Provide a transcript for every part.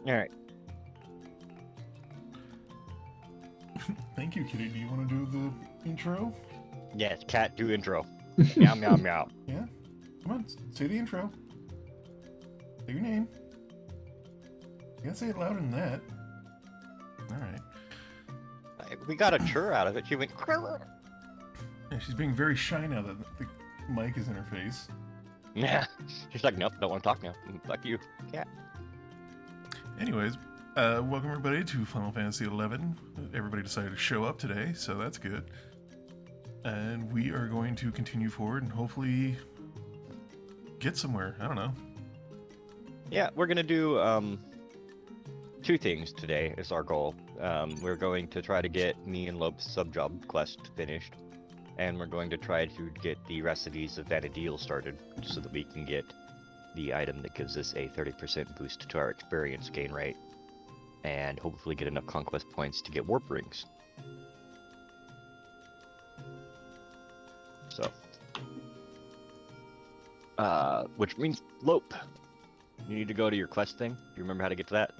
All right. Thank you, Kitty. Do you want to do the intro? Yes, cat, do intro. Meow, meow, meow. Yeah? Come on, say the intro. Say your name. You gotta say it louder than that. Alright. We got a churr out of it. She went. Yeah, she's being very shy now that the mic is in her face. Yeah. She's like, nope, don't want to talk now. Fuck you, cat. Anyways, welcome everybody to Final Fantasy XI. Everybody decided to show up today, so that's good. And we are going to continue forward and hopefully get somewhere. I don't know. Yeah, we're gonna do two things today. Is our goal. We're going to try to get me and Lope's sub-job quest finished, and we're going to try to get the recipes of Vanadil started, so that we can get the item that gives us a 30% boost to our experience gain rate, and hopefully get enough conquest points to get warp rings. So, which means Lope, you need to go to your quest thing. Do you remember how to get to that?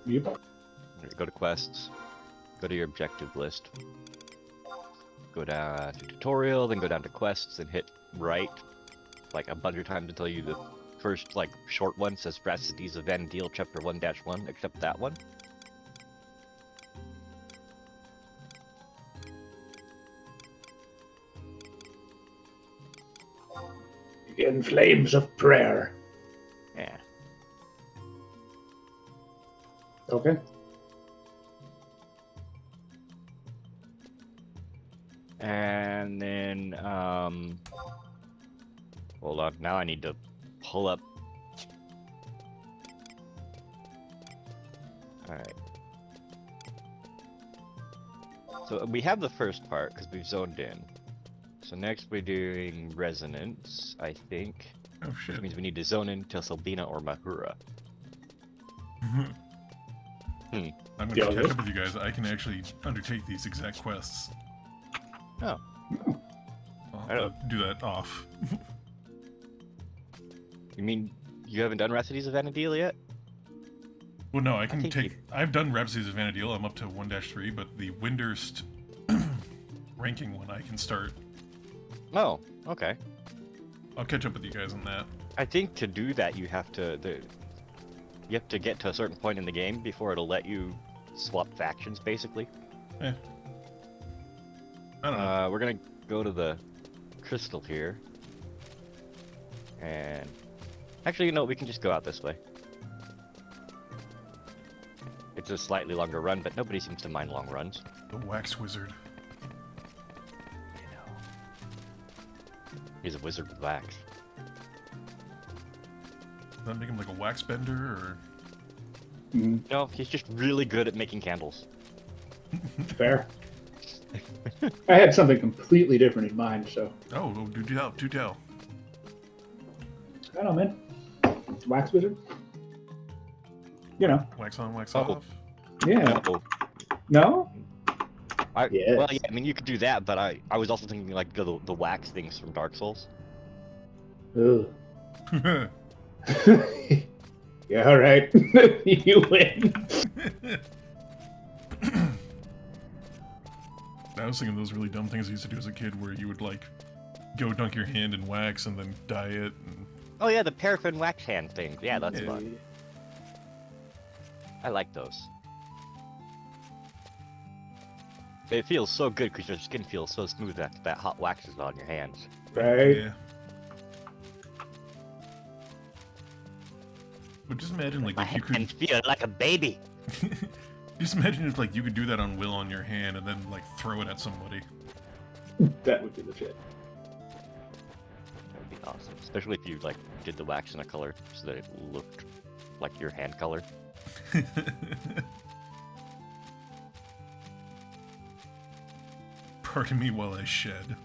Yep. Go to quests, go to your objective list, go down to tutorial, then go down to quests and hit right like a bunch of times until you the first like short one says Recipes of Vanadil Chapter 1-1, except that one. In flames of prayer. Yeah. Okay. And then hold on, now I need to pull up. Alright. So we have the first part because we've zoned in. So next we're doing resonance, I think. Oh shit. Which means we need to zone in to Sabina or Mahura. I'm going to catch up with you guys. I can actually undertake these exact quests. Oh. I'll do that off. You mean you haven't done Recipes of Vanadil yet? Well, no, I can think take... I've done Rhapsodies of Vanadil. I'm up to 1-3, but the Windurst ranking one I can start. Oh, okay. I'll catch up with you guys on that. I think to do that you have to you have to get to a certain point in the game before it'll let you swap factions, basically. Eh. I don't know. We're gonna go to the crystal here, and actually, you know, we can just go out this way. It's a slightly longer run, but nobody seems to mind long runs. The Wax Wizard. You know, he's a wizard with wax. Does that make him like a wax bender, or...? No, he's just really good at making candles. Fair. I had something completely different in mind, so. Oh, do tell. I don't know, man. Wax wizard? You know. Wax on, wax Oh. off. Yeah. Oh, No? well, Yes. yeah, I mean, you could do that, but I was also thinking like the wax things from Dark Souls. Ugh. Yeah, all right. You win. I was thinking those really dumb things I used to do as a kid where you would, like, go dunk your hand in wax and then dye it. And... Oh yeah, the paraffin wax hand thing. Yeah, that's Yeah. fun. I like those. It feels so good because your skin feels so smooth after that hot wax is on your hands. Right? Yeah. But just imagine, like, My if you hands could... feel like a baby. Just imagine if, like, you could do that on will on your hand and then, like, throw it at somebody. That would be legit. That would be awesome, especially if you like did the wax in a color so that it looked like your hand color. Pardon me while I shed.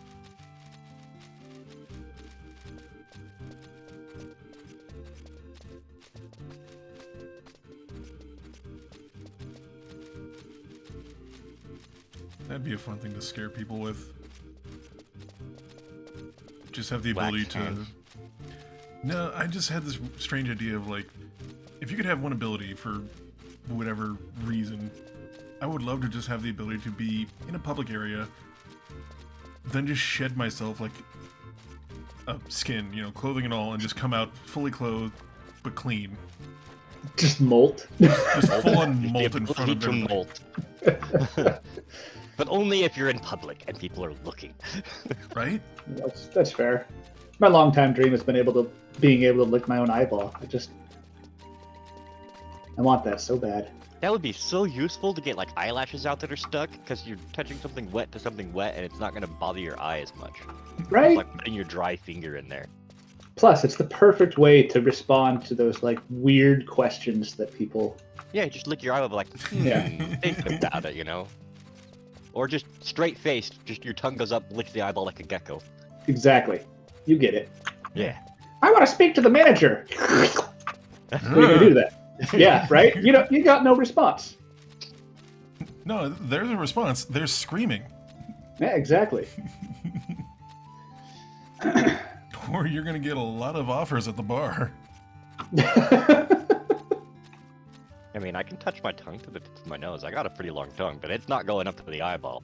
That'd be a fun thing to scare people with. Just have the ability Wax to... hands. No, I just had this strange idea of, like, if you could have one ability for whatever reason, I would love to just have the ability to be in a public area, then just shed myself like a skin, you know, clothing and all, and just come out fully clothed but clean. Just molt. Just full on molt in front of to everybody. molt. But only if you're in public and people are looking. Right? That's fair. My longtime dream has been being able to lick my own eyeball. I want that so bad. That would be so useful to get like eyelashes out that are stuck, because you're touching something wet to something wet and it's not going to bother your eye as much. Right? It's like putting your dry finger in there. Plus, it's the perfect way to respond to those like weird questions that people. Yeah, just lick your eyeball like, Yeah. think about it, you know? Or just straight faced, just your tongue goes up, licks the eyeball like a gecko. Exactly. You get it. Yeah. I want to speak to the manager. What are you gonna do to that? Yeah, right? You got no response. No, there's a response. There's screaming. Yeah, exactly. Or you're going to get a lot of offers at the bar. I mean, I can touch my tongue to the tip of my nose. I got a pretty long tongue, but it's not going up to the eyeball.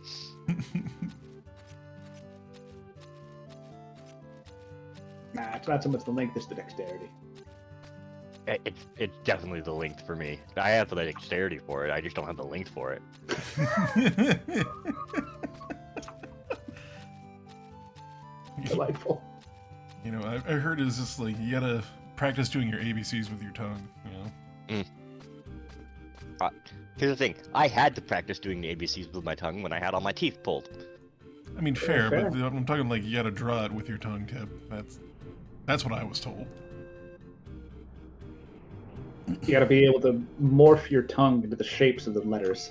Nah, it's not so much the length as the dexterity. It's definitely the length for me. I have the dexterity for it. I just don't have the length for it. Delightful. You know, I heard it's just like you gotta practice doing your ABCs with your tongue, you know? Here's the thing. I had to practice doing the ABCs with my tongue when I had all my teeth pulled. I mean, fair, fair. but I'm talking like you gotta draw it with your tongue tip. That's what I was told. You gotta be able to morph your tongue into the shapes of the letters.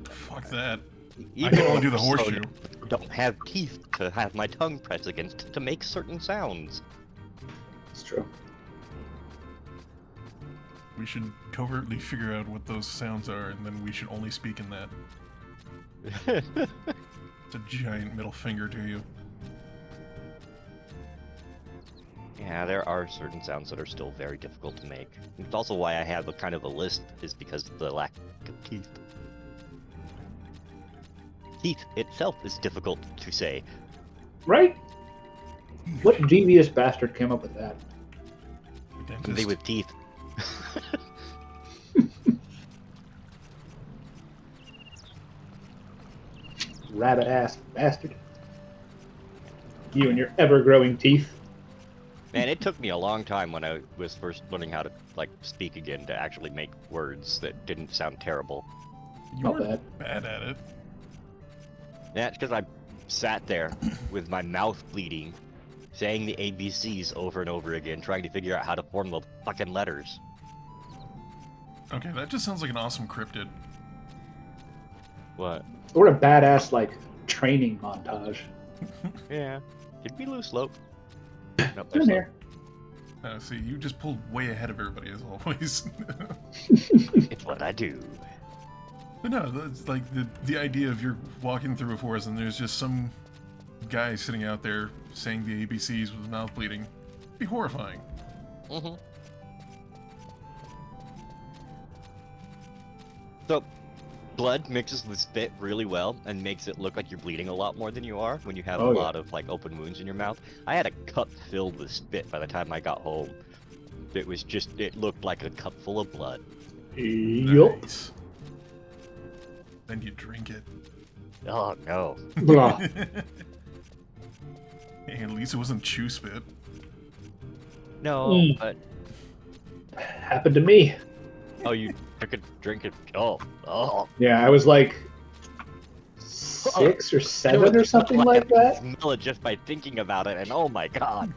Fuck that. I Even can only do the more so horseshoe. I don't have teeth to have my tongue pressed against to make certain sounds. It's true. We should covertly figure out what those sounds are, and then we should only speak in that. It's a giant middle finger to you. Yeah, there are certain sounds that are still very difficult to make. It's also why I have a kind of a list, is because of the lack of teeth. Teeth itself is difficult to say. Right? What devious bastard came up with that? Dentist. They with teeth. Rabbit ass bastard. You and your ever growing teeth. Man, it took me a long time when I was first learning how to like speak again to actually make words that didn't sound terrible. You Not weren't bad. bad at it. That's because I sat there with my mouth bleeding, saying the ABCs over and over again, trying to figure out how to form the fucking letters. Okay, that just sounds like an awesome cryptid. What? Or a badass like training montage. Yeah. Did we lose Lope? Nope, I'm there's Lope. here. See, you just pulled way ahead of everybody as always. It's what I do. But no, it's like the idea of you're walking through a forest and there's just some guy sitting out there saying the ABCs with his mouth bleeding. It'd be horrifying. Mm-hmm. So, blood mixes with spit really well and makes it look like you're bleeding a lot more than you are when you have Oh, a yeah. lot of like open wounds in your mouth. I had a cup filled with spit by the time I got home. It looked like a cup full of blood. Yup. Nice. Then you drink it. Oh no. Blah. Hey, at least it wasn't chew spit. No, Mm. but Happened to me. oh, you took a drink of oh. Yeah, I was like 6 or 7 or something like that. Smell it just by thinking about it, and oh my god,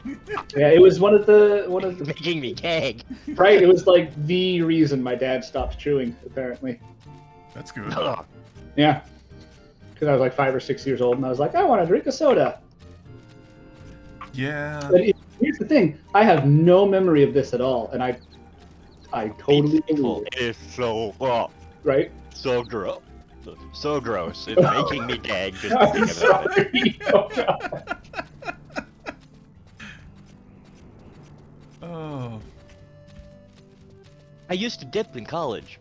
Yeah, it was one of the making me gag. right. It was like the reason my dad stopped chewing. Apparently, That's good. Ugh. yeah, because I was like 5 or 6 years old, and I was like, I want to drink a soda. Yeah. But here's the thing: I have no memory of this at all, and I totally It's painful. believe it. It is so Right? so gross. So gross. It's making me gag just I'm thinking about it. sorry. Oh, God. Oh. I used to dip in college.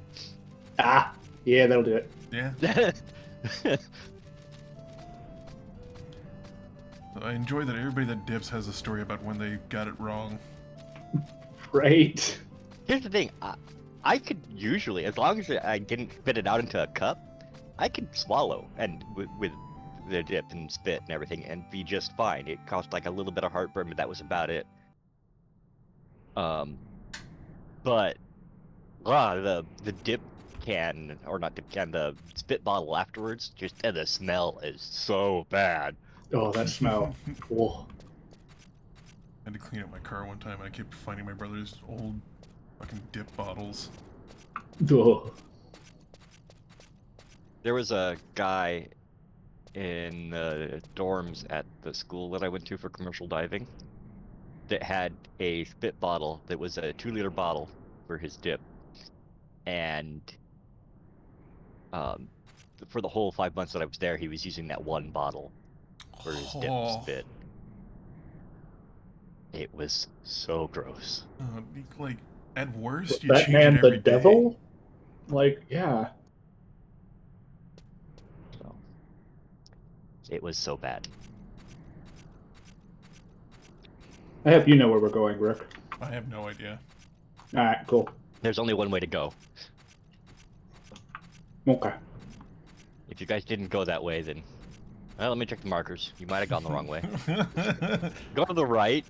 Ah, yeah, that'll do it. Yeah. I enjoy that everybody that dips has a story about when they got it wrong. Right. Here's the thing. I could usually, as long as I didn't spit it out into a cup, I could swallow and with the dip and spit and everything and be just fine. It caused like a little bit of heartburn, but that was about it. But the dip can, or not dip can, the spit bottle afterwards, just and the smell is so bad. Oh, that smell. Whoa. I had to clean up my car one time and I kept finding my brother's old fucking dip bottles. Oh. There was a guy in the dorms at the school that I went to for commercial diving that had a spit bottle that was a 2-liter bottle for his dip, and for the whole 5 months that I was there, he was using that one bottle for his dip spit. It was so gross. Like, at worst, you That change man it every the day. devil? Like, yeah. So it was so bad. I hope you know where we're going, Rick. I have no idea. Alright, cool. There's only one way to go. Okay. If you guys didn't go that way, then well, let me check the markers. You might have gone the wrong way. Go to the right.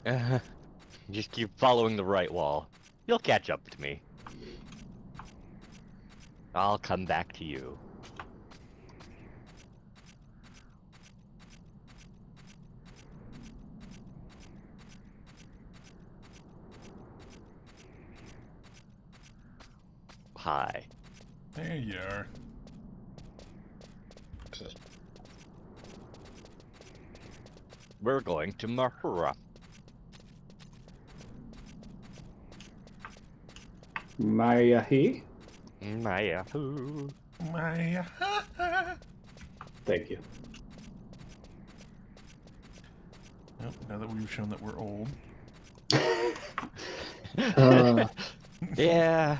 Just keep following the right wall. You'll catch up to me. I'll come back to you. Hi. There you are. We're going to Mahura. Mayahi? Maya. My. Thank you. Well, now that we've shown that we're old. Yeah.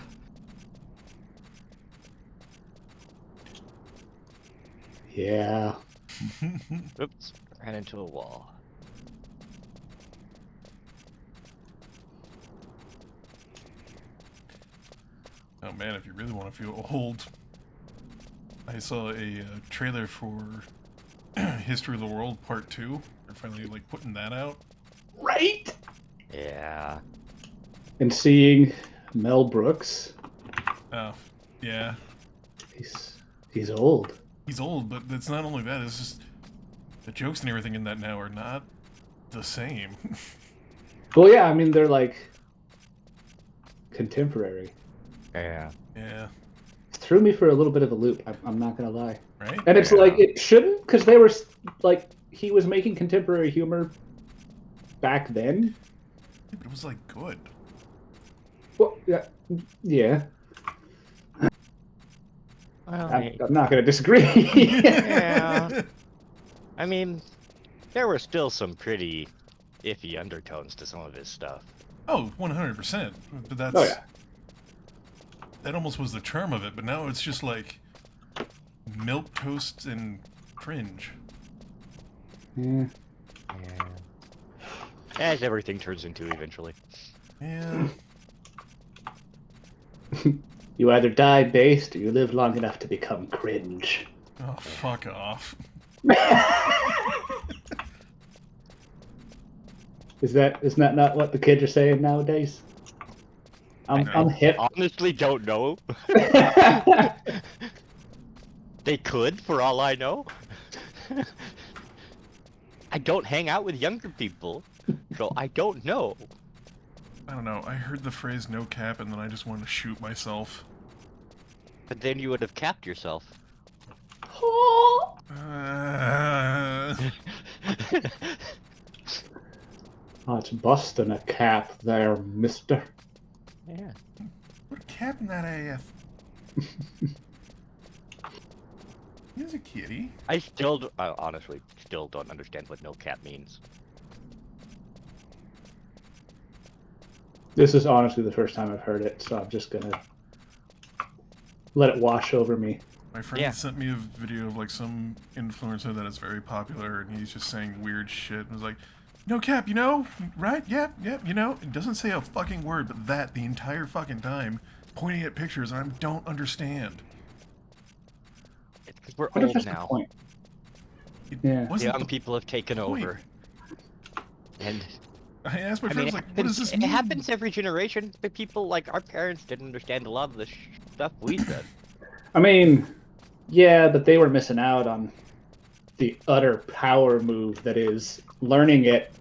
Yeah. Oops. Ran into a wall. Oh man, if you really want to feel old, I saw a trailer for History of the World Part 2. They're finally like putting that out. Right? Yeah. And seeing Mel Brooks. Oh, yeah. He's old. He's old, but it's not only that, it's just the jokes and everything in that now are not the same. Well, yeah, I mean, they're like contemporary. Yeah. Yeah. Threw me for a little bit of a loop. I'm not gonna lie. Right? And it's Yeah. like it shouldn't, because they were like he was making contemporary humor back then. Yeah, but it was like good. Well, yeah, yeah. Well, I'm not gonna disagree. yeah. I mean, there were still some pretty iffy undertones to some of his stuff. Oh, 100%. But that's... Oh, yeah. That almost was the charm of it, but now it's just like milk toast and cringe. Yeah. Yeah. As everything turns into eventually. Yeah. You either die based or you live long enough to become cringe. Oh, fuck off. Isn't that not what the kids are saying nowadays? I'm hip. Honestly, don't know. They could, for all I know. I don't hang out with younger people, so I don't know. I don't know. I heard the phrase no cap and then I just wanted to shoot myself. But then you would have capped yourself. Oh, it's busting a cap there, mister. Yeah. Put a cap in that AF. He's a kitty. I honestly still don't understand what no cap means. This is honestly the first time I've heard it, so I'm just gonna let it wash over me. My friend Yeah. sent me a video of like some influencer that is very popular, and he's just saying weird shit. And was like, "No cap, you know, right? Yep, you know." It doesn't say a fucking word, but that the entire fucking time, pointing at pictures, and I don't understand. It's 'cause we're What if old that's the now. point? It Yeah. wasn't Young the people have taken point. over. And I asked my I friend, mean, I was like, "What does this it mean?" happens every generation. But people like our parents didn't understand a lot of the stuff we said. I mean, yeah, but they were missing out on the utter power move that is learning it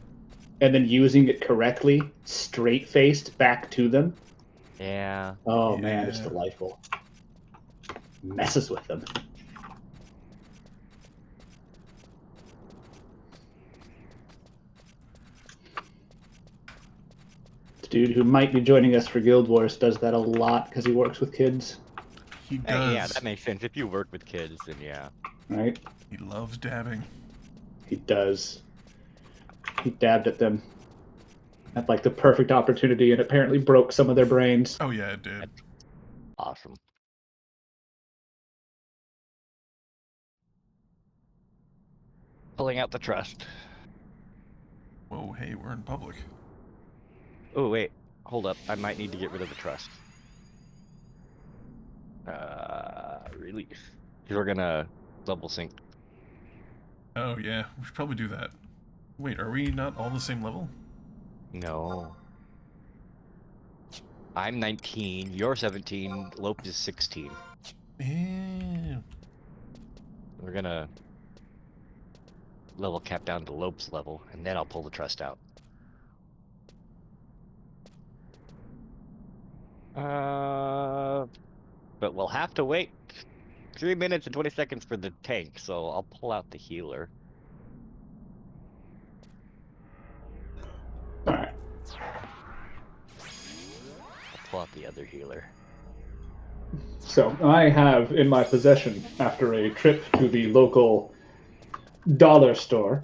and then using it correctly, straight faced back to them. Yeah. Oh man, it's Yeah. delightful. Messes with them. The dude who might be joining us for Guild Wars does that a lot because he works with kids, He Hey, does. yeah, that makes sense. If you work with kids, then yeah. right? He loves dabbing. He does. He dabbed at them at like the perfect opportunity and apparently broke some of their brains. Oh yeah, it did. Awesome. Pulling out the trust. Whoa, hey, we're in public. Oh wait, hold up. I might need to get rid of the trust. Release. Because we're gonna double sync. Oh yeah, we should probably do that. Wait, are we not all the same level? No. I'm 19. You're 17. Lope is 16. Yeah. We're gonna level cap down to Lope's level, and then I'll pull the trust out. But we'll have to wait 3 minutes and 20 seconds for the tank, so I'll pull out the healer. All right. I'll pull out the other healer. So I have in my possession, after a trip to the local dollar store,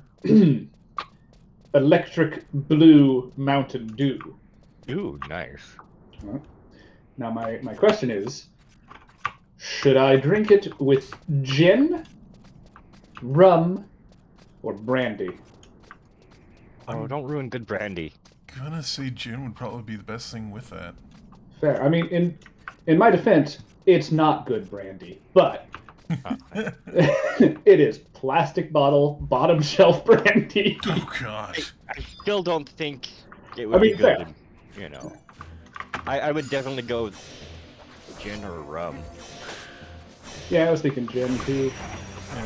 electric blue Mountain Dew. Ooh, nice. Now my question is, should I drink it with gin, rum, or brandy? Oh, don't ruin good brandy. Gonna say gin would probably be the best thing with that. Fair. I mean, in my defense, it's not good brandy, but it is plastic bottle, bottom shelf brandy. Oh god. I still don't think it would I mean, be good. fair. You know, I would definitely go with gin or rum. Yeah, I was thinking gin too.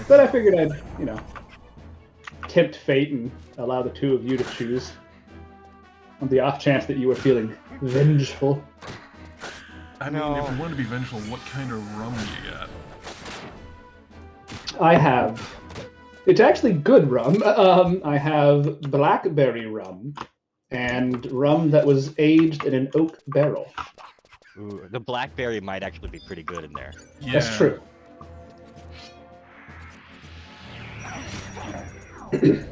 But I figured I'd, tempt fate and allow the two of you to choose. On the off chance that you were feeling vengeful. I mean, if we want to be vengeful, what kind of rum do you got? I have. It's actually good rum. I have blackberry rum and rum that was aged in an oak barrel. Ooh, the blackberry might actually be pretty good in there. Yeah. That's true. Yeah.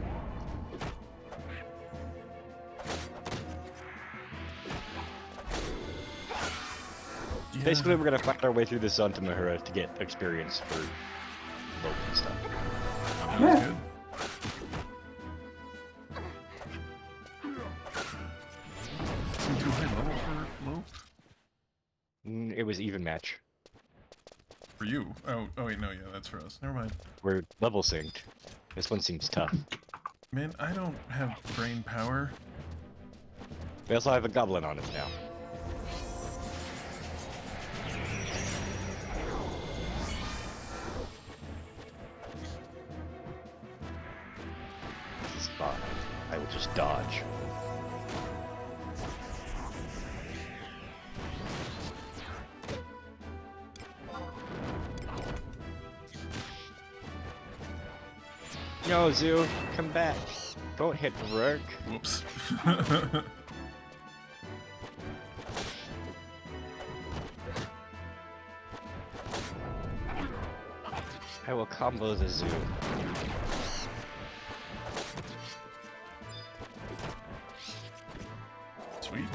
Basically, we're gonna find our way through the Sun to Mahura to get experience for Lope and stuff. That's good. Seem too high level for Lope? It was even match. For you? Oh wait, no, yeah, that's for us. Never mind. We're level synced. This one seems tough. Man, I don't have brain power. We also have a goblin on us now. This is fine. I will just dodge. No, Zoo, come back. Don't hit Rourke. Whoops. I will combo the Zoo. Sweet.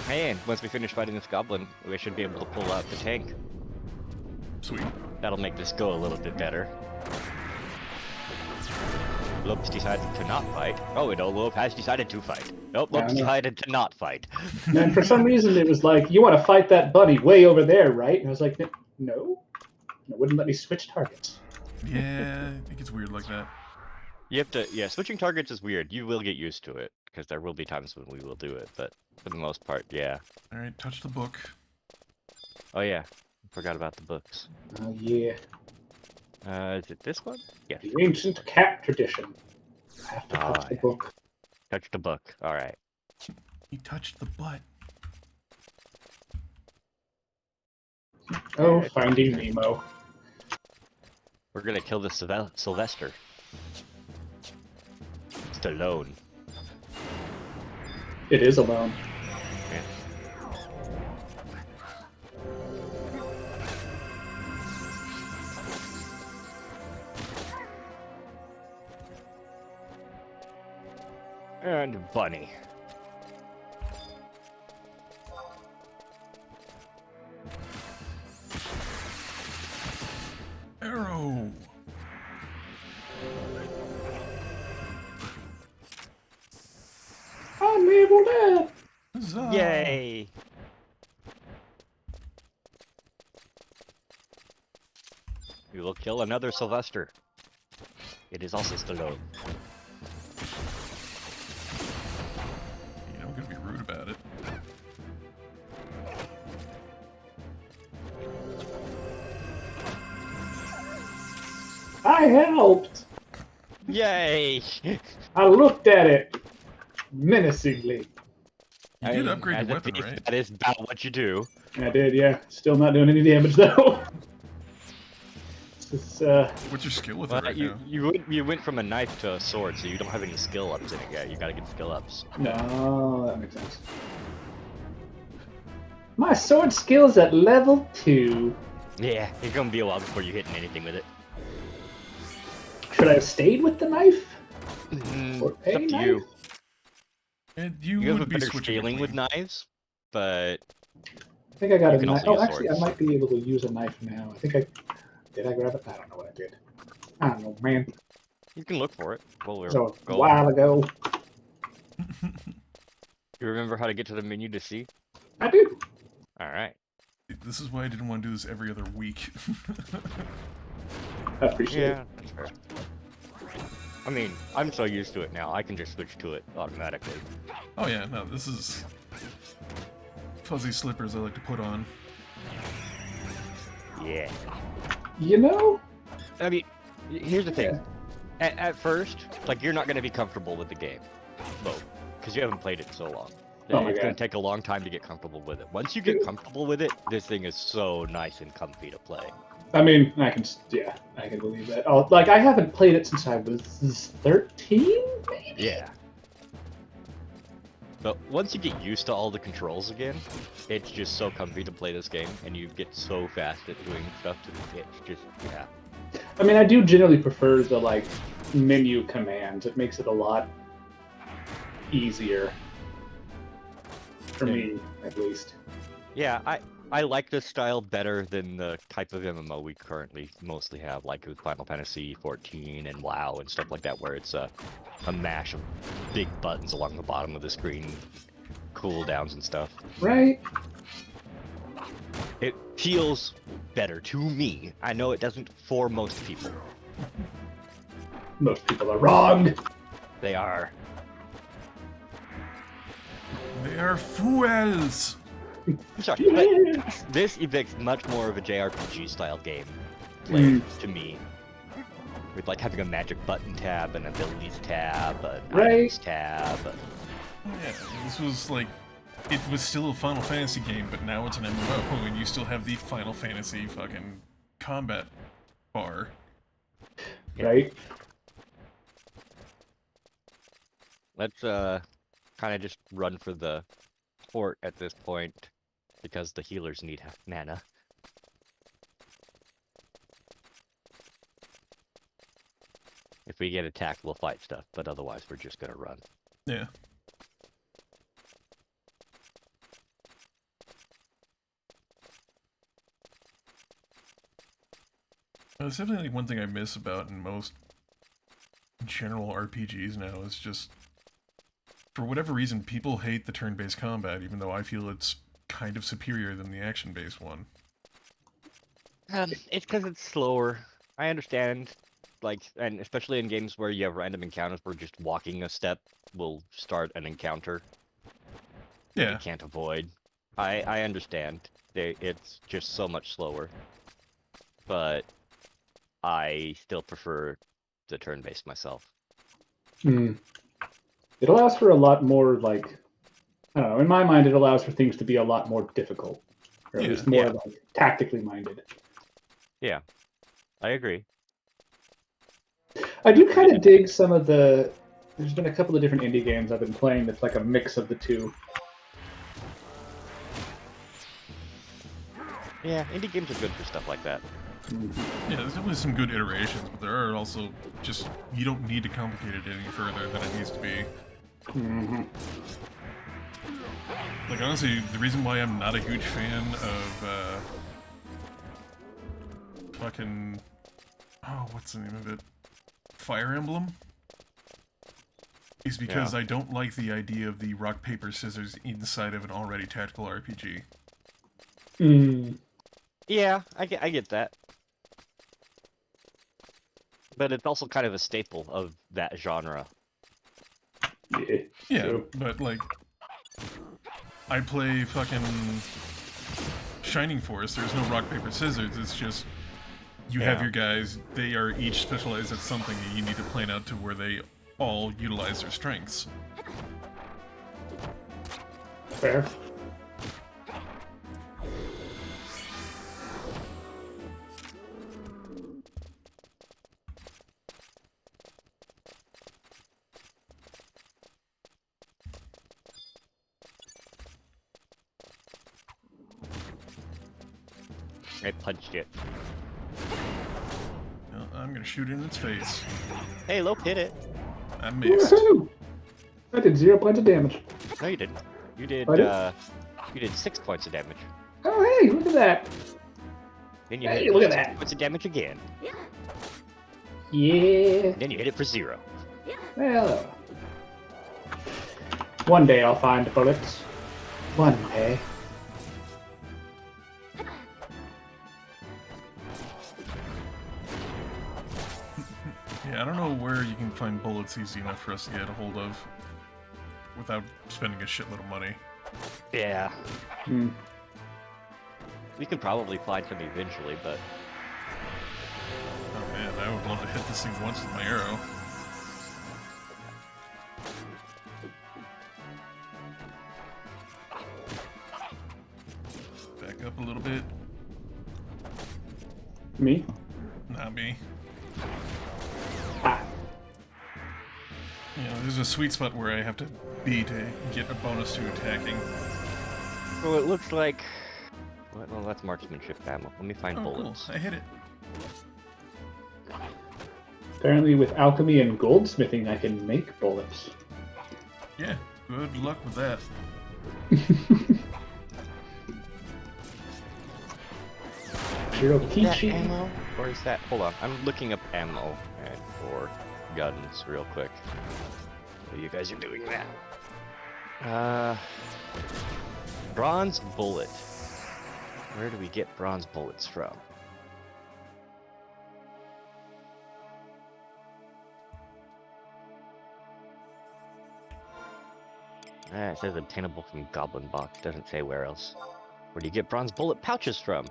And once we finish fighting this goblin, we should be able to pull out the tank. Sweet. That'll make this go a little bit better. Lope's decided to not fight. Oh, no, Lope has decided to fight. Nope, Lope's decided to not fight. And for some reason, it was like, you want to fight that bunny way over there, right? And I was like, no. It wouldn't let me switch targets. Yeah, it gets weird like that. You have to, yeah, switching targets is weird. You will get used to it, because there will be times when we will do it, but for the most part, yeah. Alright, touch the book. Oh, yeah. Forgot about the books. Oh, yeah. Is it this one? Yes. The ancient cat tradition. I have to touch the book. Touch the book. Alright. He touched the butt. Oh, Finding Nemo. We're gonna kill this Sylvester. Stallone. It is alone. Yeah. And Bunny. Arrow! I'm able to. Huzzah! Yay! We will kill another Sylvester. It is also Stallone. You know, I'm gonna be rude about it. I helped. Yay! I looked at it menacingly. You did upgrade as your a weapon, thief, right? That is about what you do. I did, yeah. Still not doing any damage though. It's What's your skill with Well, it right you now? you went from a knife to a sword, so you don't have any skill ups in it yet. You gotta get skill ups. no, that makes sense. My sword skill's at level 2. Yeah, it's gonna be a while before you're hitting anything with it. Should I have stayed with the knife? Or It's a up to knife? you. And You you have a would be better switching scaling with between. knives, but I think I got You a can knife. also Oh, use actually, swords. I might be able to use a knife now. I think I... Did I grab it? I don't know what I did. I don't know, man. you can look for it while we're So, a going. while ago. You remember how to get to the menu to see? I do. All right. This is why I didn't want to do this every other week. I appreciate it. Yeah, that's fair. I mean, I'm so used to it now. I can just switch to it automatically. Oh yeah, no, this is fuzzy slippers I like to put on. Yeah. You know? I mean, here's the thing. Yeah. At first, like, you're not going to be comfortable with the game, because you haven't played it so long. Oh my It's going God. to take a long time to get comfortable with it. Once you get comfortable with it, this thing is so nice and comfy to play. I mean, I can believe that. Oh, like, I haven't played it since I was 13, maybe? Yeah. But once you get used to all the controls again, it's just so comfy to play this game, and you get so fast at doing stuff to it's just, yeah. I mean, I do generally prefer the, like, menu commands. It makes it a lot easier. For me, at least. Yeah, I like this style better than the type of MMO we currently mostly have, like with Final Fantasy 14 and WoW and stuff like that, where it's a mash of big buttons along the bottom of the screen, cooldowns and stuff. Right? It feels better to me. I know it doesn't for most people. Most people are wrong. They are. They are fools! I'm sorry, but this evokes much more of a JRPG style game play to me. With like having a magic button tab, an abilities tab, an items tab. Yeah, this was like, it was still a Final Fantasy game, but now it's an MMO, and you still have the Final Fantasy fucking combat bar. Right? Let's kind of just run for the fort at this point because the healers need mana. If we get attacked, we'll fight stuff, but otherwise we're just gonna run. Yeah. It's definitely like one thing I miss about in most general RPGs now is just, for whatever reason, people hate the turn-based combat, even though I feel it's kind of superior than the action-based one. It's because it's slower. I understand, like, and especially in games where you have random encounters where just walking a step will start an encounter that you Yeah, can't avoid. I understand. It's just so much slower. But I still prefer the turn-based myself. Mm. It allows for a lot more, like, I don't know, in my mind, it allows for things to be a lot more difficult, or at Yeah. least more Yeah. like tactically minded. Yeah, I agree. I do Definitely kind of did. dig some of the. There's been a couple of different indie games I've been playing that's like a mix of the two. Yeah, indie games are good for stuff like that. Yeah, there's definitely some good iterations, but there are also just, you don't need to complicate it any further than it needs to be. Mm-hmm. Like, honestly, the reason why I'm not a huge fan of, fucking... Oh, what's the name of it? Fire Emblem? Is because Yeah. I don't like the idea of the rock, paper, scissors inside of an already tactical RPG. Mm. Yeah, I get that. But it's also kind of a staple of that genre. Yeah, Yeah, true. but, like, I play fucking Shining Force, there's no rock, paper, scissors, it's just, you have Yeah. your guys, they are each specialized at something, and you need to plan out to where they all utilize their strengths. Fair. I punched it. Well, I'm gonna shoot it in its face. Hey, Lope hit it. I missed. Woohoo! I did 0 points of damage. No, you didn't. You did. I did? You did 6 points of damage. Oh, hey, look at that. Then you Hey, hit it look for at 6 that. points of damage again. Yeah. Then you hit it for 0. Well, one day I'll find bullets. One day. Yeah, I don't know where you can find bullets easy enough for us to get a hold of without spending a shitload of money. Yeah. Hmm. We could probably find some eventually, but Oh man, I would love to hit this thing once with my arrow. Back up a little bit. Me? Not me. Ah. You know, there's a sweet spot where I have to be to get a bonus to attacking. so it looks like. Well, that's marksmanship ammo. Let me find Oh, cool. bullets. I hit it. Apparently, with alchemy and goldsmithing, I can make bullets. Yeah, good luck with that. Zero Is that Kichi. ammo? Or is that? Hold on, I'm looking up ammo for guns real quick. So you guys are doing that. Bronze bullet. Where do we get bronze bullets from? It says obtainable from Goblin Box. Doesn't say where else. Where do you get bronze bullet pouches from?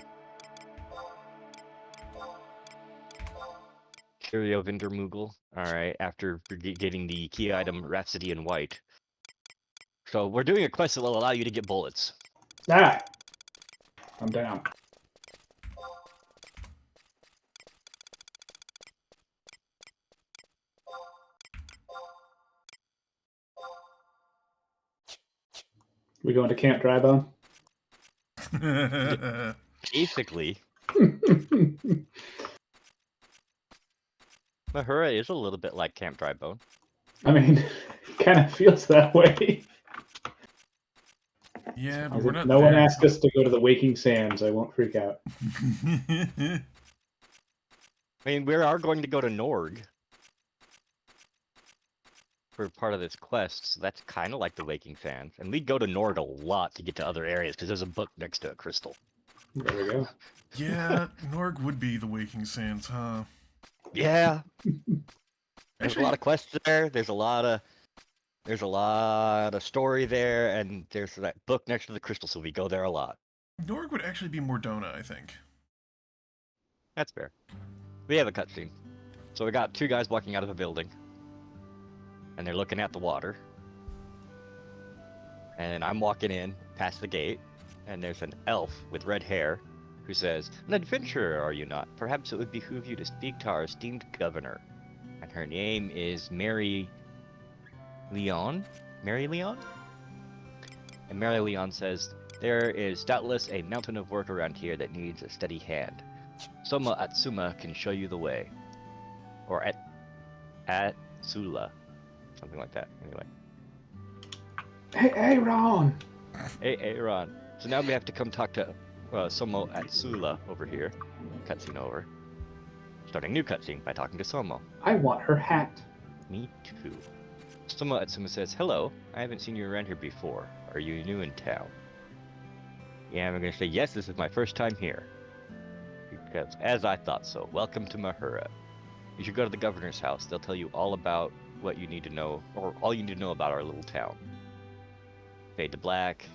Curio Vendor Moogle. Alright, after getting the key item Rhapsody in White. So we're doing a quest that will allow you to get bullets. Ah! I'm down. We going to Camp Drybone? Basically, Mahura is a little bit like Camp Drybone. I mean, it kind of feels that way. Yeah, but we're not No one there. asked us to go to the Waking Sands. I won't freak out. I mean, we are going to go to Norg for part of this quest, so that's kind of like the Waking Sands. And we go to Norg a lot to get to other areas because there's a book next to a crystal. There we go. Yeah, Norg would be the Waking Sands, huh? Yeah. There's Actually, a lot of quests there. There's a lot of story there, and there's that book next to the crystal, so we go there a lot. Norg would actually be Mordona, I think. That's fair. We have a cutscene. So we got two guys walking out of a building, and they're looking at the water. And I'm walking in past the gate, and there's an elf with red hair who says, "An adventurer, are you not? Perhaps it would behoove you to speak to our esteemed governor." And her name is Mary Leon? Mary Leon? And Mary Leon says, "There is doubtless a mountain of work around here that needs a steady hand. Soma Atsuma can show you the way." Or Atsula. Something like that, anyway. Hey, Ron. Hey, Ron. So now we have to come talk to Somo Atsula over here. Cutscene over. Starting new cutscene by talking to Somo. I want her hat. Me too. Somo Atsuma says, "Hello, I haven't seen you around here before. Are you new in town?" Yeah, I'm gonna say, "Yes, this is my first time here." Because, as I thought so, welcome to Mahura. You should go to the governor's house. They'll tell you all about what you need to know, or all you need to know about our little town. Fade to black.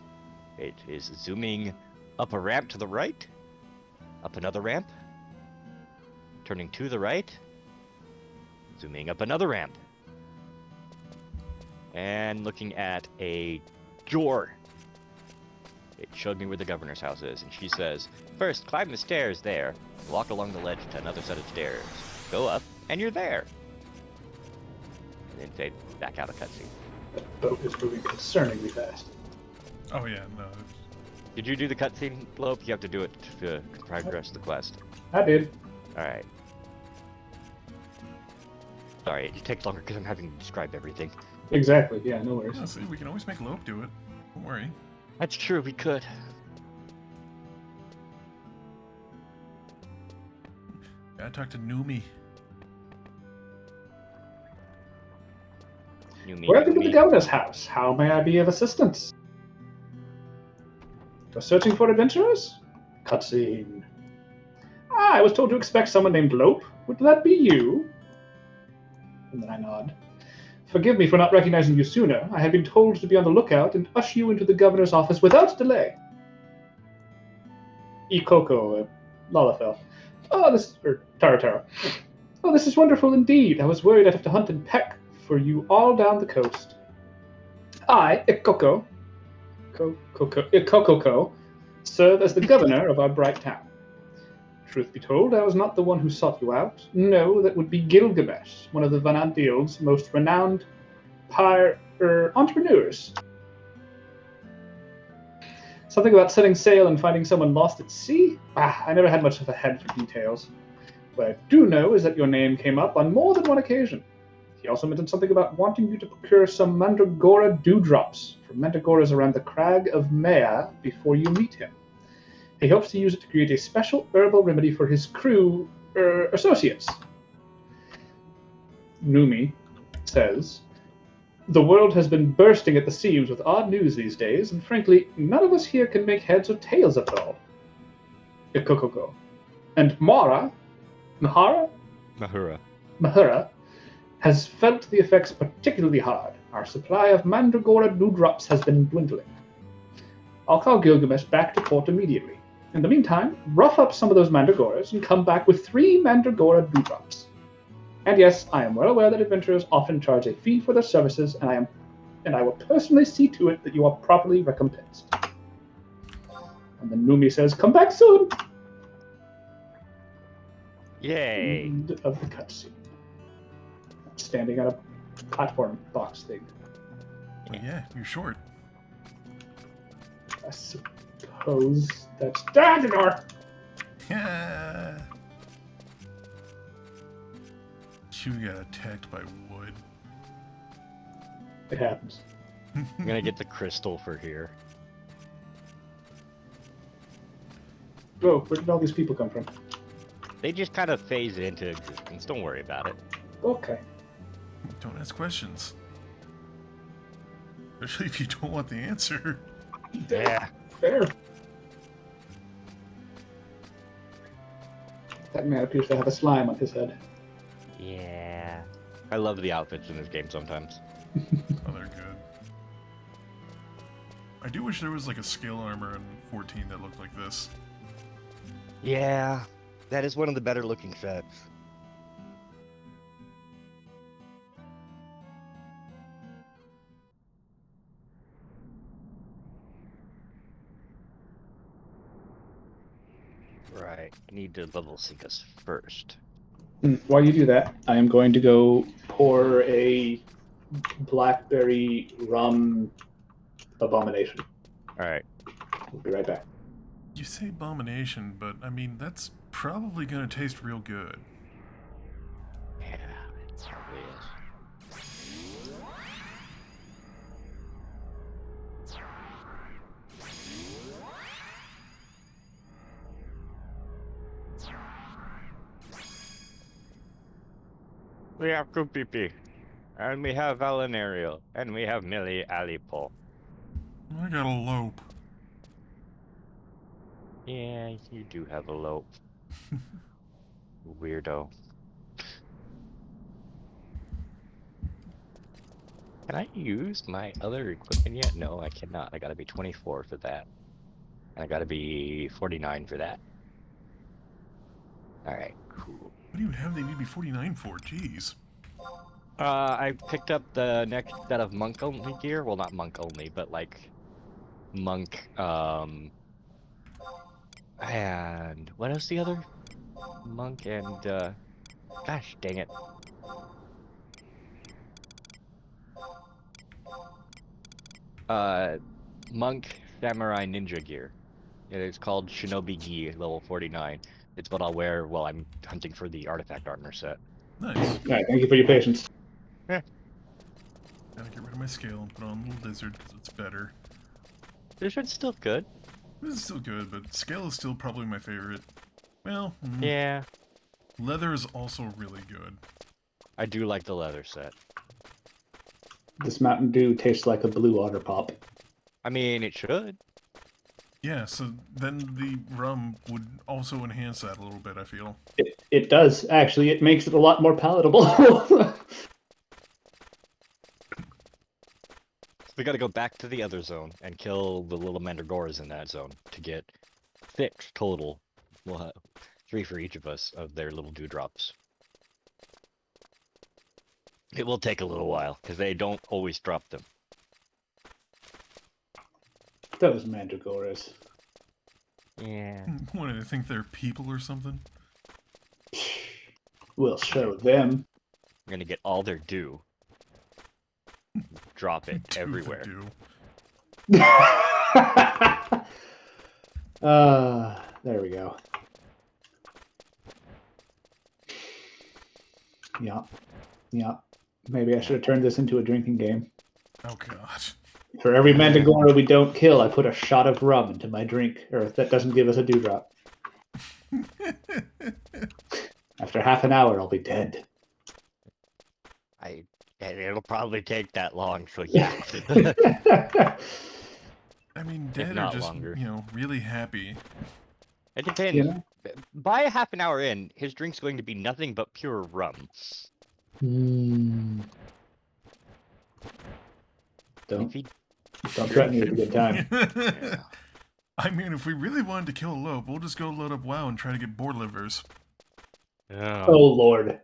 It is zooming up a ramp to the right, up another ramp, turning to the right, zooming up another ramp, and looking at a door. It showed me where the governor's house is, and she says, "First, climb the stairs there, walk along the ledge to another set of stairs, go up, and you're there." And then fade back out of cutscene. That boat is moving concerningly fast. Oh yeah, no. Did you do the cutscene, Lope? You have to do it to progress the quest. I did. Alright. Sorry, it takes longer because I'm having to describe everything. Exactly. Yeah, no worries. Yeah, see, we can always make Lope do it. Don't worry. That's true, we could. Gotta talk to Numi. Welcome to the governor's house. How may I be of assistance? You're searching for adventurers? Cutscene. I was told to expect someone named Lope. Would that be you? And then I nod. Forgive me for not recognizing you sooner. I have been told to be on the lookout and usher you into the governor's office without delay. Ikoko, Lalafell. Tara. Oh, this is wonderful indeed. I was worried I'd have to hunt and peck for you all down the coast. I, Ikoko, serve as the governor of our bright town. Truth be told, I was not the one who sought you out. No, that would be Gilgamesh, one of the Vana'diel's most renowned entrepreneurs. Something about setting sail and finding someone lost at sea? I never had much of a head for details. What I do know is that your name came up on more than one occasion. He also mentioned something about wanting you to procure some Mandragora dewdrops from Mandragoras around the Crag of Maya before you meet him. He hopes to use it to create a special herbal remedy for his crew, associates. Numi says, "The world has been bursting at the seams with odd news these days, and frankly, none of us here can make heads or tails of it all." Ikokoko. And Mahura has felt the effects particularly hard. Our supply of Mandragora dewdrops has been dwindling. I'll call Gilgamesh back to port immediately. In the meantime, rough up some of those Mandragoras and come back with 3 Mandragora dewdrops. And yes, I am well aware that adventurers often charge a fee for their services, and I will personally see to it that you are properly recompensed. And then Numi says, "Come back soon." Yay! End of the cutscene. Standing on a platform box thing. Well, yeah, you're short. I suppose that's the door. Yeah. You got attacked by wood. It happens. I'm gonna get the crystal for here. Whoa, where did all these people come from? They just kind of phase into existence. Don't worry about it. Okay. Don't ask questions. Especially if you don't want the answer. Yeah. Fair. That man appears to have a slime on his head. Yeah. I love the outfits in this game sometimes. Oh, they're good. I do wish there was like a scale armor in 14 that looked like this. Yeah. That is one of the better looking sets. Right. I need to level sync us first. While you do that, I am going to go pour a blackberry rum abomination. Alright. We'll be right back. You say abomination, but I mean, that's probably gonna taste real good. Yeah, it probably is. We have Kupipi, and we have Valenariel, and we have Millie Alipo. I got a Lope. Yeah, you do have a Lope. Weirdo. Can I use my other equipment yet? No, I cannot. I gotta be 24 for that. And I gotta be 49 for that. Alright, cool. What do you have they need to be 49 for? Jeez. I picked up the next set of monk only gear. Well, not monk only, but like monk, and what else the other? Monk and, gosh dang it. Monk Samurai Ninja gear. It's called Shinobi Gi, level 49. It's what I'll wear while I'm hunting for the artifact armor set. Nice. All right, thank you for your patience. Gotta get rid of my scale and put on Little Lizard because it's better. This one's still good. This is still good, but scale is still probably my favorite. Well, Yeah. leather is also really good. I do like the leather set. This Mountain Dew tastes like a blue water pop. I mean, it should. Yeah, so then the rum would also enhance that a little bit, I feel. It does, actually. It makes it a lot more palatable. We gotta go back to the other zone and kill the little mandragoras in that zone to get 6 total. We'll have 3 for each of us of their little dewdrops. It will take a little while, because they don't always drop them. Those mandragoras. Yeah. What, do they think they're people or something? We'll show them. I'm gonna get all their dew. Drop it Do the everywhere. do. There we go. Yeah. Yeah. Maybe I should have turned this into a drinking game. Oh god. For every mandragora we don't kill, I put a shot of rum into my drink, or that doesn't give us a dewdrop. After half an hour, I'll be dead. It'll probably take that long, so yeah. I mean, dead or not just, longer. you know, really happy. It depends. You know? By a half an hour in, his drink's going to be nothing but pure rum. Don't If he threaten me with a good time. Yeah. I mean, if we really wanted to kill a Lope, we'll just go load up WoW and try to get boar livers. Oh Lord!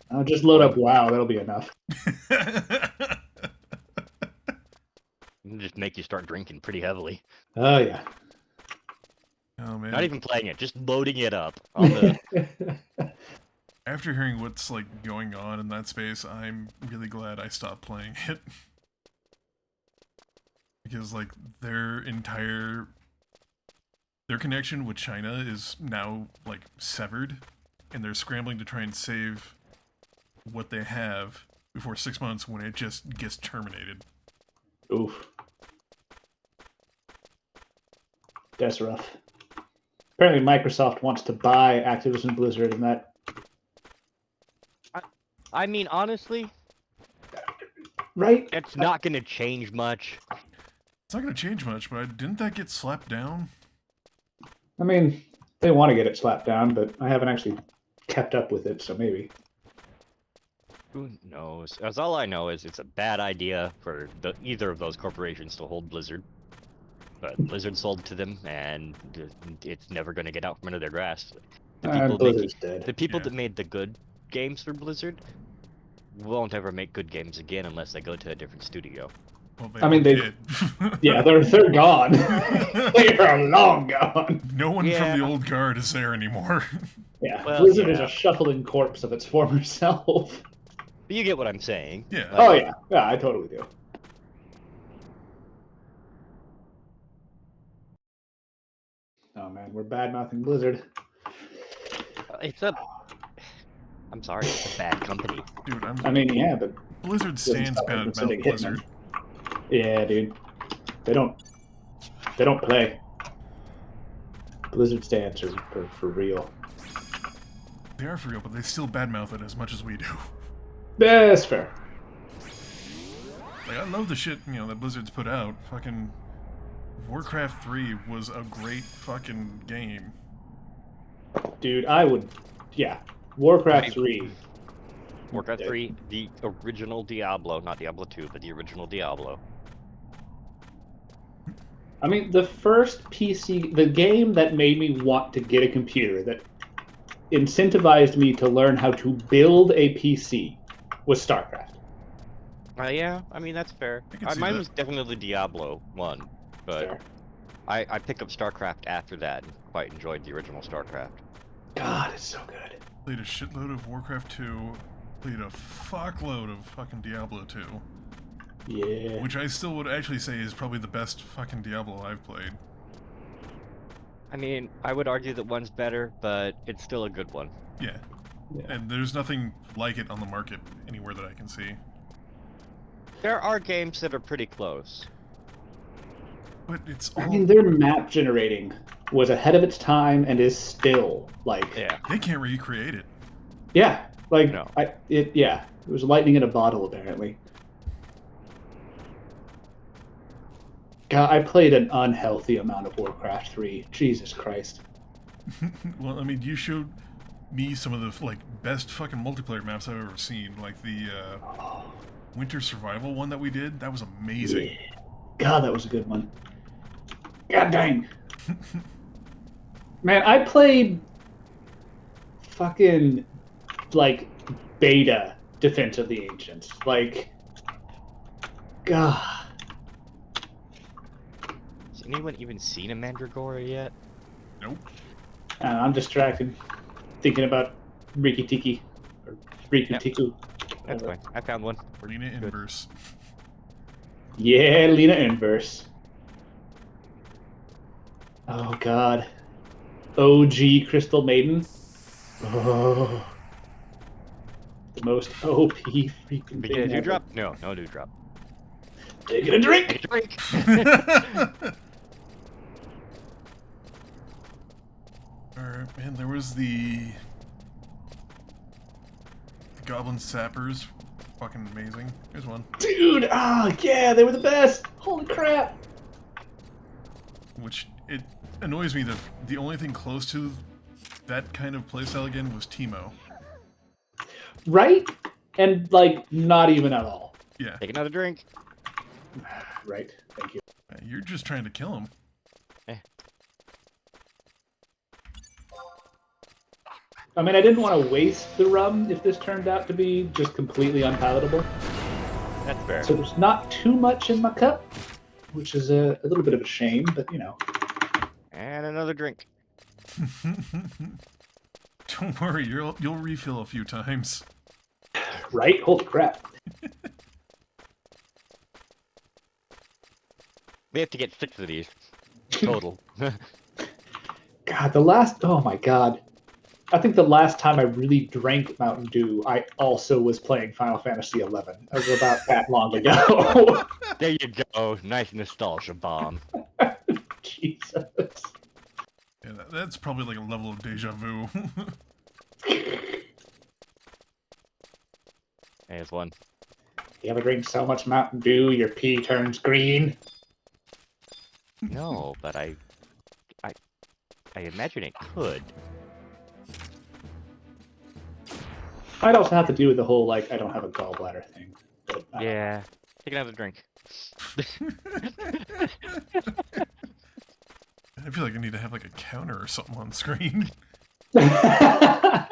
I'll just load up WoW. That'll be enough. It'll just make you start drinking pretty heavily. Oh yeah. Oh man. Not even playing it, just loading it up. On the... After hearing what's like going on in that space, I'm really glad I stopped playing it. Because like their connection with China is now like severed, and they're scrambling to try and save what they have before 6 months when it just gets terminated. Oof. That's rough. apparently Microsoft wants to buy Activision Blizzard, and that. I mean, honestly, Right? it's not going to change much. It's not going to change much, but didn't that get slapped down? I mean, they want to get it slapped down, but I haven't actually kept up with it, so maybe. Who knows? As all I know is it's a bad idea for either of those corporations to hold Blizzard. But Blizzard sold to them, and it's never going to get out from under their grasp. Blizzard's dead. The people Yeah. that made the good games for Blizzard won't ever make good games again unless they go to a different studio. Well, I mean, they did. yeah, they're gone. They are long gone. No one Yeah. from the old guard is there anymore. Yeah, Well, Blizzard is yeah. a shuffling corpse of its former self. But you get what I'm saying. Yeah. Oh yeah, I totally do. Oh man, we're bad mouthing Blizzard. I'm sorry, it's a bad company. Dude, I mean, yeah, but Blizzard stands stop them bad from mouth sending Blizzard. hitmen. Yeah, dude, they don't play. Blizzard stands for real. They are for real, but they still badmouth it as much as we do. That's fair. Like, I love the shit, that Blizzard's put out. Fucking Warcraft 3 was a great fucking game. Dude, I would, yeah. Warcraft 3. Warcraft Yeah. 3, the original Diablo, not Diablo 2, but the original Diablo. I mean, the first PC, the game that made me want to get a computer, that incentivized me to learn how to build a PC, was StarCraft. Yeah, I mean, that's fair. I can see Mine that. was definitely Diablo 1, but Fair. I picked up StarCraft after that and quite enjoyed the original StarCraft. God, it's so good. Played a shitload of Warcraft 2, played a fuckload of fucking Diablo 2, Yeah. which I still would actually say is probably the best fucking Diablo I've played. I mean, I would argue that one's better, but it's still a good one. Yeah. Yeah. And there's nothing like it on the market anywhere that I can see. There are games that are pretty close. But it's all... I mean, their map generating was ahead of its time and is still like, Yeah. They can't recreate it. yeah, like No. it was lightning in a bottle apparently. God, I played an unhealthy amount of Warcraft 3. Jesus Christ. Well, I mean, you showed me some of the best fucking multiplayer maps I've ever seen. Like the Winter Survival one that we did. That was amazing. Yeah. God, that was a good one. God dang. Man, I played fucking beta Defense of the Ancients. God. Has anyone even seen a Mandragora yet? Nope. I'm distracted, thinking about Riki Tiki or Riku Yep. Tiku. That's fine. I found one. Lena Inverse. Yeah, Lena Inverse. Oh God. OG Crystal Maiden. Oh. The most OP freaking Did you thing get a ever. dewdrop? No, no dewdrop. Taking a drink. Drink! Alright, man, there was the Goblin Sappers. Fucking amazing. Here's one. Dude, yeah, they were the best. Holy crap. Which, it annoys me that the only thing close to that kind of playstyle again was Teemo. Right? And not even at all. Yeah. Take another drink. Right. Thank you. You're just trying to kill him. I mean, I didn't want to waste the rum if this turned out to be just completely unpalatable. That's fair. So there's not too much in my cup, which is a little bit of a shame, but And another drink. Don't worry, you'll refill a few times. Right? Holy crap. We have to get 6 of these. Total. God, oh my God. I think the last time I really drank Mountain Dew, I also was playing Final Fantasy XI. That was about that long ago. There you go. Nice nostalgia bomb. Jesus. Yeah, That's probably like a level of deja vu. There's one. You ever drink so much Mountain Dew, your pee turns green? No, but I imagine it could. Might also have to do with the whole, like, I don't have a gallbladder thing. But, Yeah. Take another drink. I feel like I need to have like a counter or something on screen. Well,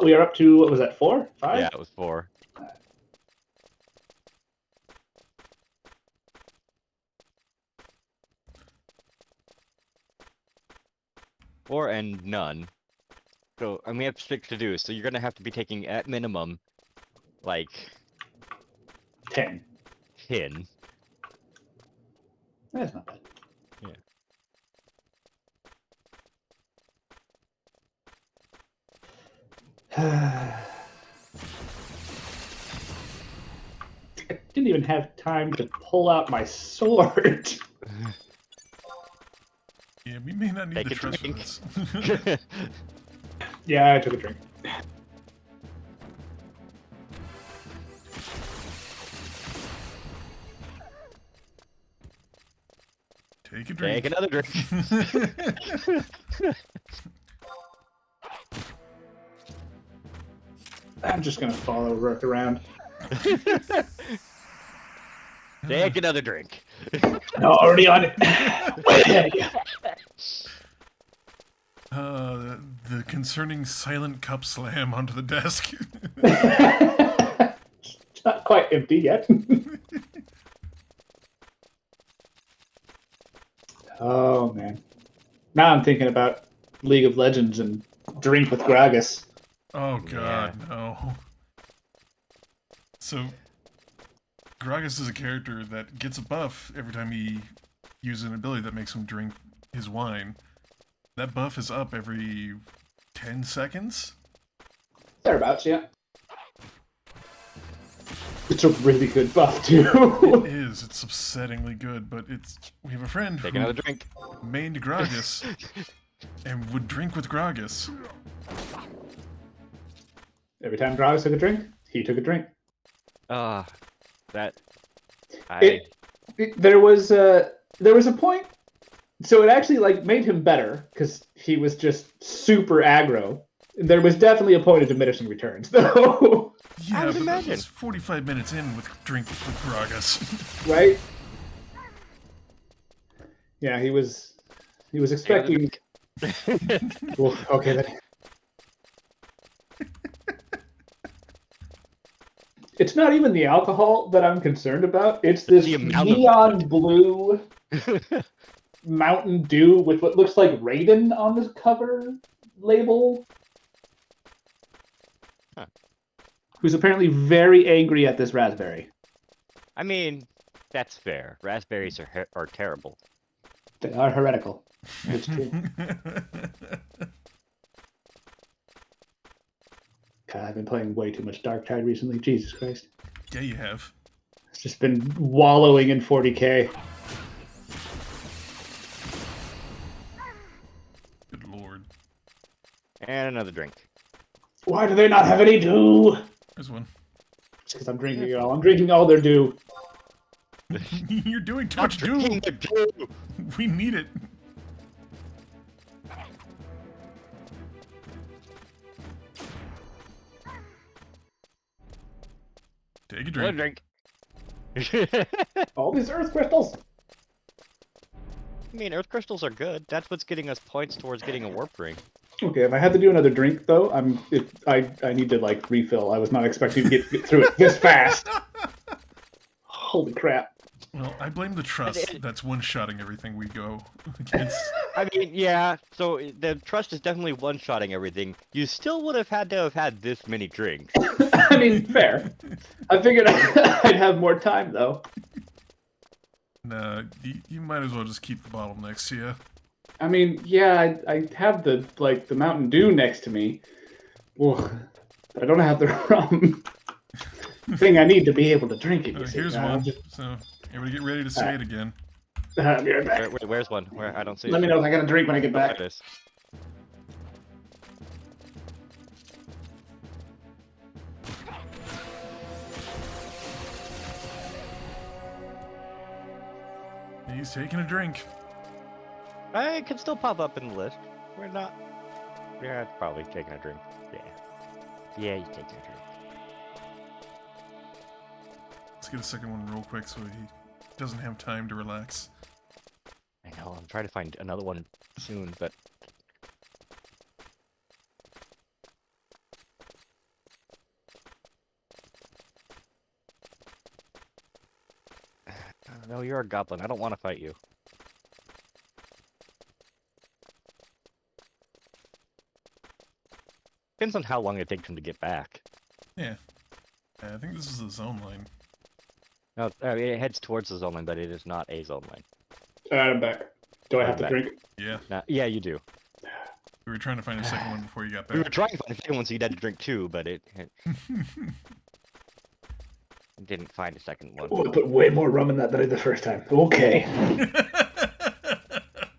we are up to, what was that, 4? 5? Yeah, it was 4. Four and none. So, and we have 6 to do, so you're gonna have to be taking, at minimum, like, 10. 10. That's not bad. Yeah. I didn't even have time to pull out my sword. Yeah, we may not need Take the a trust for drink. this. Yeah, I took a drink. Take a drink. Take another drink. I'm just gonna follow Rook around. Take another drink. Already on it. Way ahead of you. The concerning silent cup slam onto the desk. It's not quite empty yet. Oh man. Now I'm thinking about League of Legends and drink with Gragas. Oh god, no. So, Gragas is a character that gets a buff every time he uses an ability that makes him drink his wine. That buff is up every 10 seconds? Thereabouts, yeah. It's a really good buff too. It is. It's upsettingly good, but it's... We have a friend Take who another drink. mained Gragas and would drink with Gragas. Every time Gragas took a drink, he took a drink. That... There was a point. So it actually like made him better because he was just super aggro. There was definitely a point of diminishing returns, though. Yeah, I would but imagine. that was 45 minutes in with drink with Gragas. Right? Yeah, he was expecting. Well, okay then. It's not even the alcohol that I'm concerned about. It's this The amount of neon blue Mountain Dew with what looks like Raiden on the cover label. Huh. Who's apparently very angry at this raspberry. I mean, that's fair. Raspberries are terrible. They are heretical. It's true. God, I've been playing way too much Dark Tide recently. Jesus Christ. Yeah, you have. It's just been wallowing in 40k. Good lord. And another drink. Why do they not have any dew? There's one. It's because I'm drinking it all. I'm drinking all their dew. You're doing too I'm much dew. drinking the dew. We need it. Take a Another drink. drink. All these earth crystals. I mean, earth crystals are good. That's what's getting us points towards getting a warp ring. Okay, if I had to do another drink though, I need to like refill. I was not expecting to get through it this fast. Holy crap. Well, I blame the trust that's one-shotting everything we go against. I mean, yeah, so the trust is definitely one-shotting everything. You still would have had to have had this many drinks. I mean, fair. I figured I'd have more time though. Nah, you might as well just keep the bottle next to you. I mean, yeah, I have the Mountain Dew next to me. Ugh, but I don't have the rum. Thing I need to be able to drink it. You see. Here's Now, one. So, everybody get ready to say it again. I'll be right back. Where's one? Where? I don't see Let it. me know if I got a drink when I get There back. it is. He's taking a drink. I can still pop up in the list. We're not. Yeah, it's probably taking a drink. Yeah. Yeah, he's taking a drink. Let's get a second one real quick so he doesn't have time to relax. I know. I'm trying to find another one soon, but no, you're a goblin. I don't want to fight you. Depends on how long it takes him to get back. Yeah. I think this is the zone line. No, I mean, it heads towards the zone line, but it is not a zone line. Alright, I'm back. Do I I'm have to back. drink? Yeah. Yeah, you do. We were trying to find a second one before you got We were back. trying to find a second one so you'd had to drink two, but it didn't find a second one. Oh, I put way more rum in that than I did the first time. Okay.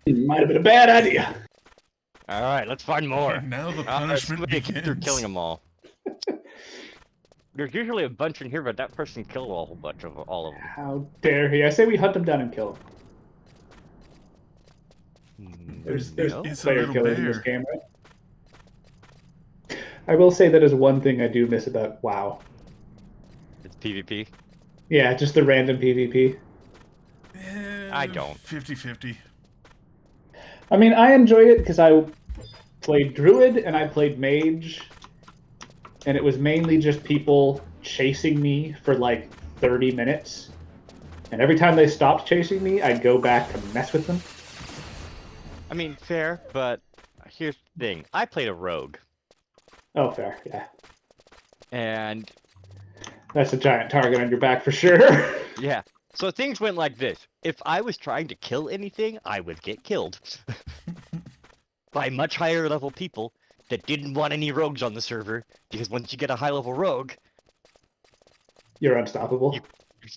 Might have been a bad idea. All right, let's find more. And now the punishment somebody keep through begins. killing them all. There's usually a bunch in here, but that person killed a whole bunch of all of them. How dare he? I say we hunt them down and kill them. There's No? It's a player little killers in this bear. game, right? I will say that is one thing I do miss about WoW. It's PvP. Yeah, just the random PvP. I don't. 50-50. I mean, I enjoyed it because I played Druid and I played Mage, and it was mainly just people chasing me for like 30 minutes. And every time they stopped chasing me, I'd go back to mess with them. I mean, fair, but here's the thing. I played a rogue, Oh, fair, yeah. and That's a giant target on your back for sure. yeah. So things went like this. If I was trying to kill anything, I would get killed. By much higher level people that didn't want any rogues on the server, because once you get a high level rogue, You're unstoppable. you're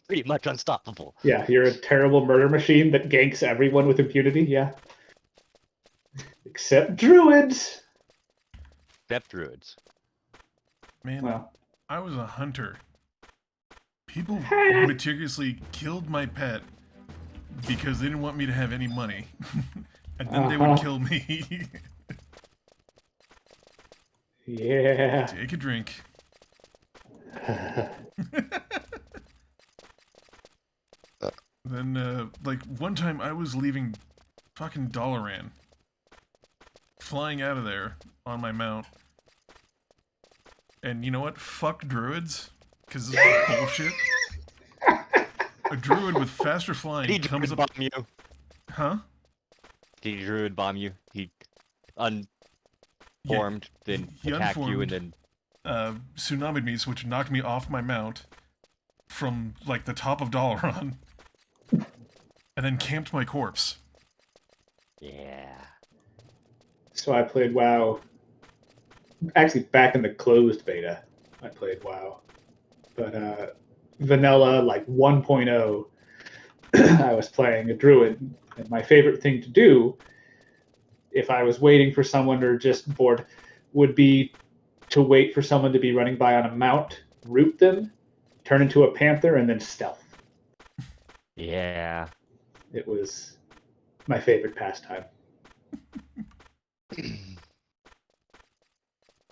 pretty much unstoppable. Yeah, you're a terrible murder machine that ganks everyone with impunity, yeah. Except druids! Except druids. Man, Well, I was a hunter. People meticulously killed my pet because they didn't want me to have any money. And then they would kill me. yeah. Take a drink. Then, like, one time I was leaving fucking Dalaran. Flying out of there on my mount. And you know what? Fuck druids. Because this is bullshit. A druid with faster flying Did he comes druid up... bomb you? Huh? Did he druid bomb you? He unformed, then he attacked you, and unformed. then Tsunami'd me, which knocked me off my mount from, like, the top of Dalaran. And then camped my corpse. yeah. So I played WoW. Actually, back in the closed beta, I played WoW. But vanilla, like 1.0, I was playing a druid. And my favorite thing to do, if I was waiting for someone or just bored, would be to wait for someone to be running by on a mount, root them, turn into a panther, and then stealth. Yeah. It was my favorite pastime.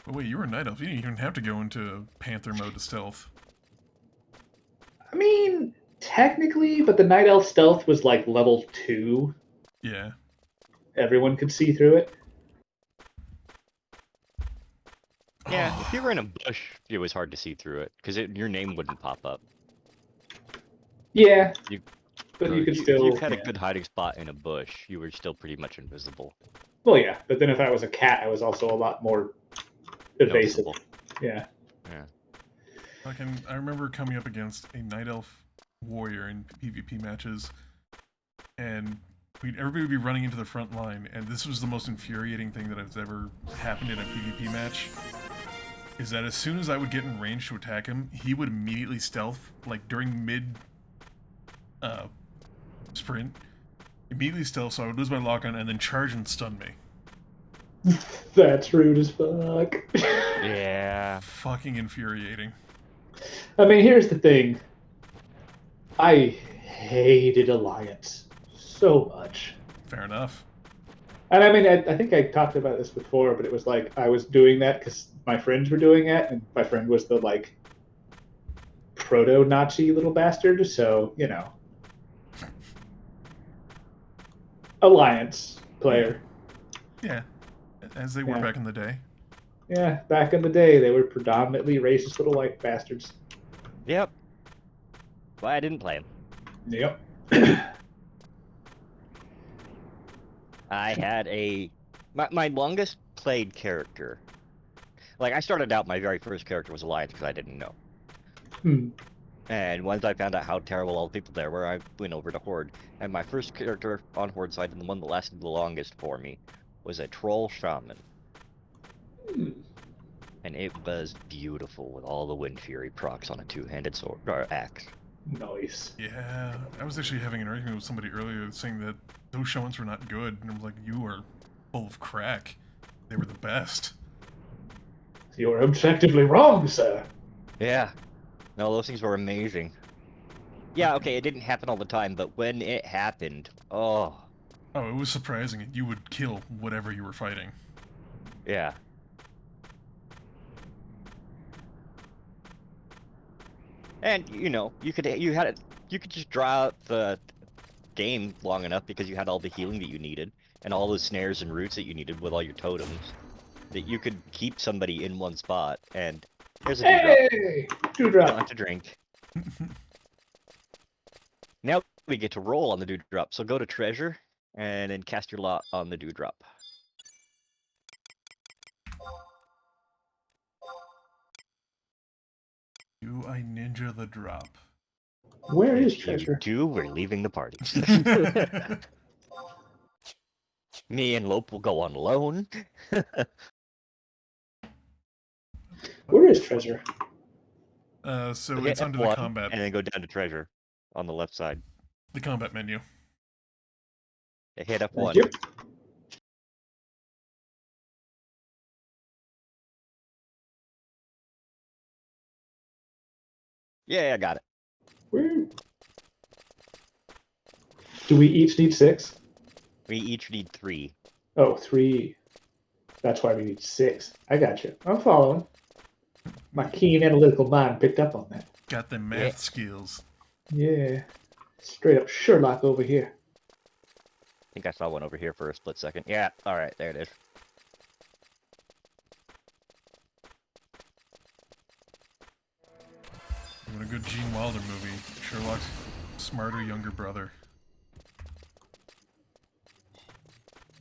But wait, you were a night elf. You didn't even have to go into panther mode to stealth. I mean, technically, but the night elf stealth was like level 2. Yeah. Everyone could see through it. Yeah, if you were in a bush, it was hard to see through it, because your name wouldn't pop up. Yeah, You- but you could If still. you had yeah. a good hiding spot in a bush, you were still pretty much invisible. Well, yeah, but then if I was a cat, I was also a lot more evasive. Noticeable. Yeah. I remember coming up against a night elf warrior in PvP matches, and everybody would be running into the front line, and this was the most infuriating thing that has ever happened in a PvP match, is that as soon as I would get in range to attack him, he would immediately stealth, like during mid sprint, Immediately stealth, so I would lose my lock on and then charge and stun me. That's rude as fuck. Yeah. Fucking infuriating. I mean, here's the thing. I hated Alliance so much. Fair enough. And I mean, I think I talked about this before, but it was like I was doing that because my friends were doing it, and my friend was the like proto-Nazi little bastard. So Alliance player. Yeah, as they were Yeah. back in the day. Yeah, back in the day, they were predominantly racist little white bastards. Yep. Well, I didn't play him. Yep. I had my longest played character. Like, I started out, my very first character was Alliance because I didn't know. Hmm. And once I found out how terrible all the people there were, I went over to Horde. And my first character on Horde side, and the one that lasted the longest for me, was a Troll Shaman. Hmm. And it was beautiful with all the Wind Fury procs on a two-handed sword or axe. Nice. Yeah, I was actually having an argument with somebody earlier saying that those shamans were not good, and I was like, you are full of crack. They were the best. You're objectively wrong, sir. Yeah. No, those things were amazing. Yeah, okay, it didn't happen all the time, but when it happened, oh. Oh, it was surprising. You would kill whatever you were fighting. Yeah. And you could just draw out the game long enough because you had all the healing that you needed and all the snares and roots that you needed with all your totems that you could keep somebody in one spot. And here's a dewdrop. Hey, You don't dewdrop. have to drink. Now we get to roll on the dewdrop. So go to treasure and then cast your lot on the dewdrop. Do I ninja the drop? Where is If you treasure? do, we're leaving the party. Me and Lope will go on loan. Where is treasure? So Hit it's under F1 the combat, and then go down to treasure on the left side. the combat menu. Hit Thank F1. you. Yeah, I got it. Where? Do we each need 6? We each need 3. Oh, 3. That's why we need 6. I got you. I'm following. My keen analytical mind picked up on that. Got the math Yeah. skills. Yeah. Straight up Sherlock over here. I think I saw one over here for a split second. Yeah, alright, there it is. What a good Gene Wilder movie. Sherlock's smarter younger brother.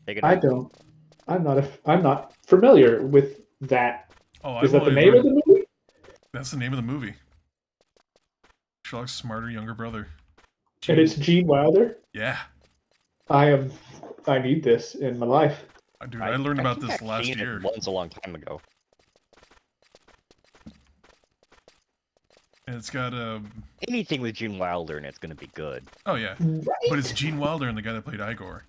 Take it I out. don't. I'm not familiar with that. Oh, Is I've that the only name heard- of the movie? That's the name of the movie. Sherlock's smarter younger brother. And it's Gene Wilder? Yeah. I need this in my life. Dude, I learned about think this I've last seen year. it once a long time ago. And it's got Anything with Gene Wilder in it's gonna be good. oh yeah. Right? But it's Gene Wilder and the guy that played Igor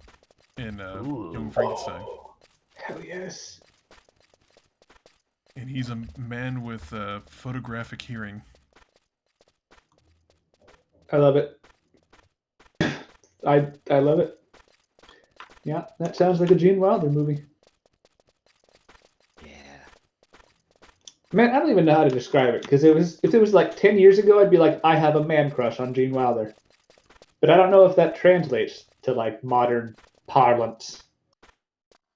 in Young Frankenstein. Oh, hell yes. And he's a man with photographic hearing. I love it. I love it. Yeah, that sounds like a Gene Wilder movie. Yeah. Man, I don't even know how to describe it because if it was like 10 years ago, I'd be like, I have a man crush on Gene Wilder. But I don't know if that translates to like modern parlance.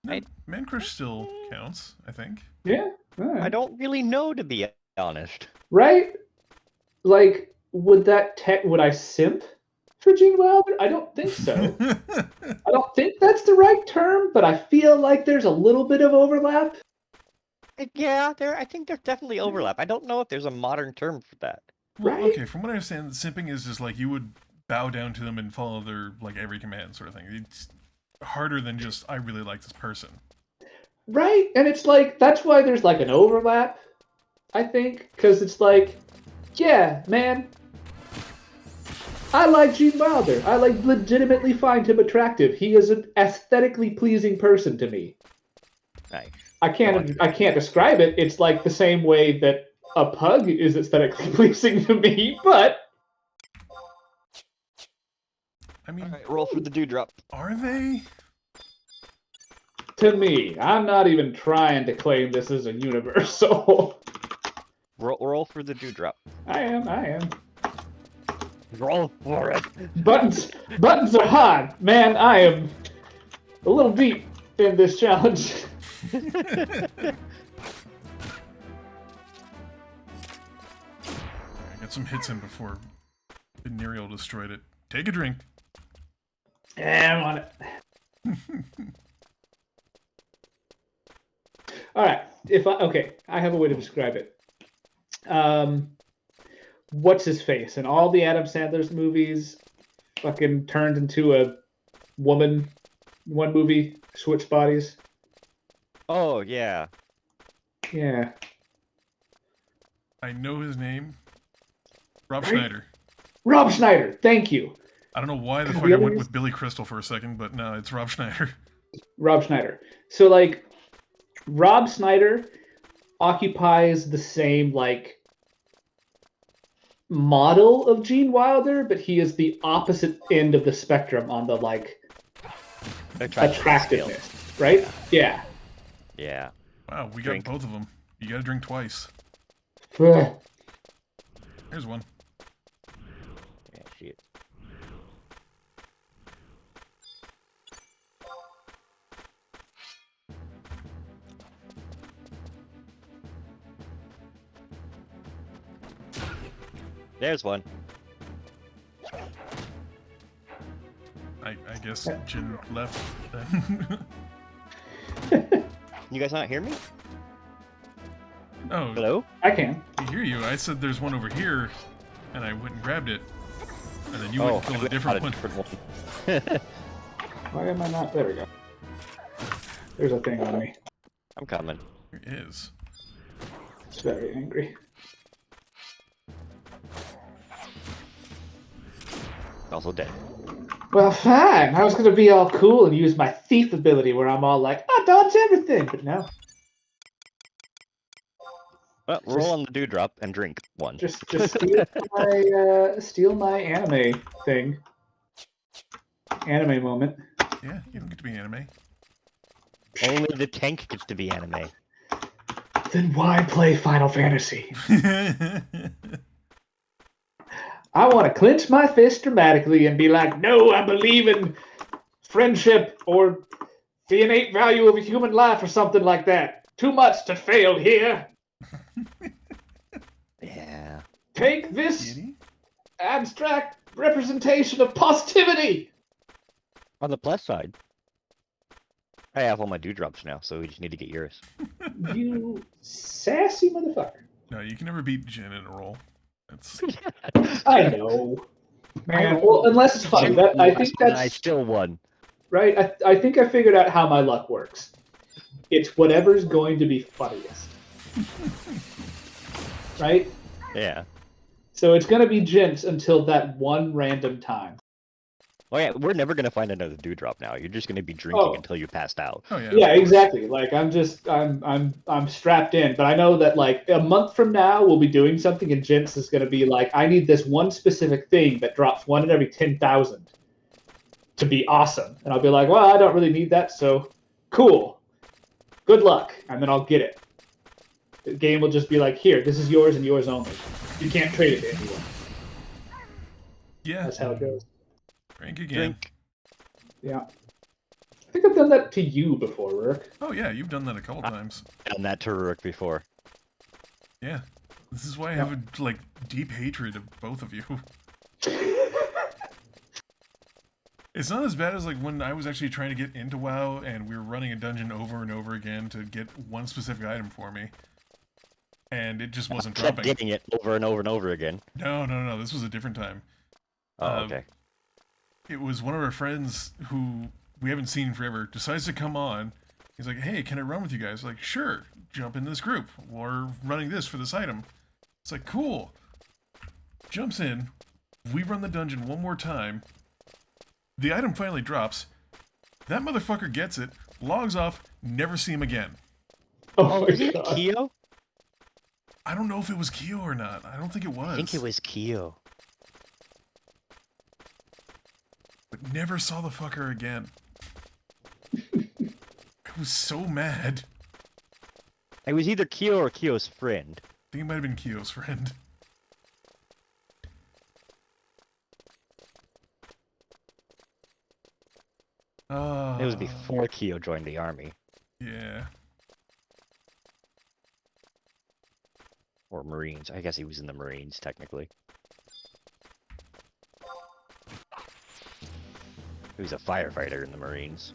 No, Man Crush still counts, I think. Yeah, all right. I don't really know, to be honest. Right? Like, would I simp for Gene Wilder? I don't think so. I don't think that's the right term, but I feel like there's a little bit of overlap. Yeah, I think there's definitely overlap. I don't know if there's a modern term for that. Well, Right? okay, from what I understand, simping is just like you would bow down to them and follow their like every command sort of thing. It's harder than just I really like this person. Right? And it's like, that's why there's like an overlap, I think, because it's like, yeah, man, I like Gene Wilder. I like legitimately find him attractive. He is an aesthetically pleasing person to me. Nice. I can't describe it. It's like the same way that a pug is aesthetically pleasing to me, but I mean, Alright, roll for the dewdrop. are they? to me, I'm not even trying to claim this is a universal. Roll for the dewdrop. I am. Roll for it. Buttons are hard. Man, I am a little deep in this challenge. I got some hits in before Venereal destroyed it. Take a drink. Yeah, I'm on it. All right. I have a way to describe it. What's his face in all the Adam Sandler's movies? Fucking turned into a woman. One movie, switch bodies. Oh, yeah. Yeah. I know his name. Rob Right? Schneider. Rob Schneider. Thank you. I don't know why the God, fuck the I other went is- with Billy Crystal for a second, but no, it's Rob Schneider. Rob Schneider. So like, Rob Schneider occupies the same like model of Gene Wilder, but he is the opposite end of the spectrum on the like attractiveness, right? Yeah. Yeah. Wow, we Drink. got both of them. You gotta drink twice. Ugh. Here's one. Yeah, shit. There's one. I guess Jin left then. You guys not hear me? Oh, Hello? I can. I hear you. I said there's one over here, and I went and grabbed it. And then you went and killed a different one. Why am I not? There we go. There's a thing on me. I'm coming. There is. It's very angry. Also dead. Well, fine. I was gonna be all cool and use my thief ability, where I'm all like, I dodge everything, but no. Well, roll on the dewdrop and drink one. Just steal my anime thing. Anime moment. Yeah, you don't get to be anime. Only the tank gets to be anime. Then why play Final Fantasy? I want to clench my fist dramatically and be like, no, I believe in friendship or the innate value of a human life or something like that. Too much to fail here. Yeah. Take this Kitty? abstract representation of positivity. On the plus side, I have all my dewdrops now, so we just need to get yours. You sassy motherfucker. No, you can never beat Jin in a roll. That's I know. Man, well, unless it's funny. I think I that's still won. right. I think I figured out how my luck works. It's whatever's going to be funniest. Right? Yeah. So it's going to be Jinx until that one random time. Oh yeah, we're never gonna find another dewdrop now. You're just gonna be drinking Oh. until you passed out. oh yeah. Yeah, of course. exactly. Like I'm strapped in, but I know that like a month from now we'll be doing something and Jinx is going to be like, I need this one specific thing that drops one in every 10,000 to be awesome. And I'll be like, well, I don't really need that, so cool. Good luck. And then I'll get it. The game will just be like, here, this is yours and yours only. You can't trade it to anyone. Yeah. That's how it goes. Drink again. Drink. Yeah. I think I've done that to you before, Rourke. Oh yeah, you've done that a couple times. Done that to Rurik before. Yeah. This is why I have a like deep hatred of both of you. It's not as bad as like when I was actually trying to get into WoW and we were running a dungeon over and over again to get one specific item for me. And it just wasn't Kept dropping. getting it over and over and over again. No, this was a different time. Oh, okay. It was one of our friends who we haven't seen in forever, decides to come on. He's like, hey, can I run with you guys? Like, sure, jump in this group. We're running this for this item. It's like, cool. Jumps in, We run the dungeon one more time. The item finally drops. That motherfucker gets it, logs off, never see him again. Oh my isn't it god. Kyo? I don't know if it was Kyo or not. I don't think it was. I think it was Kyo. But never saw the fucker again. I was so mad. It was either Kyo or Kyo's friend. I think it might have been Kyo's friend. It was before Kyo joined the army. Yeah. Or Marines. I guess he was in the Marines, technically. He was a firefighter in the Marines.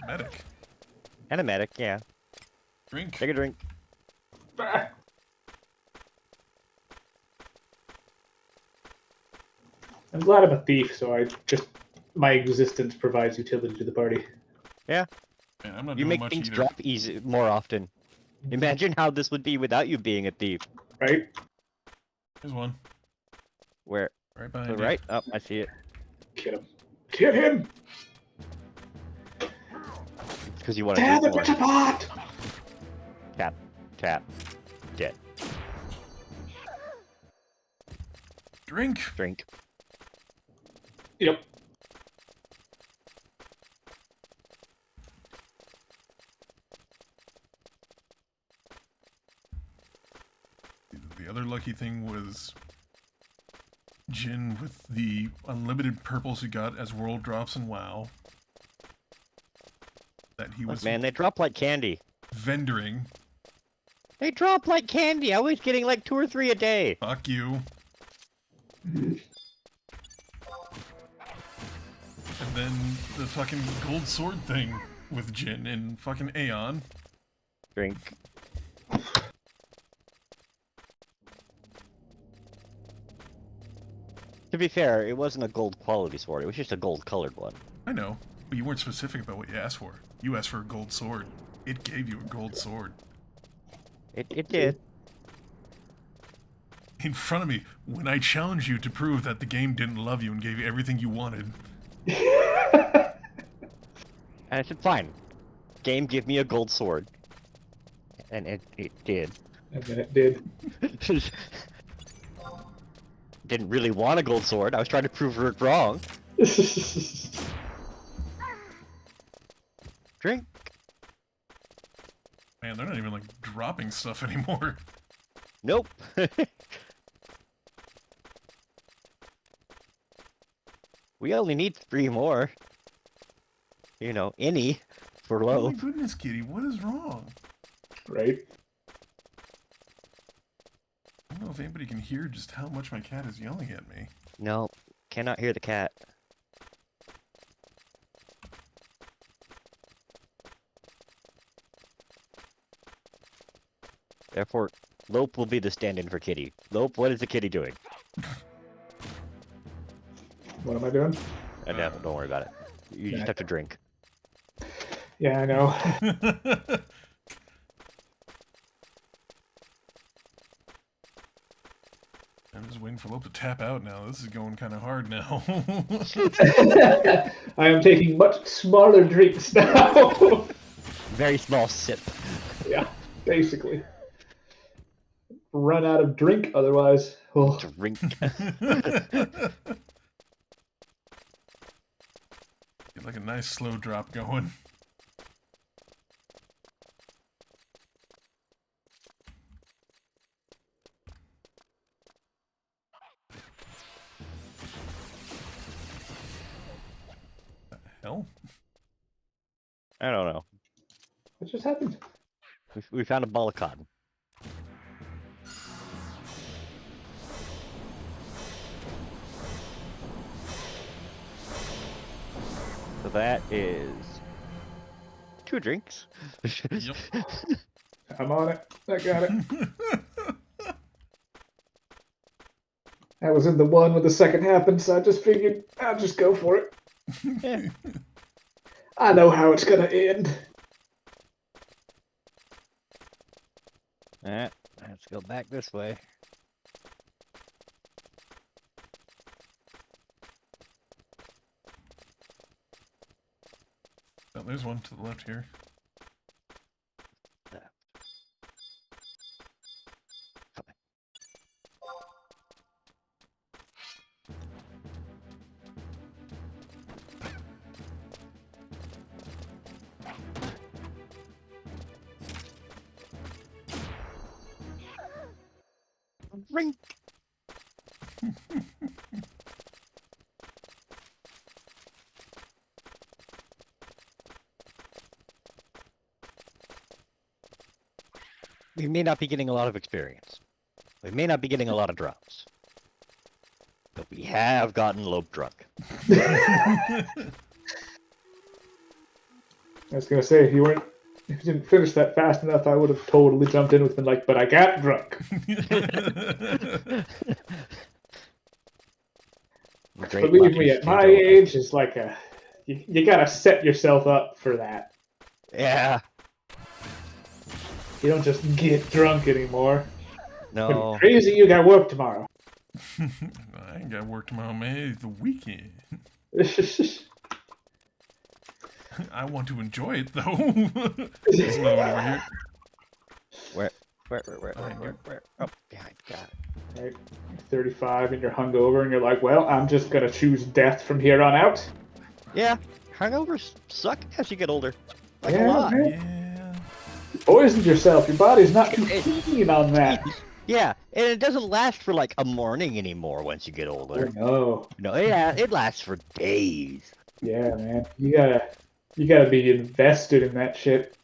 Medic. And a medic, yeah. Drink. Take a drink. I'm glad I'm a thief, so my existence provides utility to the party. Yeah. Man, I'm not You doing make much things either. drop easy more often. Imagine how this would be without you being a thief. Right? Here's one. Where? Right To behind the you. right? Oh, I see it. Get him. Get him! Because you want to Dad, the drink more. butcher pot! Tap. Tap. Dead. Drink. Drink. Yep. The other lucky thing was Jin with the unlimited purples he got as world drops in WoW. That he Look, was man, they drop like candy. vendoring. They drop like candy. I was getting like 2 or 3 a day. Fuck you. And then the fucking gold sword thing with Jin and fucking Aeon. Drink. To be fair, it wasn't a gold quality sword. It was just a gold colored one. I know, but you weren't specific about what you asked for. You asked for a gold sword. It gave you a gold sword. It did. In front of me, when I challenged you to prove that the game didn't love you and gave you everything you wanted. And I said, fine. Game, give me a gold sword. And it did. And then it did. Didn't really want a gold sword. I was trying to prove Rick wrong. Drink. Man, they're not even like dropping stuff anymore. Nope. We only need 3 more. You know, any for Oh my Lope. goodness, Kitty, what is wrong? Right? I don't know if anybody can hear just how much my cat is yelling at me. No, cannot hear the cat. Therefore, Lope will be the stand-in for Kitty. Lope, what is the kitty doing? What am I doing? Don't worry about it. You just have to drink. Yeah, I know. I'm just waiting for Lope to tap out now. This is going kind of hard now. I am taking much smaller drinks now. Very small sip. Yeah, basically. Run out of drink otherwise. Oh. Drink. Get like a nice slow drop going. Hell? I don't know. What just happened? We found a ball of cotton. So that is 2 drinks. Yep. I'm on it. I got it. I was in the one when the second happened, so I just figured I'll just go for it. Yeah. I know how it's gonna end. Alright, let's go back this way. Oh, there's one to the left here. Ring. We may not be getting a lot of experience. We may not be getting a lot of drops. But we have gotten Lope drunk. I was gonna say if you didn't finish that fast enough, I would have totally jumped in with been like, but I got drunk. Believe me, at my age, it's like you gotta set yourself up for that. Yeah. You don't just get drunk anymore. No. When crazy, you got work tomorrow. I ain't got work tomorrow, man. It's the weekend. I want to enjoy it, though. There's another one over here. Where? Oh, behind. Got it. Right. 35 and you're hungover and you're like, well, I'm just gonna choose death from here on out. Yeah. Hangovers suck as you get older. Like Yeah, a lot. man. Yeah. You poisoned yourself. Your body's not too keen on that. Yeah, and it doesn't last for like a morning anymore once you get older. No. No, yeah, it lasts for days. Yeah, man. You gotta be invested in that shit.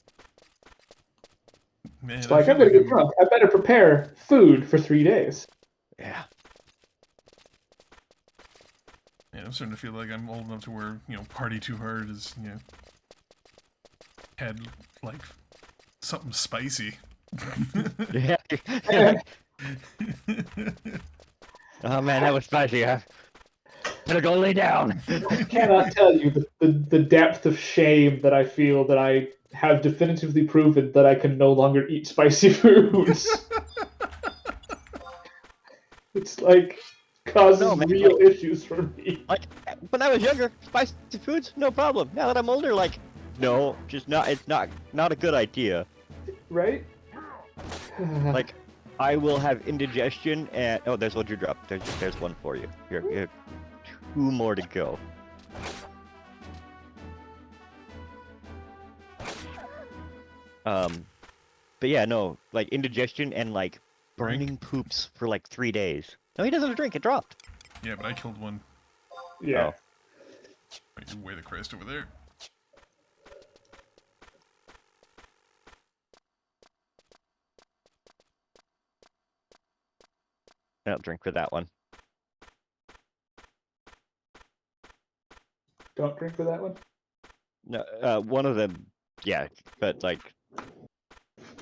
Man, It's I like, feel I'm gonna like get drunk. I better prepare food for 3 days. Yeah. Yeah, I'm starting to feel like I'm old enough to where, party too hard is, had, like, something spicy. Yeah. Oh man, that was spicy. Huh? Better go lay down. I cannot tell you the depth of shame that I feel that I have definitively proven that I can no longer eat spicy foods. It's like causes man, real issues for me. Like when I was younger, spicy foods, no problem. Now that I'm older, like, no, just not. It's not a good idea. Right? Like, I will have indigestion and oh, there's what you dropped. There's one for you. Here, 2 more to go. But yeah, no, like indigestion and like burning poops for like 3 days. No, he doesn't drink. It dropped. Yeah, but I killed one. Yeah. Oh. Right, you weigh the crest over there. I'll drink for that one. Don't drink for that one? No, one of them, yeah, but like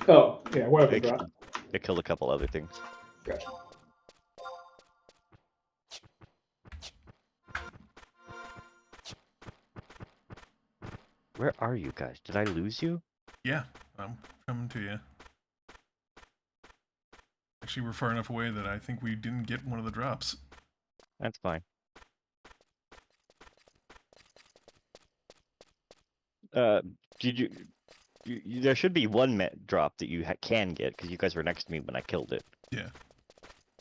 Oh, yeah, one of them dropped. it killed a couple other things. Gotcha. Where are you guys? Did I lose you? Yeah, I'm coming to you. Actually, we're far enough away that I think we didn't get one of the drops. That's fine. Did you there should be one drop that you can get because you guys were next to me when I killed it. Yeah.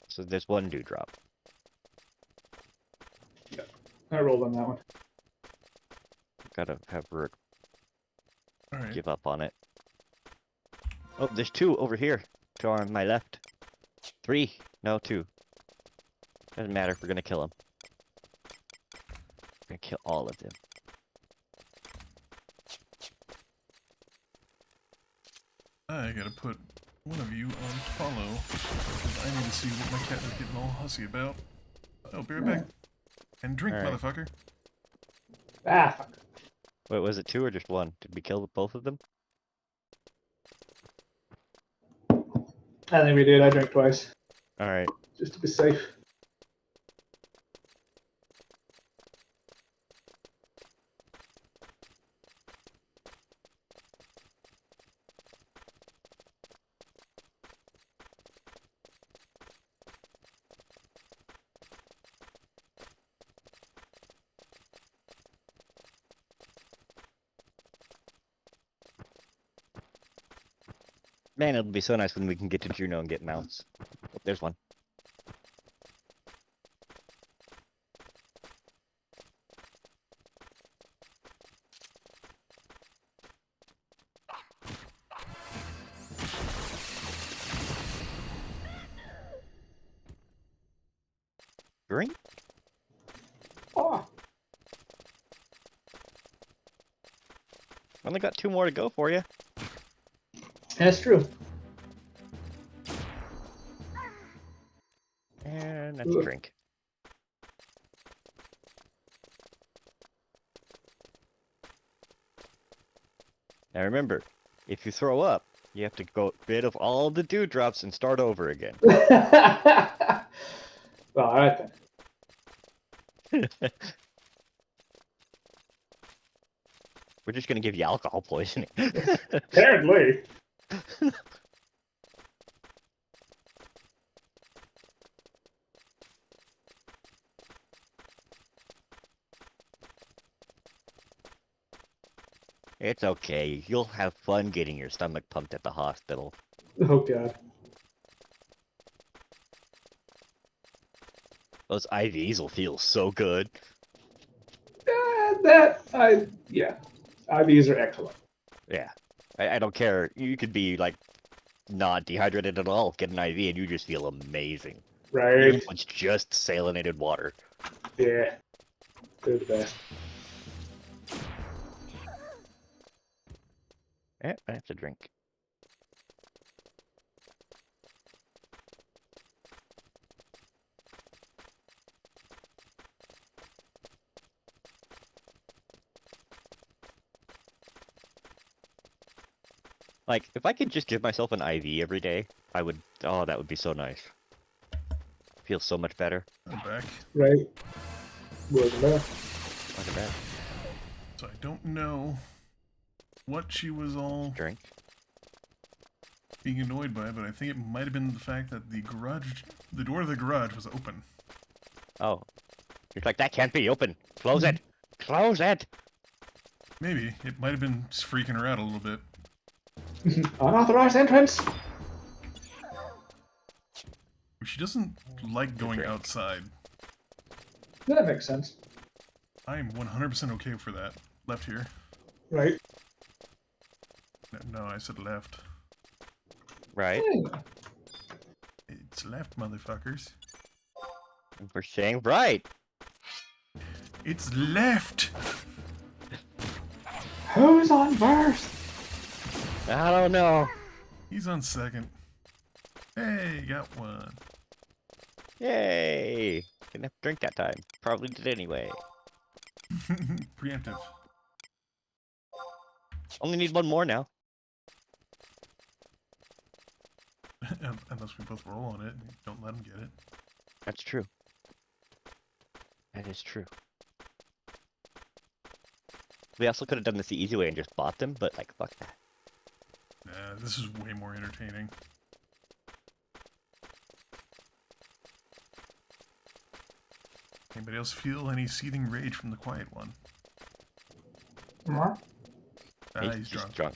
So there's one drop. Yeah, I rolled on that one. Gotta have Rook All right. give up on it. Oh, there's 2 over here. 2 on my left. 3. No, 2. Doesn't matter. We're gonna kill them. We're gonna kill all of them. I gotta put one of you on follow, because I need to see what my cat is getting all hussy about. Oh, be right back. And drink, All right. motherfucker. Ah, fuck. Wait, was it 2 or just 1? Did we kill both of them? I think we did. I drank twice. Alright. Just to be safe. Man, it'll be so nice when we can get to Juneau and get mounts. Oh, there's one. Drink? Oh, Only got 2 more to go for you. that's true. And that's a Ugh. drink. Now remember, if you throw up, you have to go rid of all the dewdrops and start over again. All right then. We're just gonna give you alcohol poisoning. Apparently. It's okay. You'll have fun getting your stomach pumped at the hospital. Oh god. Those IVs will feel so good. Yeah. IVs are excellent. Yeah. I don't care. You could be like not dehydrated at all, get an IV, and you just feel amazing. Right? Even if it's just salinated water. Yeah. They're the best. Eh, I have to drink. Like, if I could just give myself an IV every day, I would. Oh, that would be so nice. Feels so much better. I'm back. Right? Welcome back. Look at that. So I don't know what she was all Drink. being annoyed by, but I think it might have been the fact that the door of the garage was open. Oh. It's like, that can't be open. Close it. Close it. Maybe. It might have been just freaking her out a little bit. Unauthorized entrance. She doesn't like going drink. outside. That makes sense. I'm 100% okay for that. Left here. Right? No, I said left. Right. It's left, motherfuckers. We're saying right. It's left! Who's on first? I don't know. He's on second. Hey, got one. Yay. Didn't have to drink that time. Probably did anyway. Preemptive. Only need 1 more now. Unless we both roll on it and don't let him get it. That's true. That is true. We also could have done this the easy way and just bought them, but like, fuck that. Nah, this is way more entertaining. Anybody else feel any seething rage from the quiet one? Mark? He's just drunk.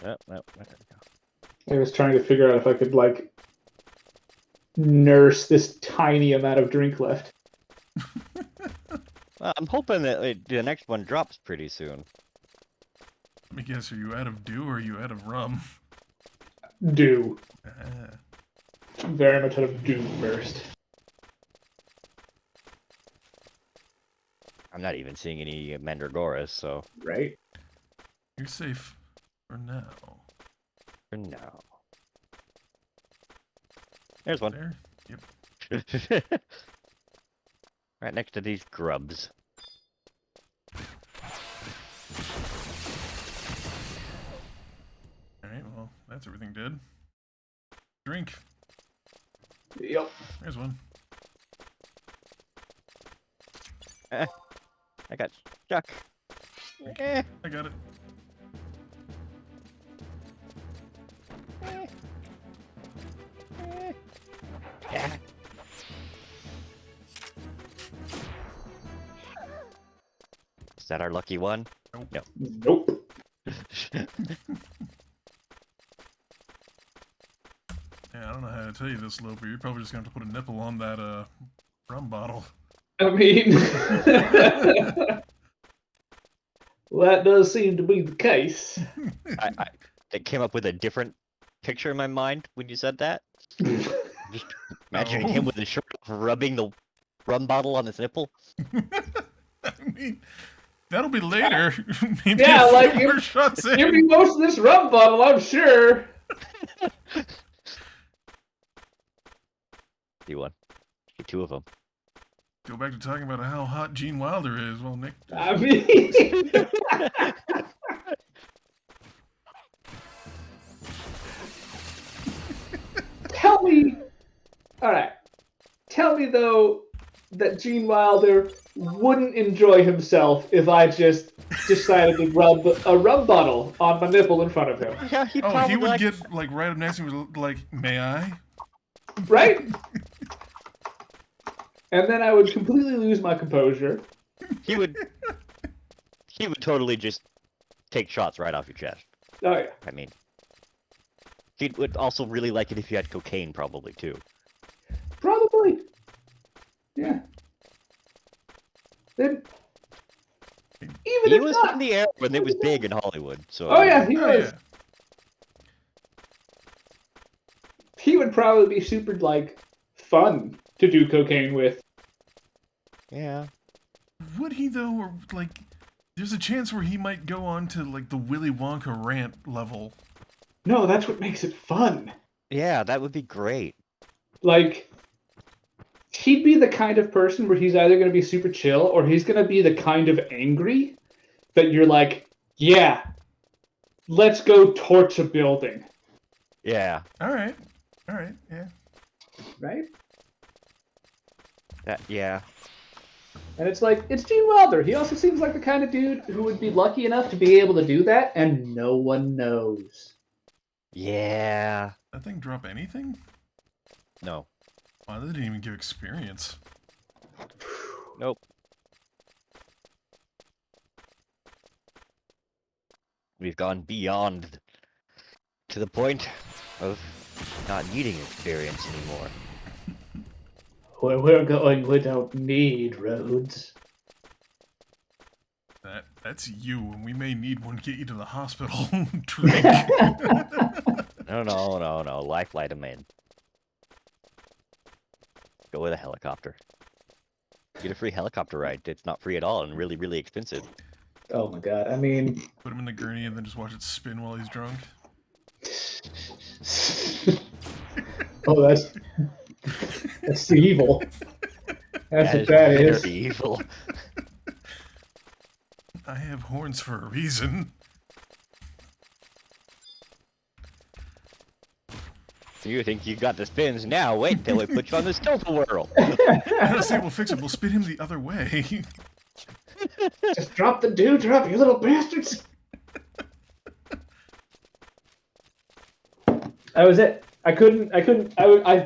Oh, no, there we go. I was trying to figure out if I could, like, nurse this tiny amount of drink left. Well, I'm hoping that the next one drops pretty soon. Let me guess, are you out of dew or are you out of rum? Dew. Ah. Very much out of dew first. I'm not even seeing any Mandragoras, so Right? You're safe for now. for now. There's one. There? Yep. Right next to these grubs. Alright, well, that's everything dead. Drink. Yep. There's one. I got stuck. Eh, I got it. eh, eh. Yeah. Is that our lucky one? Nope. Yeah, I don't know how to tell you this, Lope. You're probably just gonna have to put a nipple on that rum bottle. I mean, well, that does seem to be the case. I came up with a different picture in my mind when you said that. Just imagining him with his shirt off, rubbing the rum bottle on his nipple. I mean, that'll be later. Maybe Yeah, a like, few more shots in. Give me most of this rum bottle, I'm sure. You won. Get 2 of them. Go back to talking about how hot Gene Wilder is. Well, Nick. I mean, tell me. All right. Tell me though that Gene Wilder wouldn't enjoy himself if I just decided to rub a rum bottle on my nipple in front of him. Yeah, He would get like right up next to me, like, "May I?" Right? And then I would completely lose my composure. He would totally just take shots right off your chest. Oh yeah. I mean, he would also really like it if you had cocaine, probably too. Probably. Yeah. Then even He if was not, in the air when it was big in Hollywood. So. oh yeah, he Oh, was. yeah. He would probably be super like fun to do cocaine with. Yeah. Would he though, or like, there's a chance where he might go on to like the Willy Wonka rant level. No, that's what makes it fun. Yeah, that would be great. Like, he'd be the kind of person where he's either going to be super chill or he's going to be the kind of angry that you're like, yeah, let's go torch a building. Yeah. All right, yeah. Right? Yeah. And it's like, it's Gene Wilder. He also seems like the kind of dude who would be lucky enough to be able to do that, and no one knows. Yeah. That thing drop anything? No. Wow, that didn't even give experience. Nope. We've gone beyond to the point of not needing experience anymore. Where we're going, we don't need roads. That's you, and we may need one to get you to the hospital. Drink. No. Lifeline him in. Go with a helicopter. Get a free helicopter ride. It's not free at all and really, really expensive. Oh my god, I mean... Put him in the gurney and then just watch it spin while he's drunk. Oh, that's the evil. That's what that is. Very evil. I have horns for a reason. You think you got the spins now? Wait till we put you on the tilt-a-whirl. I say we'll fix it. We'll spin him the other way. Just drop the dewdrop, you little bastards! That was it. I've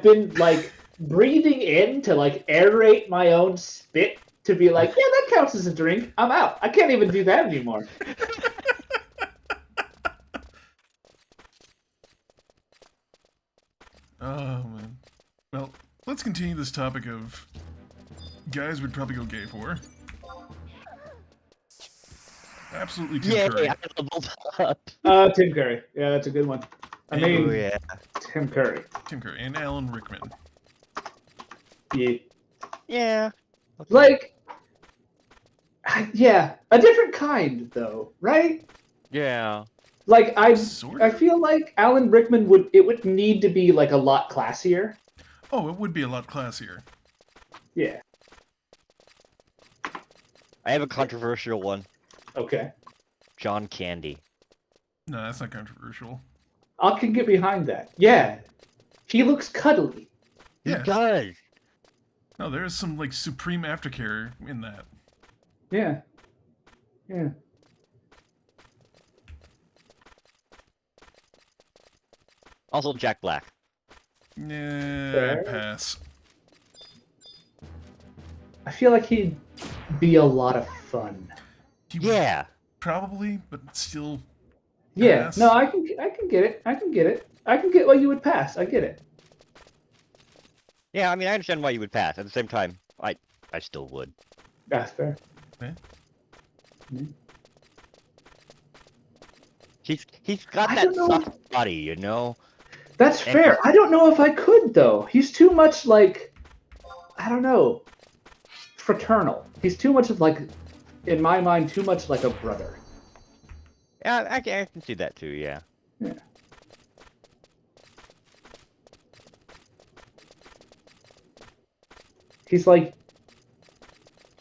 been like breathing in to like aerate my own spit to be like, yeah, that counts as a drink. I'm out. I can't even do that anymore. Oh, man. Well, let's continue this topic of guys would probably go gay for. Absolutely Tim Curry. I leveled up. Tim Curry. Yeah, that's a good one. I mean, yeah. Tim Curry. Tim Curry and Alan Rickman. Yeah. Yeah. Okay. Like, yeah, a different kind though, right? Yeah. Like I Sort feel like Alan Rickman would need to be like a lot classier. Oh, it would be a lot classier. Yeah. I have a controversial one. Okay. John Candy. No, that's not controversial. I can get behind that. Yeah. He looks cuddly. Yeah. He does. No, there is some like supreme aftercare in that. Yeah. Yeah. Also Jack Black. Nah, Fair. pass. I feel like he'd be a lot of fun. Yeah. Probably, but still. Yeah, Pass. no, I can get it. I can get why you would pass. I get it. Yeah, I mean, I understand why you would pass. At the same time, I still would. That's fair. Okay. He's got I that don't know. soft body, you know? That's And fair. I don't know if I could though. He's too much like, I don't know, fraternal. He's too much of like, in my mind, too much like a brother. Yeah, I can see that too, yeah. Yeah. He's like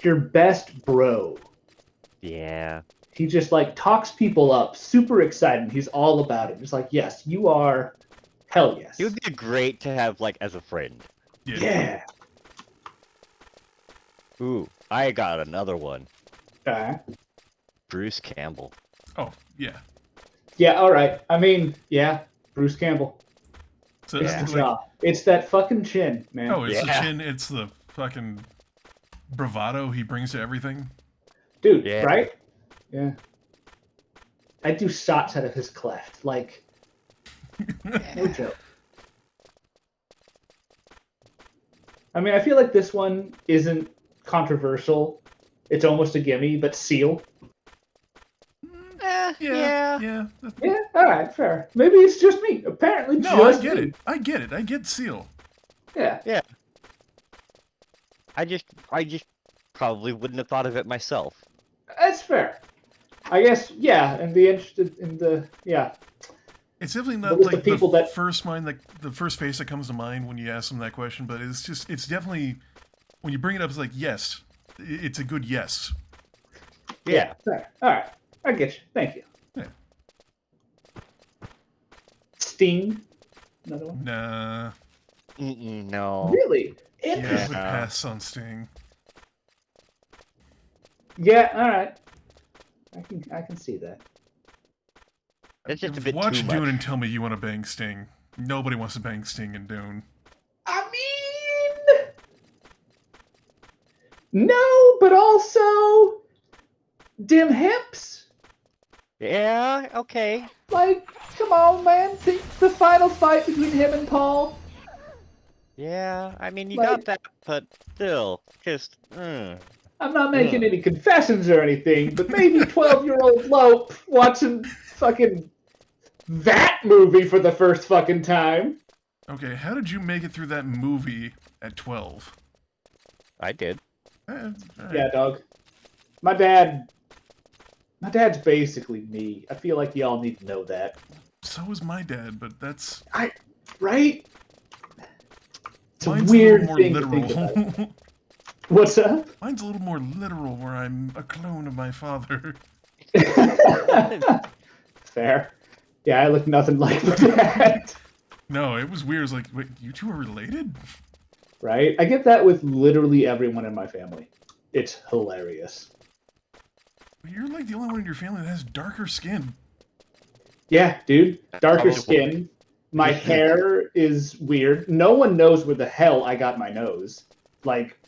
your best bro. Yeah. He just like talks people up, super excited. He's all about it. Just like, yes, you are. Hell yes. He would be great to have, like, as a friend. Yeah. Ooh, I got another one. Uh, Bruce Campbell. Oh, yeah. yeah, all right. I mean, yeah, Bruce Campbell. So It's Yeah. the jaw. It's that fucking chin, man. Oh, it's the Yeah. chin. It's the fucking bravado he brings to everything. Dude, Yeah. right? Yeah. I do shots out of his cleft. Like, no joke. I mean, I feel like this one isn't controversial. It's almost a gimme, but Seal. Yeah. Yeah. Yeah, all right, fair. Maybe it's just me. Apparently, No, I just get me. it. I get it. I get Seal. Yeah. I just probably wouldn't have thought of it myself. That's fair. I guess, yeah, and the interested in the, yeah. It's definitely But not with like the people that- first mind, like the first face that comes to mind when you ask them that question. But it's definitely when you bring it up, it's like yes, it's a good yes. Yeah. Fair. All right. I get you. Thank you. Yeah. Sting. Another one. Nah. No. Really? Yeah, I Interesting. would pass on Sting. Yeah, all right. I can see that. It's just a bit Watch too Dune much. and tell me you want to bang Sting. Nobody wants to bang Sting in Dune. I mean, no, but also dim hips. Yeah. Okay. Like, come on, man. The final fight between him and Paul. Yeah. I mean, you Like- got that, but still, just. I'm not making any confessions or anything, but maybe 12-year-old Lope watching fucking that movie for the first fucking time. Okay, how did you make it through that movie at 12? I did. All right. Yeah, dog. My dad's basically me. I feel like y'all need to know that. So was my dad, but that's Right? It's a mine's weird a little thing more to think about. literal. What's up? Mine's a little more literal, where I'm a clone of my father. Fair. Yeah, I look nothing like my dad. No, it was weird. It was like, wait, you two are related? Right? I get that with literally everyone in my family. It's hilarious. You're like the only one in your family that has darker skin. Yeah, dude. Darker Probably. skin. My hair is weird. No one knows where the hell I got my nose. Like,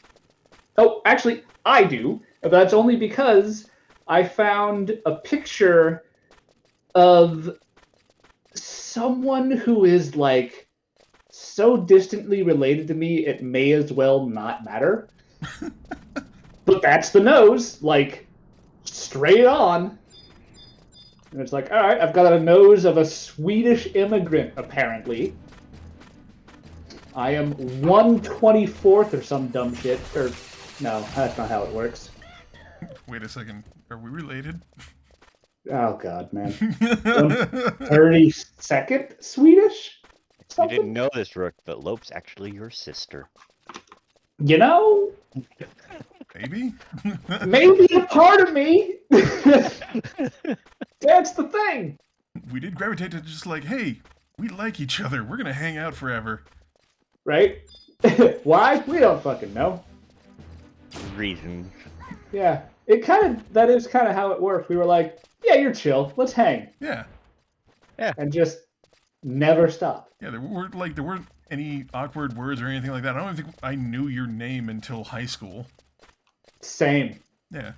oh, actually, I do. But that's only because I found a picture of someone who is, like, so distantly related to me, it may as well not matter. But that's the nose, like, straight on. And it's like, all right, I've got a nose of a Swedish immigrant, apparently. I am 1/24th or some dumb shit. Or, no, that's not how it works. Wait a second. Are we related? Oh, God, man. 32nd Swedish? You Something? didn't know this, Rook, but Lope's actually your sister. You know, Maybe? maybe a part of me. That's the thing. We did gravitate to just like, hey, we like each other. We're going to hang out forever. Right? Why? We don't fucking know. Reasons. Yeah. That is kind of how it worked. We were like, yeah, you're chill. Let's hang. Yeah. And just never stop. Yeah, there weren't any awkward words or anything like that. I don't even think I knew your name until high school. Same. Yeah.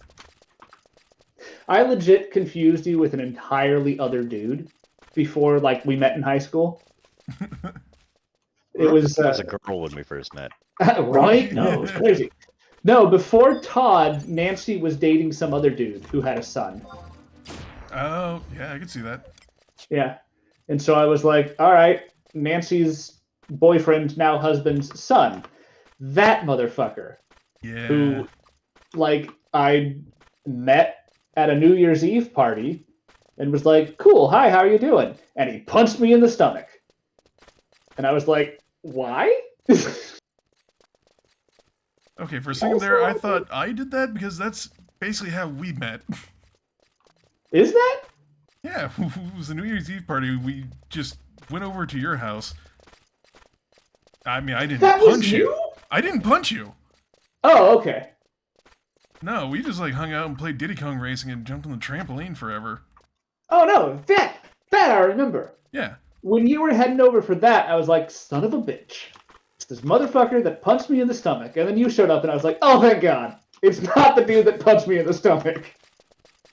I legit confused you with an entirely other dude before like we met in high school. It was It was a girl when we first met. right? No, it was crazy. No, before Todd, Nancy was dating some other dude who had a son. Oh, yeah, I can see that. Yeah. And so I was like, all right, Nancy's boyfriend, now husband's son. That motherfucker. Yeah. Who, like, I met at a New Year's Eve party and was like, cool, hi, how are you doing? And he punched me in the stomach. And I was like, why? Okay, for a second there, I thought I did that because that's basically how we met. Is that? Yeah, it was a New Year's Eve party. We just went over to your house. I mean, I didn't That was punch you. I didn't punch you. Oh, okay. No, we just like hung out and played Diddy Kong Racing and jumped on the trampoline forever. Oh, no, that I remember. Yeah. When you were heading over for that, I was like, son of a bitch. It's this motherfucker that punched me in the stomach. And then you showed up and I was like, oh, thank God. It's not the dude that punched me in the stomach.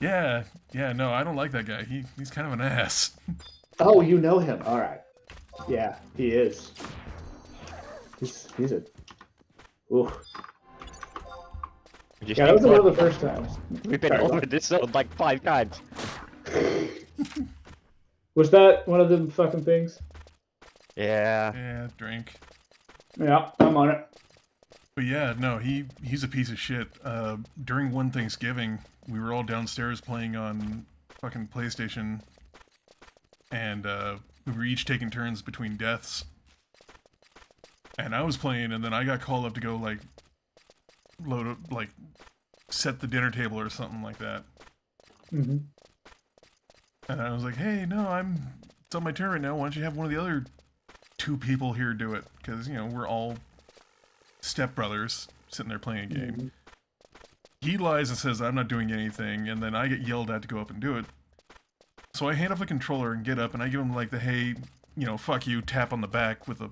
Yeah, no, I don't like that guy. He's kind of an ass. Oh, you know him. All right. Yeah, he is. He's a... Ooh. Yeah, that was one of the first times. We've been over this zone like 5 times. Was that one of them fucking things? Yeah. Yeah, drink. Yeah, I'm on it. But yeah, no, he's a piece of shit. During one Thanksgiving, we were all downstairs playing on fucking PlayStation, and we were each taking turns between deaths. And I was playing, and then I got called up to go like load up, like set the dinner table or something like that. Mm-hmm. And I was like, hey, no, it's on my turn right now. Why don't you have one of the other 2 people here do it? Because, you know, we're all stepbrothers sitting there playing a game. Mm-hmm. He lies and says, I'm not doing anything, and then I get yelled at to go up and do it. So I hand off the controller and get up, and I give him, like, the, hey, you know, fuck you, tap on the back with a,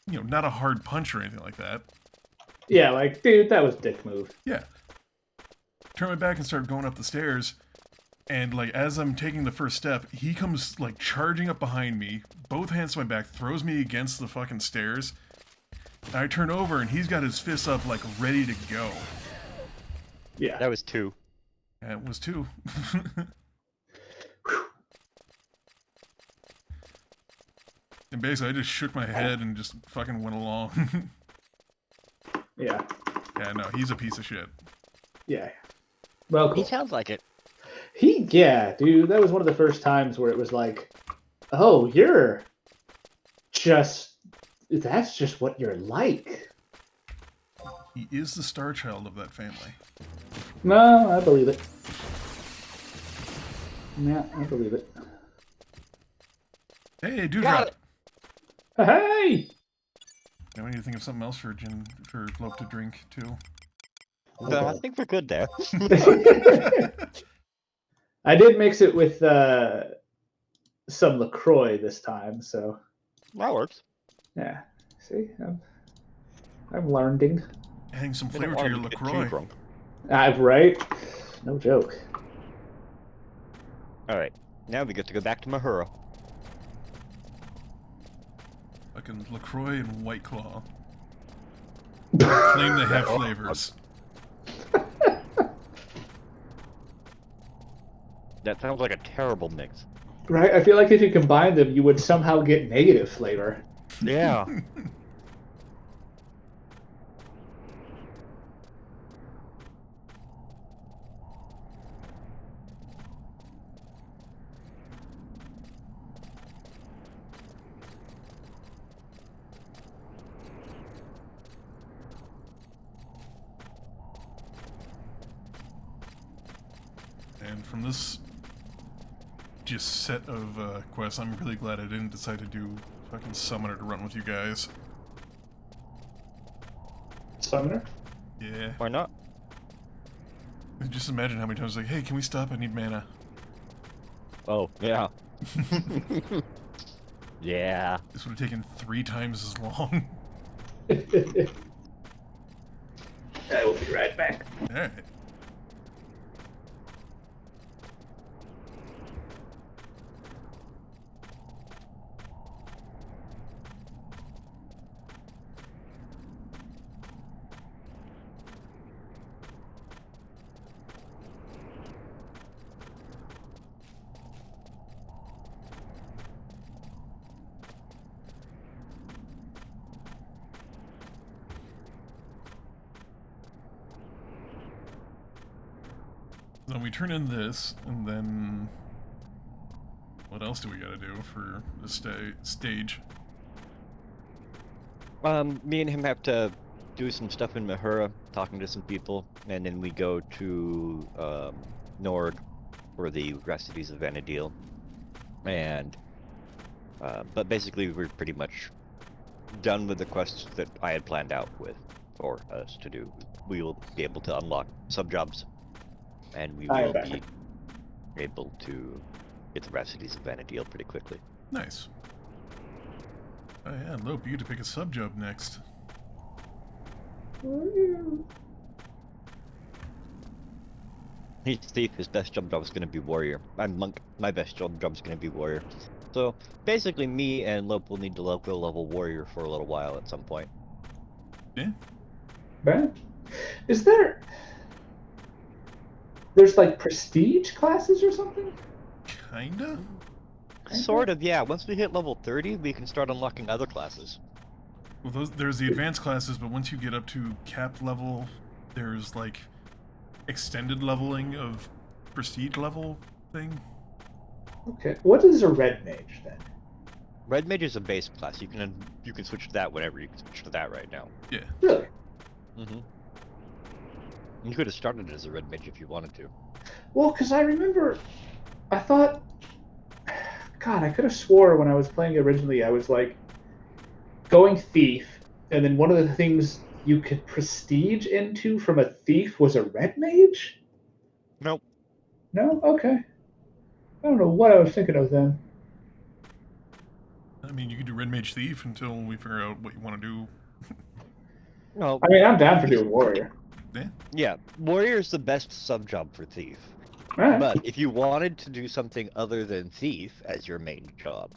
you know, not a hard punch or anything like that. Yeah, like, dude, that was dick move. Yeah. Turn my back and start going up the stairs, and, like, as I'm taking the first step, he comes, like, charging up behind me, both hands to my back, throws me against the fucking stairs. And I turn over, and he's got his fists up, like, ready to go. Yeah. That was 2. And it was 2. And basically, I just shook my head and just fucking went along. Yeah. Yeah, no, he's a piece of shit. Yeah. Well, cool. He sounds like it. Yeah, dude, that was one of the first times where it was like, oh, that's just what you're like. He is the star child of that family. No, I believe it. Yeah, I believe it. Hey, Dewdrop! Hey! Now we need to think of something else for Lope to drink, too. No, I think we're good there. I did mix it with some LaCroix this time, so That works. yeah. See, I'm learning. Adding some We flavor don't to your wanna get too LaCroix. drunk. Right? No joke. Alright, now we get to go back to Mahura. Fucking LaCroix and White Claw. Claim they have flavors. That sounds like a terrible mix. Right? I feel like if you combine them, you would somehow get negative flavor. Yeah. And from this just set of quests, I'm really glad I didn't decide to do fucking Summoner to run with you guys. Summoner? Yeah. Why not? Just imagine how many times like, hey, can we stop? I need mana. Oh, yeah. Yeah. This would have taken 3 times as long. I will be right back. Alright. Then we turn in this, and then what else do we gotta do for the stage? Me and him have to do some stuff in Mahura, talking to some people, and then we go to Nord for the residues of Vanadil. And but basically, we're pretty much done with the quests that I had planned out with for us to do. We will be able to unlock sub-jobs, and we will be able to get the residues of Vanadil pretty quickly. Nice. Oh yeah, Lope, you get to pick a sub-job next. He's thief. His best job is going to be warrior. I'm monk. My best job is going to be warrior. So basically, me and Lope will need to go level warrior for a little while at some point. Yeah. Right. Is there? There's like prestige classes or something? Kinda? Sort of, yeah. Once we hit level 30, we can start unlocking other classes. Well, there's the advanced classes, but once you get up to capped level, there's like extended leveling of prestige level thing. Okay. What is a red mage then? Red mage is a base class. You can switch to that whenever. You can switch to that right now. Yeah. Really? Mm-hmm. You could have started as a red mage if you wanted to. Well, because I remember, I thought, God, I could have swore when I was playing originally, I was like going thief, and then one of the things you could prestige into from a thief was a red mage? Nope. No? Okay. I don't know what I was thinking of then. I mean, you can do Red Mage Thief until we figure out what you want to do. No. I mean, I'm down for doing warrior. Yeah. Yeah, warrior is the best sub job for thief. All right. But if you wanted to do something other than thief as your main job,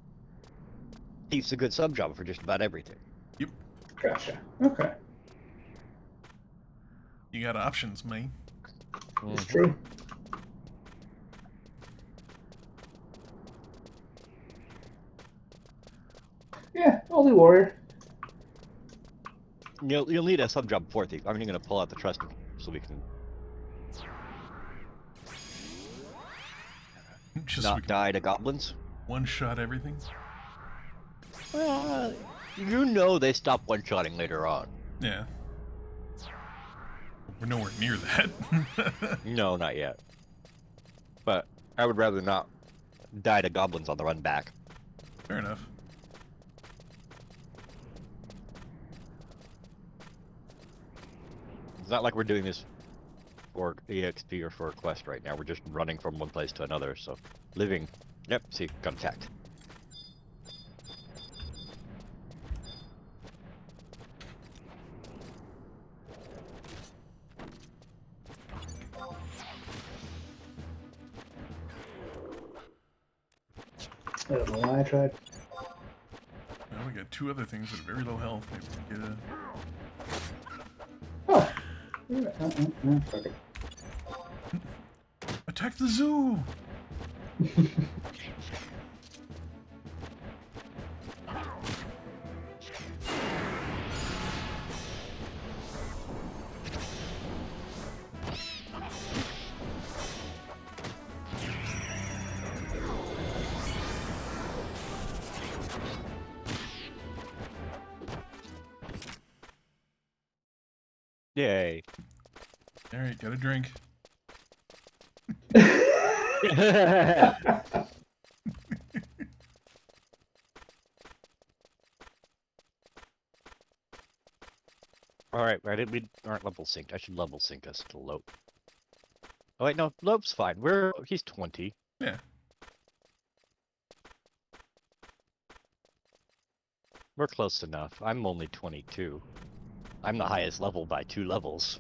thief's a good sub job for just about everything. Yep. Gotcha. Okay. You got options, man. It's true. Yeah, I'll do warrior. You'll need a sub job for thief. I'm going to pull out the trust so we can Just not die to goblins. one-shot everything. You know they stop one-shotting later on. Yeah. We're nowhere near that. No, not yet. But I would rather not die to goblins on the run back. Fair enough. It's not like we're doing this for EXP or for a quest right now. We're just running from one place to another, so living. Yep, see, got attacked. I don't know why I tried. Well, we got two other things that are very low health. Maybe we can get a... Oh. Fuck it. Attack the zoo! Yay. Alright, got a drink. Alright, we aren't level synced. I should level sync us to Lope. Oh wait, no, Lope's fine. He's 20. Yeah. We're close enough. I'm only 22. I'm the highest level by 2 levels.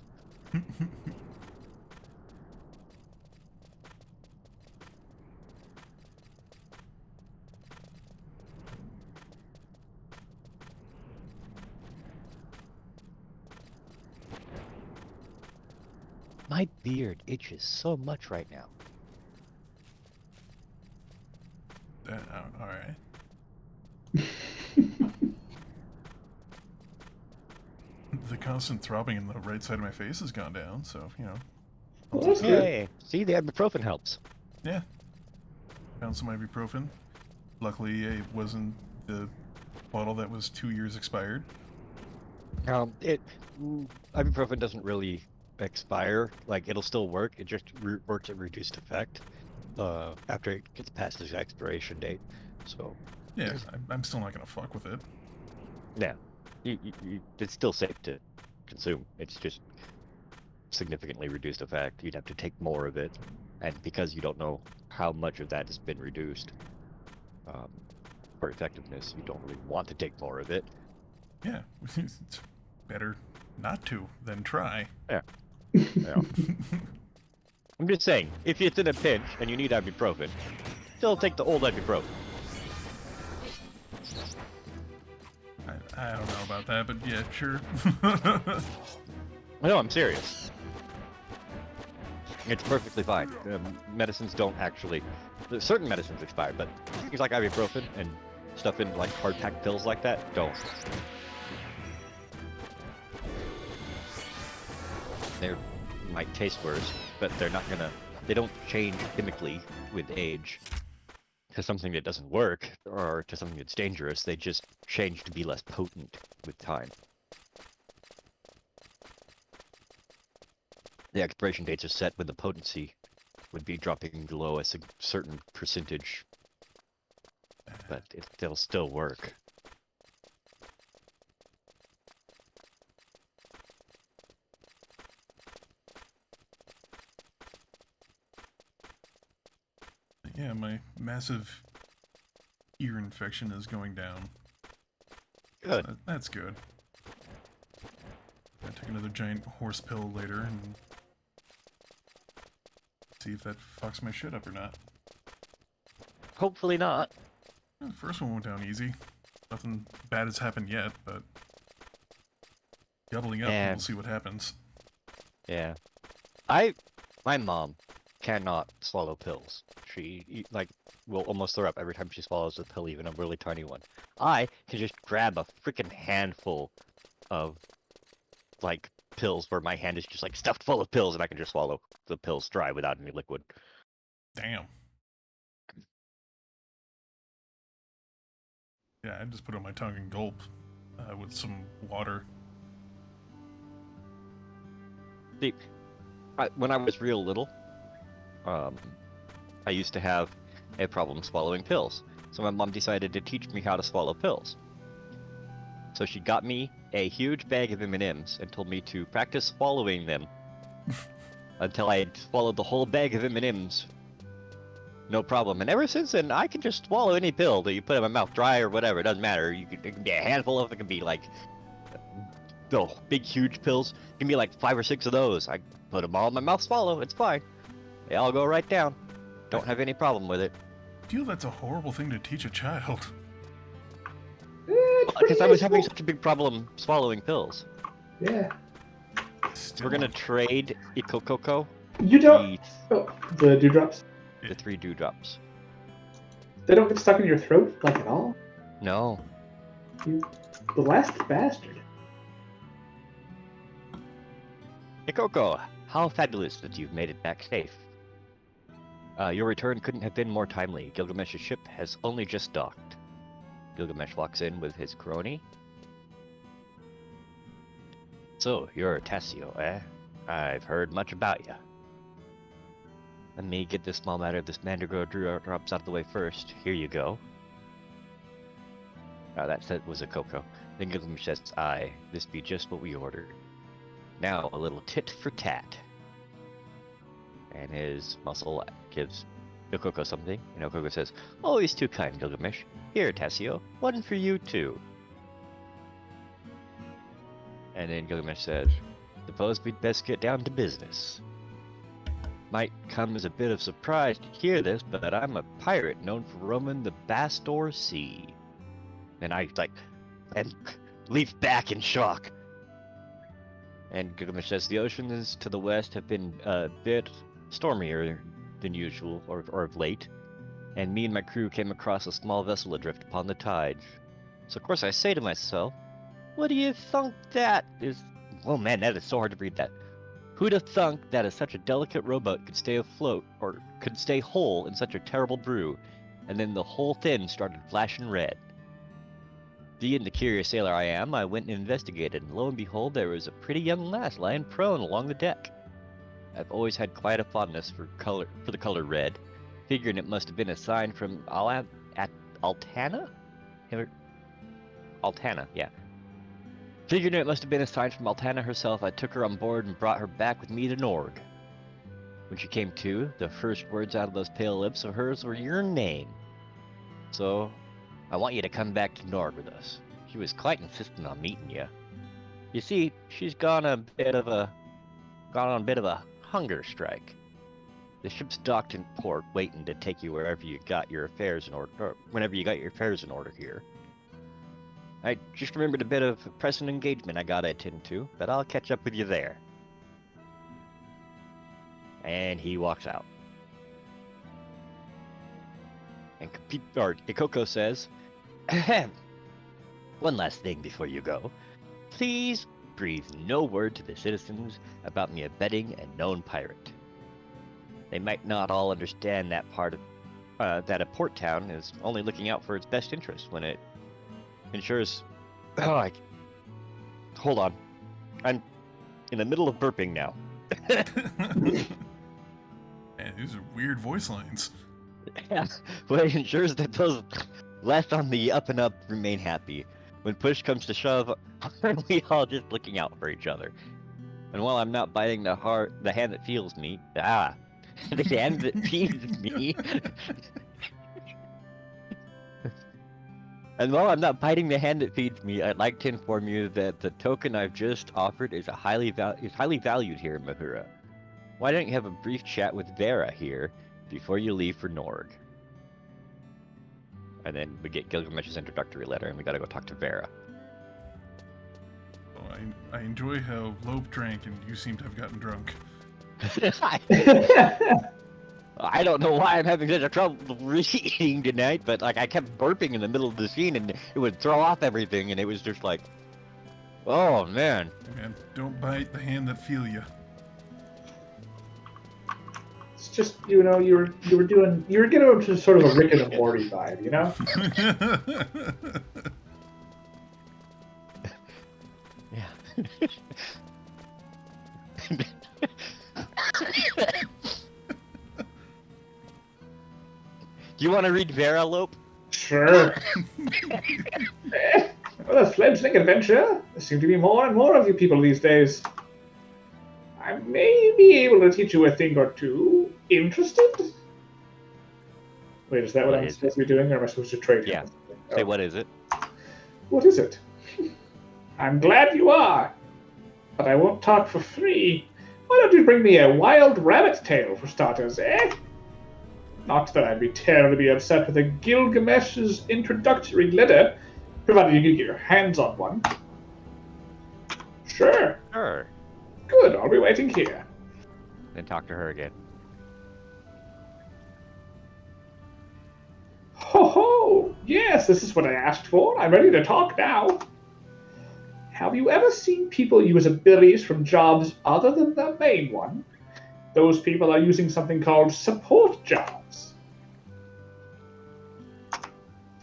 My beard itches so much right now. Alright. The constant throbbing in the right side of my face has gone down, so, you know. Well, that's good. Yay! See, the ibuprofen helps. Yeah. Found some ibuprofen. Luckily, it wasn't the bottle that was 2 years expired. Ibuprofen doesn't really expire. Like, it'll still work. It just works at reduced effect after it gets past its expiration date. So, Yeah, I'm still not gonna fuck with it. yeah, it's still safe to consume. It's just significantly reduced effect. You'd have to take more of it, and because you don't know how much of that has been reduced um, for effectiveness, you don't really want to take more of it. Yeah, it's better not to than try. Yeah. Yeah. I'm just saying, if it's in a pinch and you need ibuprofen, still take the old ibuprofen. I don't know about that, but yeah, sure. No, I'm serious. It's perfectly fine. Medicines don't actually... Certain medicines expire, but things like ibuprofen and stuff in like hard-packed pills like that don't. They might taste worse, but they're not gonna... They don't change chemically with age to something that doesn't work or to something that's dangerous. They just change to be less potent with time. The expiration dates are set when the potency would be dropping below a certain percentage, but they'll still work. Yeah, my massive ear infection is going down. Good. So that's good. I take another giant horse pill later and see if that fucks my shit up or not. Hopefully not. Yeah, the first one went down easy. Nothing bad has happened yet, but doubling up, And- we'll see what happens. Yeah. My mom cannot swallow pills. She, will almost throw up every time she swallows a pill, even a really tiny one. I can just grab a freaking handful of, pills where my hand is just, stuffed full of pills, and I can just swallow the pills dry without any liquid. Damn. Yeah, I just put it on my tongue and gulp with some water. See, when I was real little, I used to have a problem swallowing pills. So my mom decided to teach me how to swallow pills. So she got me a huge bag of M&Ms and told me to practice swallowing them until I had swallowed the whole bag of M&Ms. No problem. And ever since then, I can just swallow any pill that you put in my mouth, dry or whatever. It doesn't matter. It can be a handful of it. Can be big, huge pills. It can be 5 or 6 of those. I put them all in my mouth, swallow. It's fine. They all go right down. Don't have any problem with it. I feel that's a horrible thing to teach a child. Because I was having such a big problem swallowing pills. Yeah. Still, We're gonna trade Ikokoko, You don't. Oh, the dewdrops. the 3 dewdrops. They don't get stuck in your throat at all. No. You, the last bastard. Ikoko, how fabulous that you've made it back safe. Your return couldn't have been more timely. Gilgamesh's ship has only just docked. Gilgamesh walks in with his crony. So, you're Tassio, eh? I've heard much about ya. Let me get this small matter of this mandragora drops out of the way first. Here you go. That was a Coco. Then Gilgamesh says, aye, this be just what we ordered. Now, a little tit for tat. And his muscle gives Okoko something, and Okoko says, always too kind, Gilgamesh. Here, Tassio, one for you too. And then Gilgamesh says, suppose we'd best get down to business. Might come as a bit of surprise to hear this, but I'm a pirate known for roaming the Bastor Sea. And I, and leap back in shock. And Gilgamesh says, the oceans to the west have been a bit stormier than usual, or of late, and me and my crew came across a small vessel adrift upon the tide. So of course I say to myself, what do you think that is? Oh man, that is so hard to read that. Who'd have thunk that such a delicate robot could stay afloat, or could stay whole in such a terrible brew? And then the whole thing started flashing red. Being the curious sailor I am, I went and investigated, and lo and behold, there was a pretty young lass lying prone along the deck. I've always had quite a fondness for the color red, figuring it must have been a sign from Altana? Altana, yeah. Figuring it must have been a sign from Altana herself, I took her on board and brought her back with me to Norg. When she came to, the first words out of those pale lips of hers were your name. So, I want you to come back to Norg with us. She was quite insistent on meeting you. You see, she's gone on a bit of a hunger strike. The ship's docked in port, waiting to take you wherever you got your affairs in order, or whenever you got your affairs in order here. I just remembered a bit of a pressing engagement I gotta attend to, but I'll catch up with you there. And he walks out. And Ikoko says, "Ahem. One last thing before you go. Please breathe no word to the citizens about me abetting a known pirate. They might not all understand that part of that a port town is only looking out for its best interest when it ensures. Hold on, I'm in the middle of burping now." Man, these are weird voice lines. Yeah, but it ensures that those left on the up and up remain happy. When push comes to shove, we all just looking out for each other. And while I'm not biting the hand that feels me, the hand that feeds me. And while I'm not biting the hand that feeds me, I'd like to inform you that the token I've just offered is highly valued here in Mahura. Why don't you have a brief chat with Vera here before you leave for Norg? And then we get Gilgamesh's introductory letter, and we gotta go talk to Vera. Oh, I enjoy how Lope drank and you seem to have gotten drunk. I don't know why I'm having such a trouble reading tonight, but like I kept burping in the middle of the scene, and it would throw off everything, and it was just like, oh man. Man, don't bite the hand that feel you. It's just, you were getting into sort of a Rick and Morty vibe, you know? Yeah. Do you want to read Vera, Lope? Sure. Well, a fledgling adventure. There seem to be more and more of you people these days. I may be able to teach you a thing or two. Interested? Wait, is that what I'm supposed to be doing, or am I supposed to trade? Yeah. Say, what is it? What is it? I'm glad you are, but I won't talk for free. Why don't you bring me a wild rabbit tail for starters, eh? Not that I'd be terribly upset with a Gilgamesh's introductory letter, provided you get your hands on one. Sure. Sure. Good, I'll be waiting here. Then talk to her again. Ho ho! Yes, this is what I asked for. I'm ready to talk now. Have you ever seen people use abilities from jobs other than their main one? Those people are using something called support jobs.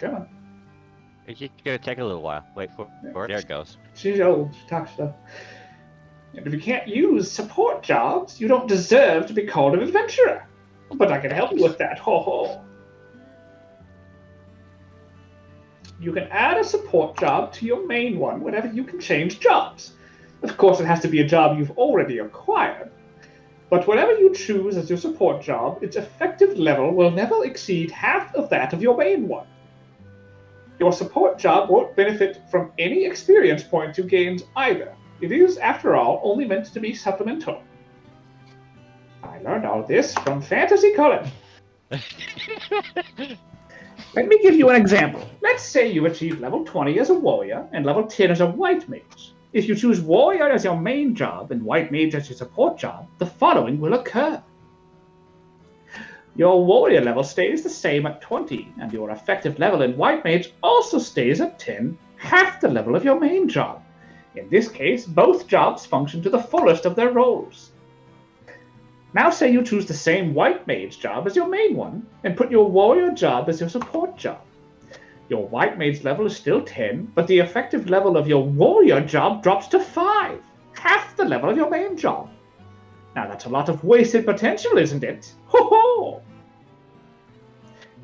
Come on. It's just gonna take a little while. Wait for it. There it goes. She's old. She talks stuff. And if you can't use support jobs, you don't deserve to be called an adventurer. But I can help you with that. Ho ho. You can add a support job to your main one whenever you can change jobs. Of course, it has to be a job you've already acquired. But whatever you choose as your support job, its effective level will never exceed half of that of your main one. Your support job won't benefit from any experience points you gained either. It is, after all, only meant to be supplemental. I learned all this from Fantasy Colin. Let me give you an example. Let's say you achieve level 20 as a warrior and level 10 as a white mage. If you choose warrior as your main job and white mage as your support job, the following will occur. Your warrior level stays the same at 20, and your effective level in white mage also stays at 10, half the level of your main job. In this case, both jobs function to the fullest of their roles. Now say you choose the same white mage job as your main one, and put your warrior job as your support job. Your white mage level is still 10, but the effective level of your warrior job drops to 5, half the level of your main job. Now that's a lot of wasted potential, isn't it? Ho ho!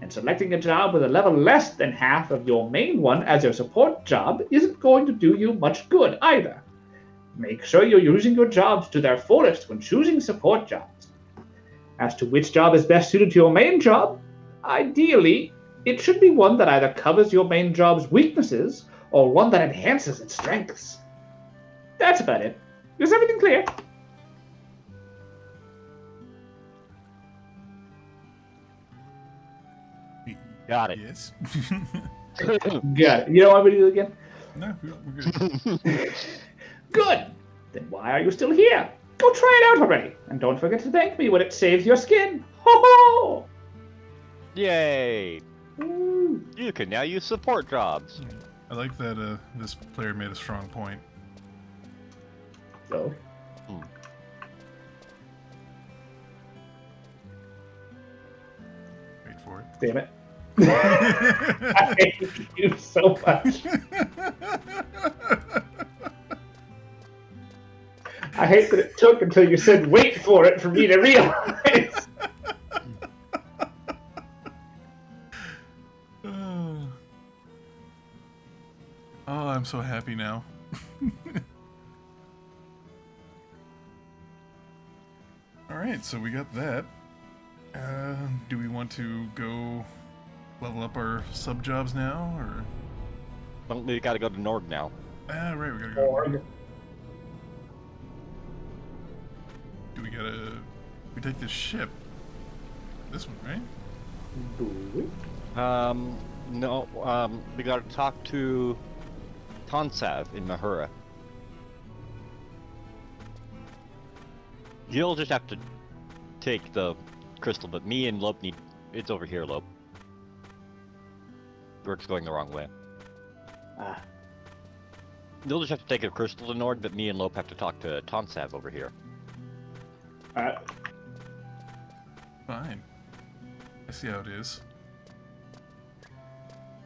And selecting a job with a level less than half of your main one as your support job isn't going to do you much good either. Make sure you're using your jobs to their fullest when choosing support jobs. As to which job is best suited to your main job, ideally, it should be one that either covers your main job's weaknesses or one that enhances its strengths. That's about it. Is everything clear? Got it. Yes. Got it. You don't want me to do it again? No, we're good. Good. Then why are you still here? Go try it out already. And don't forget to thank me when it saves your skin. Ho ho! Yay! Woo. You can now use support jobs. I like that this player made a strong point. So, Wait for it. damn it. I hate you so much. I hate that it took until you said wait for it for me to realize. Oh, I'm so happy now. Alright, so we got that. Do we want to go level up our sub jobs now, or? Well, we gotta go to Nord now. Ah, right, we gotta go. Org. Do we gotta? We take this ship. This one, right? Boo. No, we gotta talk to Tonsav in Mahura. You'll just have to take the crystal, but me and Lope need... It's over here, Lope. Work's going the wrong way. Ah, You'll just have to take a crystal to Nord, but me and Lope have to talk to Tonsav over here. alright. Fine. I see how it is.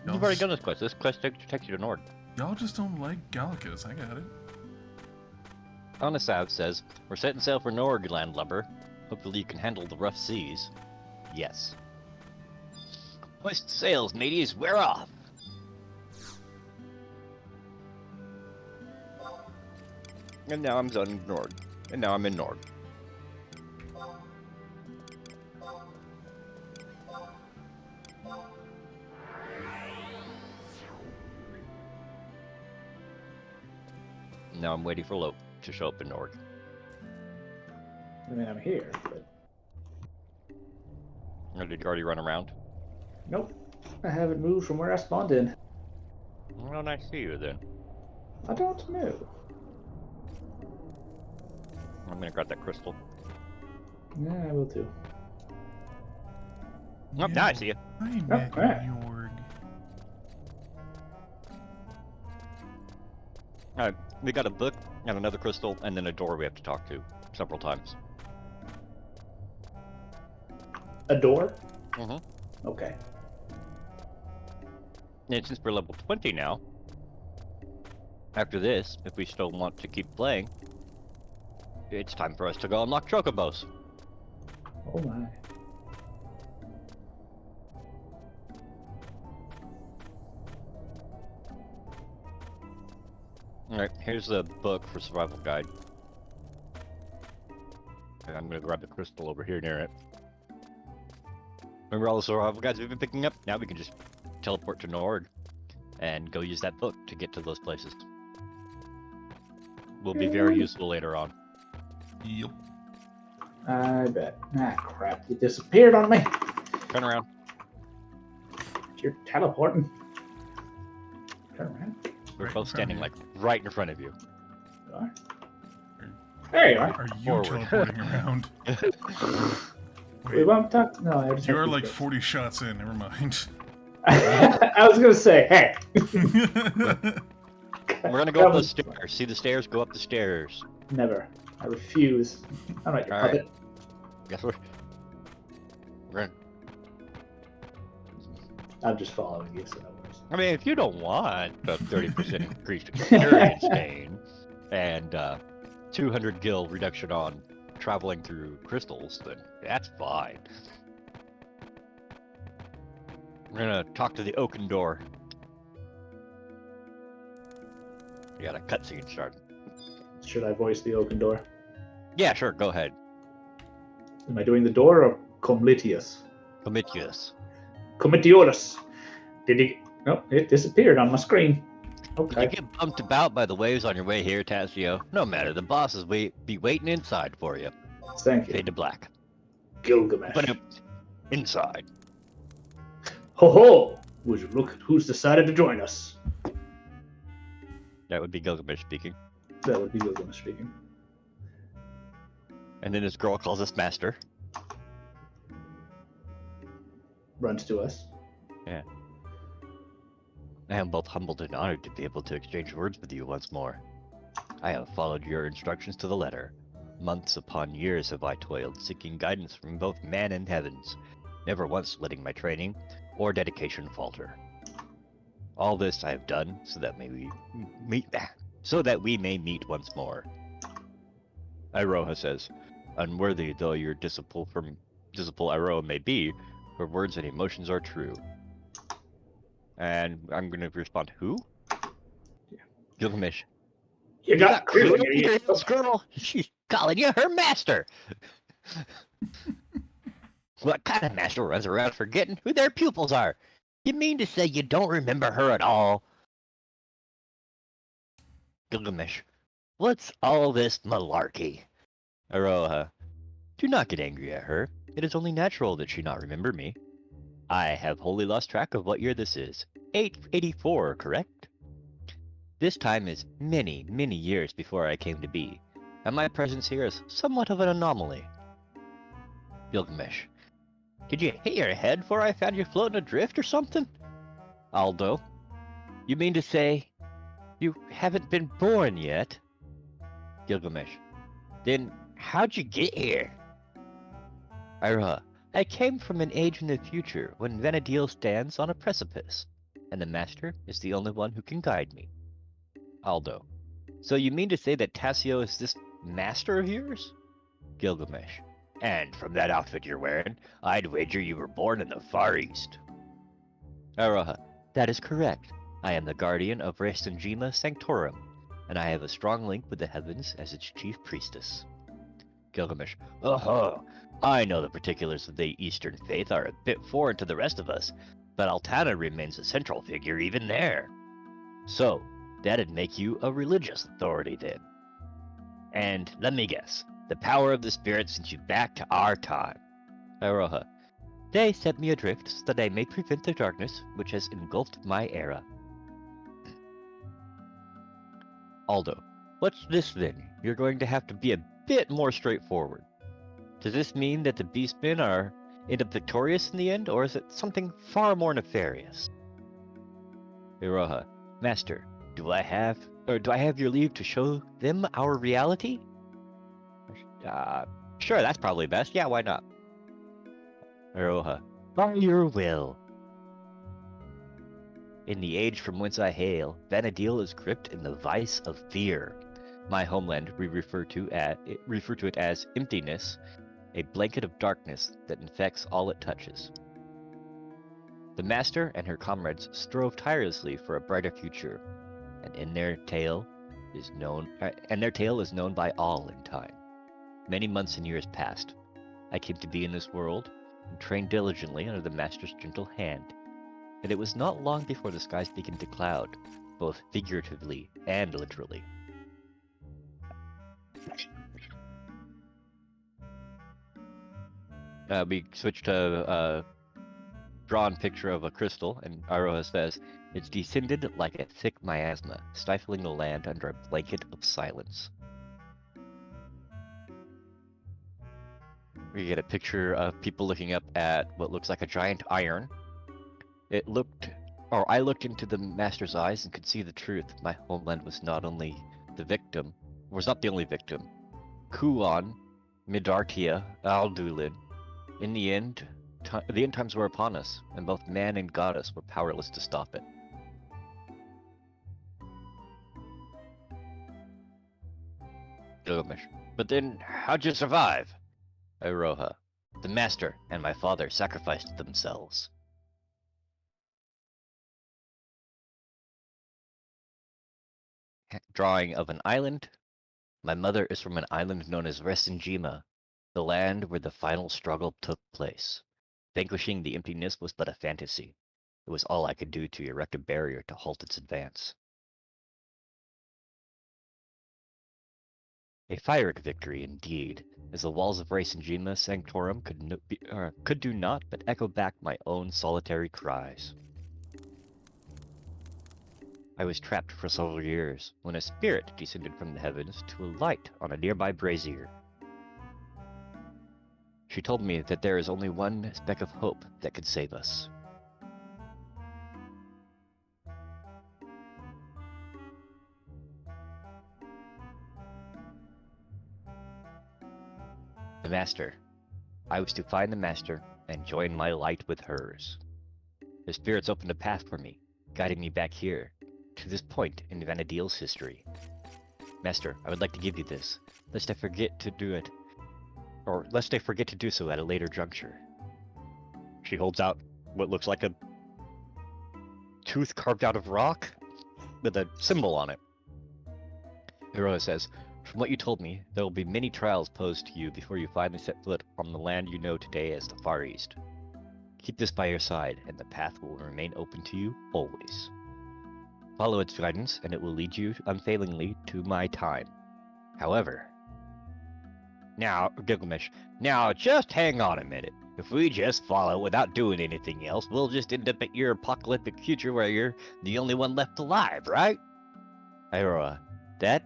You've already done this quest. This quest takes you to Nord. Y'all just don't like Gallicus. I got it. Tonsav says, "We're setting sail for Nord, landlubber. Hopefully you can handle the rough seas." Yes. Hoist sails, mateys. We're off. And now I'm done in Nord. And now I'm in Nord. Now I'm waiting for Lope to show up in Nord. I mean, I'm here, but Or did you already run around? nope. I haven't moved from where I spawned in. Well, nice to see you then. I don't know. I'm gonna grab that crystal. Yeah, I will too. Oh, now I see you. Hi, alright. Yorg. Alright, we got a book and another crystal and then a door we have to talk to several times. A door? Mm-hmm. Okay. And since we're level 20 now, after this, if we still want to keep playing, it's time for us to go unlock chocobos. Oh my. Alright, here's the book for survival guide. And I'm gonna grab the crystal over here near it. Remember all the survival guides we've been picking up? Now we can just teleport to Nord and go use that book to get to those places. Will be very useful later on. Yep. I bet. Ah, crap. You disappeared on me. Turn around. You're teleporting. Turn around. We're Right both in front standing of like right in front of you. You are. There you are. Are you Forward. teleporting around? We Wait, won't talk. No, I just you have are to like go. 40 shots in. Never mind. I was gonna say, hey. We're gonna go up the stairs. See the stairs? Go up the stairs. Never. I refuse. I'm not your All right. puppet. Guess we're gonna. I'm just following you, so no worries. I mean, if you don't want a 30% increased experience gain and 200 gil reduction on traveling through crystals, then that's fine. We're gonna talk to the oaken door. You got a cutscene started. Should I voice the oaken door? Yeah, sure, go ahead. Am I doing the door or Comlitius? Comitius. Comitiolus. Did he? No, it disappeared on my screen. You Okay. get bumped about by the waves on your way here, Tassio. No matter, the bosses be waiting inside for you. Thank you. Fade to black. Gilgamesh. But inside. Ho ho! Would you look at who's decided to join us? That would be Gilgamesh speaking. That would be Gilgamesh speaking. And then this girl calls us master. Runs to us. I am both humbled and honored to be able to exchange words with you once more. I have followed your instructions to the letter. Months upon years have I toiled, seeking guidance from both man and heavens, never once letting my training or dedication falter. All this I have done so that we may meet once more. Iroha says, unworthy though your disciple Iroha may be, her words and emotions are true. And I'm going to respond, who? Yeah. Gilgamesh. You got clue feeling, in your idiot. heels, girl? She's calling you her master. What kind of master runs around forgetting who their pupils are? You mean to say you don't remember her at all? Gilgamesh. What's all this malarkey? Aroha. Do not get angry at her. It is only natural that she not remember me. I have wholly lost track of what year this is. 884, correct? This time is many, many years before I came to be, and my presence here is somewhat of an anomaly. Gilgamesh. Did you hit your head before I found you floating adrift or something? Aldo. You mean to say you haven't been born yet? Gilgamesh. Then how'd you get here? Ira. I came from an age in the future when Vanadil stands on a precipice, and the master is the only one who can guide me. Aldo. So you mean to say that Tassio is this master of yours? Gilgamesh. And from that outfit you're wearing, I'd wager you were born in the Far East. Aroha. That is correct. I am the guardian of Restanjima Sanctorum, and I have a strong link with the heavens as its chief priestess. Gilgamesh. Oh, I know the particulars of the Eastern faith are a bit foreign to the rest of us, but Altana remains a central figure even there. So, that'd make you a religious authority then. And let me guess, the power of the spirit sent you back to our time. Aroha. They set me adrift so that I may prevent the darkness which has engulfed my era. Aldo. What's this then? You're going to have to be a bit more straightforward. Does this mean that the beastmen end up victorious in the end, or is it something far more nefarious? Iroha. Master, do I have your leave to show them our reality? Sure, that's probably best. Yeah, why not? Iroha. By your will. In the age from whence I hail, Vanadil is gripped in the vice of fear. My homeland we refer to it as emptiness, a blanket of darkness that infects all it touches. The master and her comrades strove tirelessly for a brighter future, and their tale is known by all in time. Many months and years passed. I came to be in this world and trained diligently under the master's gentle hand, and it was not long before the skies began to cloud, both figuratively and literally. We switch to a drawn picture of a crystal, and Aroha says, it's descended like a thick miasma, stifling the land under a blanket of silence. We get a picture of people looking up at what looks like a giant iron. I looked into the master's eyes and could see the truth. My homeland was not the only victim. Kuan Midartia, Aldulin. In the end, the end times were upon us, and both man and goddess were powerless to stop it. Gilgamesh. But then, how'd you survive? Iroha. The master and my father sacrificed themselves. Drawing of an island. My mother is from an island known as Resenjima, the land where the final struggle took place. Vanquishing the emptiness was but a fantasy. It was all I could do to erect a barrier to halt its advance. A Pyrrhic victory indeed, as the walls of Resenjima Sanctorum could do naught but echo back my own solitary cries. I was trapped for several years, when a spirit descended from the heavens to alight on a nearby brazier. She told me that there is only one speck of hope that could save us. The Master. I was to find the Master and join my light with hers. The spirits opened a path for me, guiding me back here, to this point in Vanadil's history. Master, I would like to give you this, lest I forget to do it, or lest I forget to do so at a later juncture. She holds out what looks like a tooth carved out of rock with a symbol on it. Hiroa says, from what you told me, there will be many trials posed to you before you finally set foot on the land you know today as the Far East. Keep this by your side, and the path will remain open to you always. Follow its guidance, and it will lead you unfailingly to my time. However... Now, Gilgamesh, now just hang on a minute. If we just follow without doing anything else, we'll just end up at your apocalyptic future where you're the only one left alive, right? Iroha, that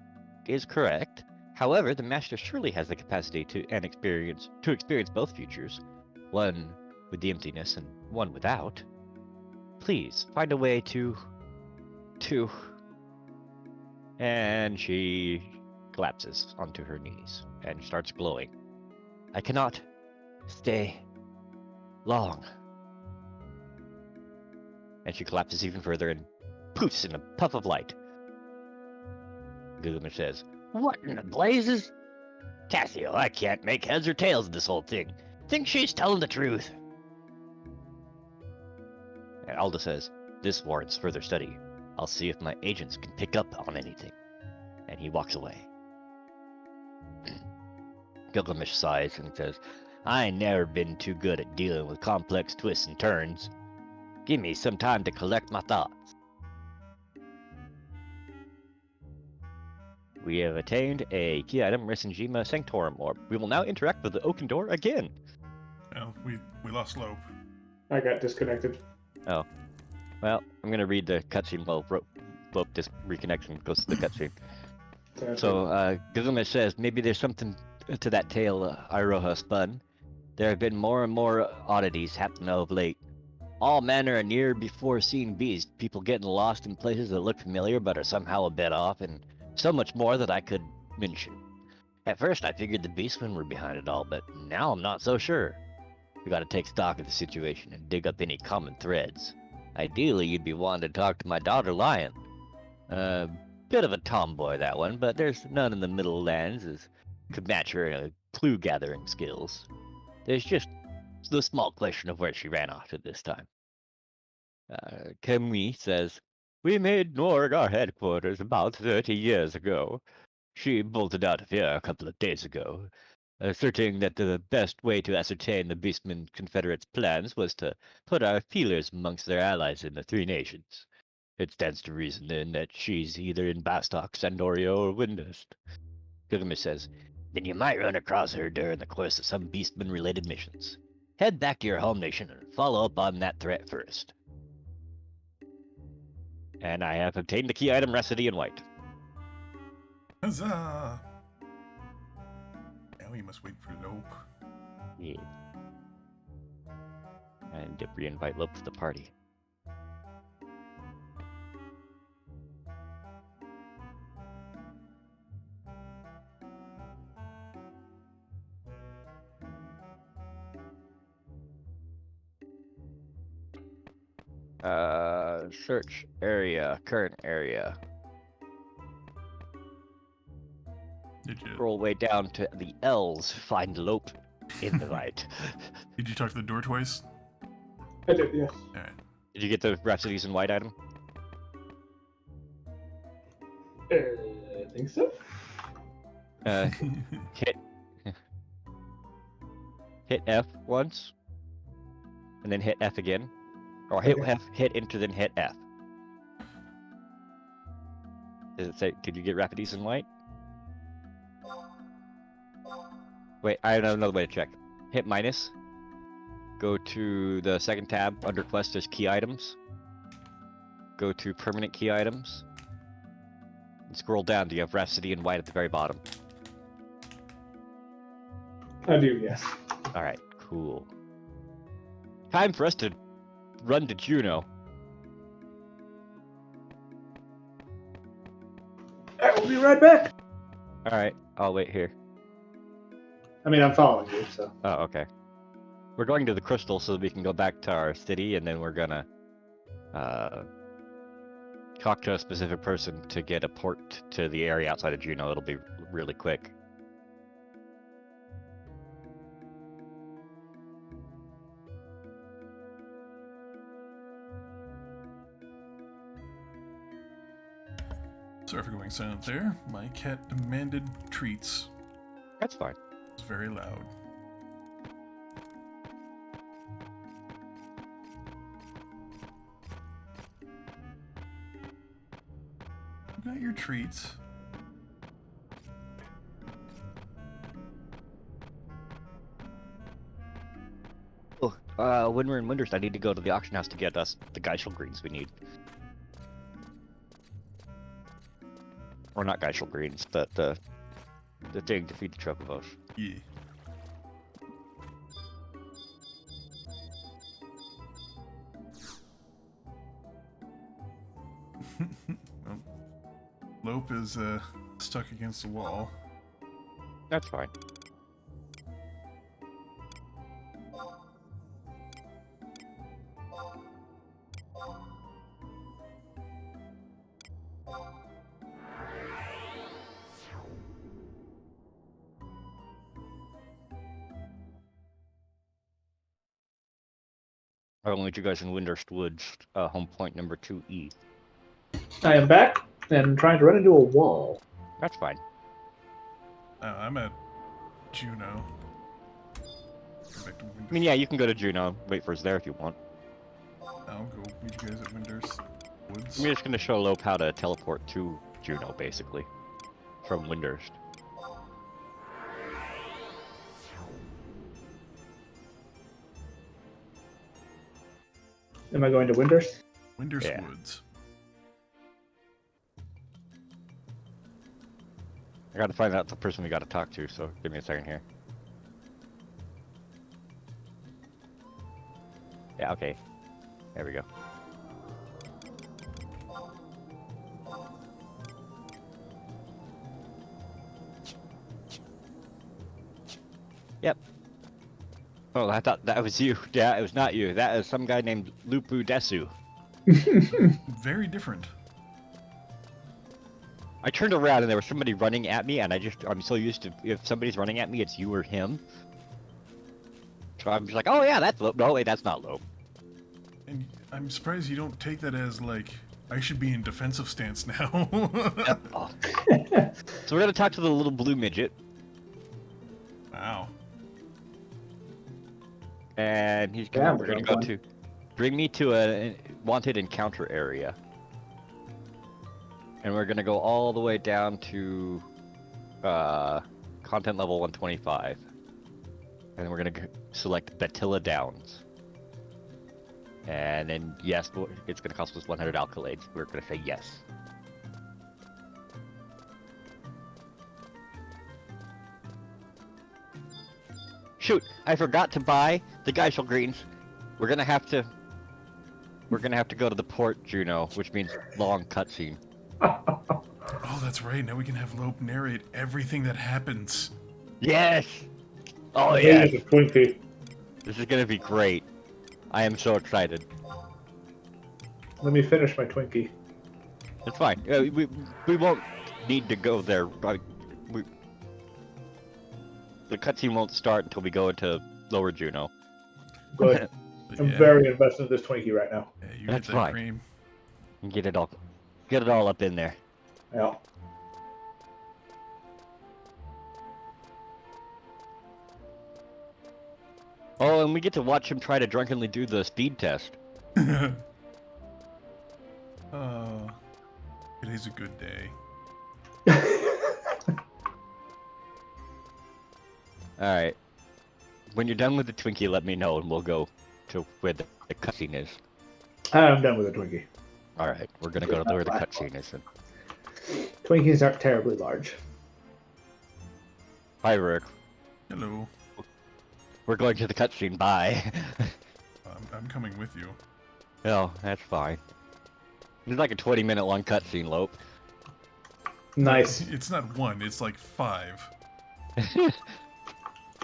is correct. However, the Master surely has the capacity to experience both futures, one with the emptiness and one without. Please find a way to. And she collapses onto her knees and starts glowing. I cannot stay long. And she collapses even further and poofs in a puff of light. Gilgamesh says, what in the blazes? Cassio, I can't make heads or tails of this whole thing. Think she's telling the truth. And Alda says, this warrants further study. I'll see if my agents can pick up on anything. And he walks away. Gilgamesh sighs and says, I ain't never been too good at dealing with complex twists and turns. Give me some time to collect my thoughts. We have attained a key item, Resenjima Sanctorum Orb. We will now interact with the oaken door again. Well, we lost Lope. I got disconnected. Oh. Well, I'm going to read the cutscene while Lope just reconnects and goes to the cutscene. So, Gilgamesh says, maybe there's something to that tale Iroha spun. There have been more and more oddities happening of late. All manner of near-before-seen beasts, people getting lost in places that look familiar but are somehow a bit off, and so much more that I could mention. At first I figured the beastmen were behind it all, but now I'm not so sure. We gotta take stock of the situation and dig up any common threads. Ideally, you'd be wanting to talk to my daughter Lion. Bit of a tomboy, that one, but there's none in the Middle Lands as could match her clue-gathering skills. There's just the small question of where she ran off to this time. Camille says, we made Norg our headquarters about 30 years ago. She bolted out of here a couple of days ago, asserting that the best way to ascertain the Beastmen Confederate's plans was to put our feelers amongst their allies in the Three Nations. It stands to reason, then, that she's either in Bastok, Sandorio, or Windust. Gilgamesh says, then you might run across her during the course of some Beastman-related missions. Head back to your home nation and follow up on that threat first. And I have obtained the key item Rhapsody in White. Huzzah! Now we must wait for Lope. Yeah. And re-invite Lope to the party. Search area, current area. Did you Scroll way down to the L's. Find Lope in the light. did you talk to the door twice? I did, yes. All right. Did you get the Rhapsodies in White item? I think so. Hit hit F once, and then hit F again, or hit Okay. F, hit Enter, then hit F. Does it say? Did you get Rhapsodies in White? Wait, I have another way to check. Hit minus. Go to the second tab under quest. There's key items. Go to permanent key items. And scroll down. Do you have Rhapsody in White at the very bottom? I do, yes. All right, cool. Time for us to run to Juno. I will be right back. All right, I'll wait here. I mean, I'm following you, so. Oh, okay. We're going to the crystal so that we can go back to our city, and then we're gonna talk to a specific person to get a port to the area outside of Juno. It'll be really quick. Sorry for going silent there. My cat demanded treats. That's fine. It's very loud. You got your treats. Oh, when we're in Windhurst, I need to go to the auction house to get us the Geishel greens we need. Or not Geishel greens, but the thing to feed the Chocobos. Yeah. Well, Lope is stuck against the wall. That's fine. I will meet you guys in Windhurst Woods, home point number 2E. I am back and trying to run into a wall. That's fine. I'm at Juno. Go back to I mean, yeah, you can go to Juno, wait for us there if you want. I'll go meet you guys at Windhurst Woods. I'm just gonna show Lope how to teleport to Juno, basically, from Windhurst. Am I going to Windhurst? Windhurst Yeah. Woods. I gotta find out the person we gotta talk to, so give me a second here. Yeah, okay. There we go. Yep. Oh, I thought that was you. Yeah, it was not you. That is some guy named Lupu Desu. Very different. I turned around and there was somebody running at me, and I'm so used to, if somebody's running at me, it's you or him. So I'm just like, oh yeah, that's Lope. No, wait, that's not Lope. And I'm surprised you don't take that as, like, I should be in defensive stance now. Oh. So we're gonna talk to the little blue midget, Wow. and he's Yeah, gonna, we're we're gonna going go to, bring me to a wanted encounter area. And we're gonna go all the way down to content level 125. And we're gonna select Batilla Downs. And then, yes, it's gonna cost us 100 alkalades. We're gonna say yes. Shoot, I forgot to buy the Geishel greens. We're gonna have to go to the port, Juno, which means long cutscene. Oh, that's right. Now we can have Lope narrate everything that happens. Yes! Oh I yes! think it's a Twinkie. This is gonna be great. I am so excited. Let me finish my Twinkie. It's fine. We won't need to go there. The cutscene won't start until we go into Lower Juno. Good. But I'm yeah, very invested in this Twinkie right now. yeah, you That's get that fine. cream. And get it all up in there. Yeah. Oh, and we get to watch him try to drunkenly do the speed test. Oh, today's a good day. Alright. When you're done with the Twinkie, let me know and we'll go to where the cutscene is. I'm done with the Twinkie. Alright, we're gonna go to where the cutscene is then. Twinkies aren't terribly large. Bye, Rick. Hello. We're going to the cutscene. Bye. I'm coming with you. Oh, that's fine. It's like a 20-minute long cutscene, Lope. Nice. It's not one, it's like 5.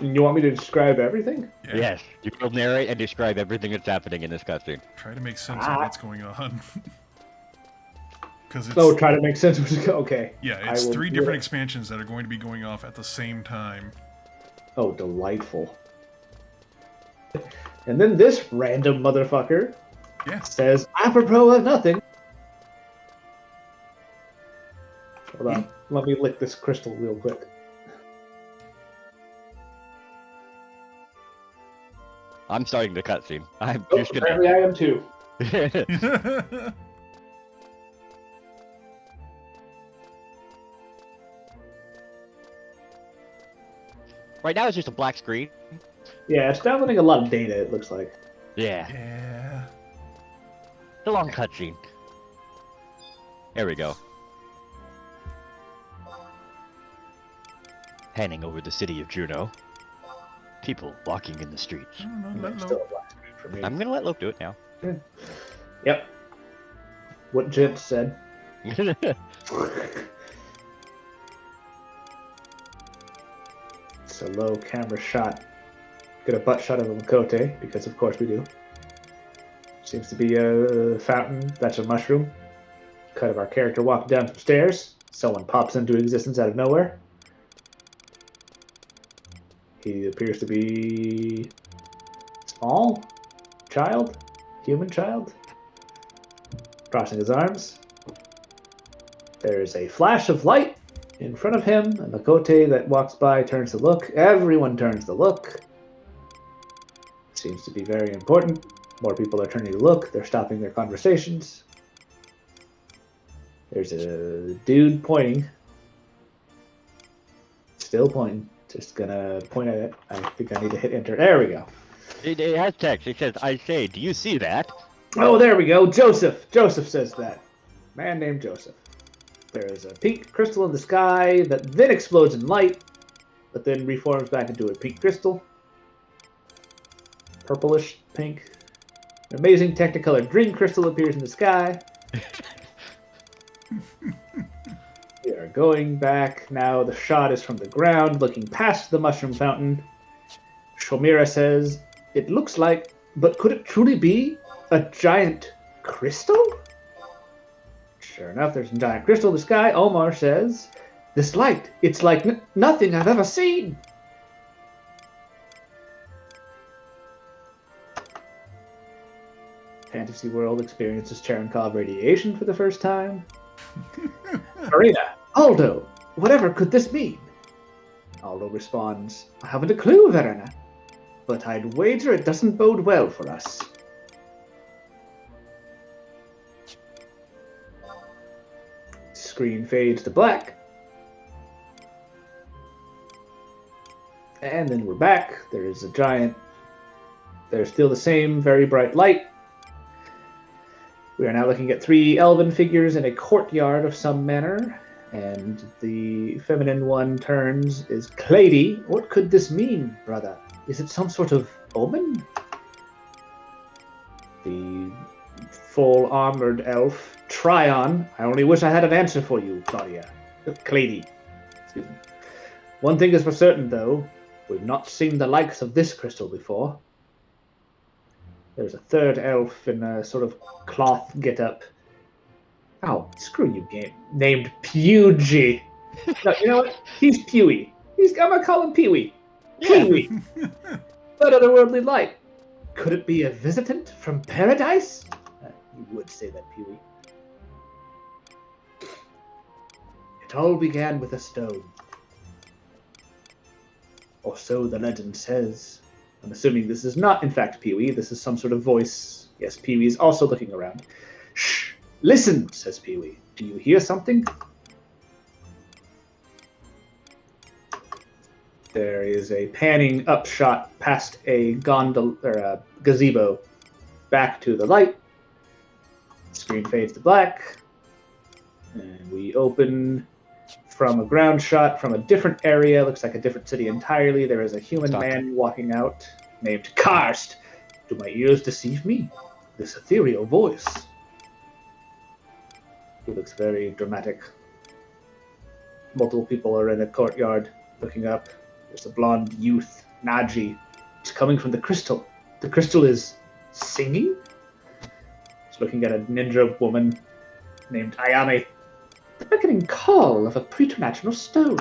You want me to describe everything? Yeah. Yes, you will narrate and describe everything that's happening in this cutscene. Try to make sense of what's going on. Because it's... Oh, try to make sense of it. Okay. Yeah, it's 3 different expansions that are going to be going off at the same time. Oh, delightful. And then this random motherfucker says, apropos of nothing. Hold on. Let me lick this crystal real quick. I'm starting the cutscene. I'm Oh, just gonna. apparently I am too. Right now it's just a black screen. Yeah, it's downloading a lot of data, it looks like. Yeah, Yeah. it's a long cutscene. There we go. Panning over the city of Juno. People walking in the streets. I don't know, Yeah, let still Lope. a black screen for me. I'm gonna let Lope do it now. Yep. What Jim said. It's a low camera shot. Get a butt shot of a Makote, because of course we do. Seems to be a fountain. That's a mushroom. Cut of our character walking down some stairs. Someone pops into existence out of nowhere. He appears to be small, child, human child, crossing his arms. There's a flash of light in front of him. A Makote that walks by turns to look. Everyone turns to look. Seems to be very important. More people are turning to look. They're stopping their conversations. There's a dude pointing. Still pointing. Just gonna point at it. I think I need to hit enter. There we go. It has text. It says, "I say, do you see that?" Oh, there we go. Joseph. Joseph says that. Man named Joseph. There is a pink crystal in the sky that then explodes in light, but then reforms back into a pink crystal. Purplish pink. An amazing Technicolor green crystal appears in the sky. We are going back. Now the shot is from the ground, looking past the mushroom fountain. Shomira says, "It looks like, but could it truly be a giant crystal?" Sure enough, there's a giant crystal in the sky. Omar says, "This light, it's like nothing I've ever seen." Fantasy World experiences Cherenkov radiation for the first time. Marina, Aldo, whatever could this mean? Aldo responds, "I haven't a clue, Verena, but I'd wager it doesn't bode well for us." Screen fades to black. And then we're back. There's still the same very bright light. We are now looking at 3 elven figures in a courtyard of some manner, and the feminine one turns is Clady. "What could this mean, brother? Is it some sort of omen?" The full armored elf, Tryon. "I only wish I had an answer for you, Claudia." Clady. Excuse me. "One thing is for certain, though. We've not seen the likes of this crystal before." There's a third elf in a sort of cloth get-up. Oh, screw you, game. Named Pewgy. No, you know what? He's Pewy. I'm gonna call him Peewee. Peewee. What otherworldly light? Could it be a visitant from paradise? You would say that, Peewee. It all began with a stone. Or so the legend says. I'm assuming this is not, in fact, Peewee. This is some sort of voice. Yes, Peewee is also looking around. Shh! Listen, says Peewee. Do you hear something? There is a panning upshot past a gondola or a gazebo back to the light. Screen fades to black. And we open from a ground shot from a different area. Looks like a different city entirely. There is a human man walking out named Karst. Do my ears deceive me? This ethereal voice. He looks very dramatic. Multiple people are in a courtyard looking up. There's a blonde youth, Naji. It's coming from the crystal. The crystal is singing? He's looking at a ninja woman named Ayame. The beckoning call of a preternatural stone.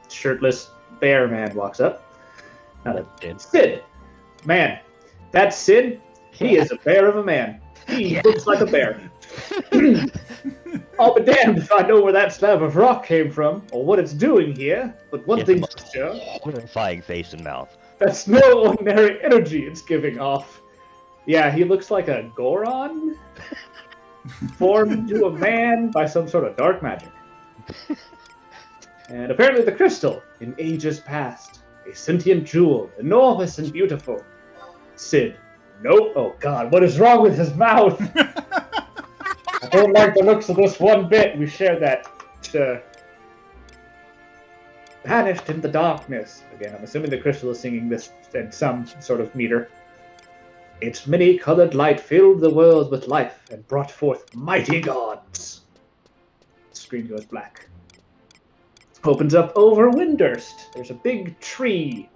Shirtless bear man walks up. Not a Sid. Man, that's Sid. He is a bear of a man. He looks like a bear. I'll be damned if I know where that slab of rock came from, or what it's doing here, but one thing's for sure. Horrifying face and mouth. That's no ordinary energy it's giving off. Yeah, he looks like a Goron, formed into a man by some sort of dark magic. And apparently the crystal, in ages past, a sentient jewel, enormous and beautiful. Sid. Nope. Oh god, what is wrong with his mouth? I don't like the looks of this one bit. We shared that. Vanished in the darkness. Again, I'm assuming the crystal is singing this in some sort of meter. Its many-colored light filled the world with life and brought forth mighty gods. The screen goes black. Opens up over Windurst. There's a big tree.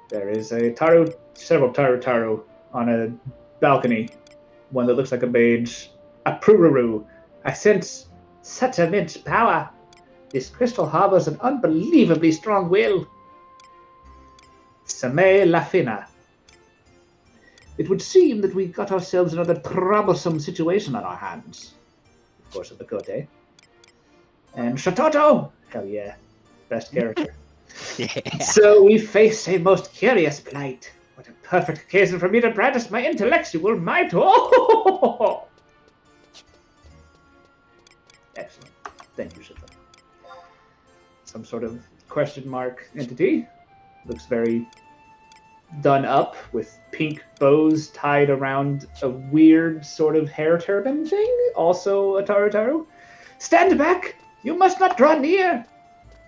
There is a several Taru on a balcony. One that looks like a mage. A Prururu. I sense such immense power. This crystal harbors an unbelievably strong will. Same Lafina. It would seem that we got ourselves another troublesome situation on our hands. Of course, at the Kote. And Shatoto! Hell yeah. Best character. Yeah. So we face a most curious plight. What a perfect occasion for me to practice my intellectual might. Oh! Excellent. Thank you, Shatoto. Some sort of question mark entity. Looks very done up with pink bows tied around a weird sort of hair turban thing. Also a Taru. Stand back! You must not draw near!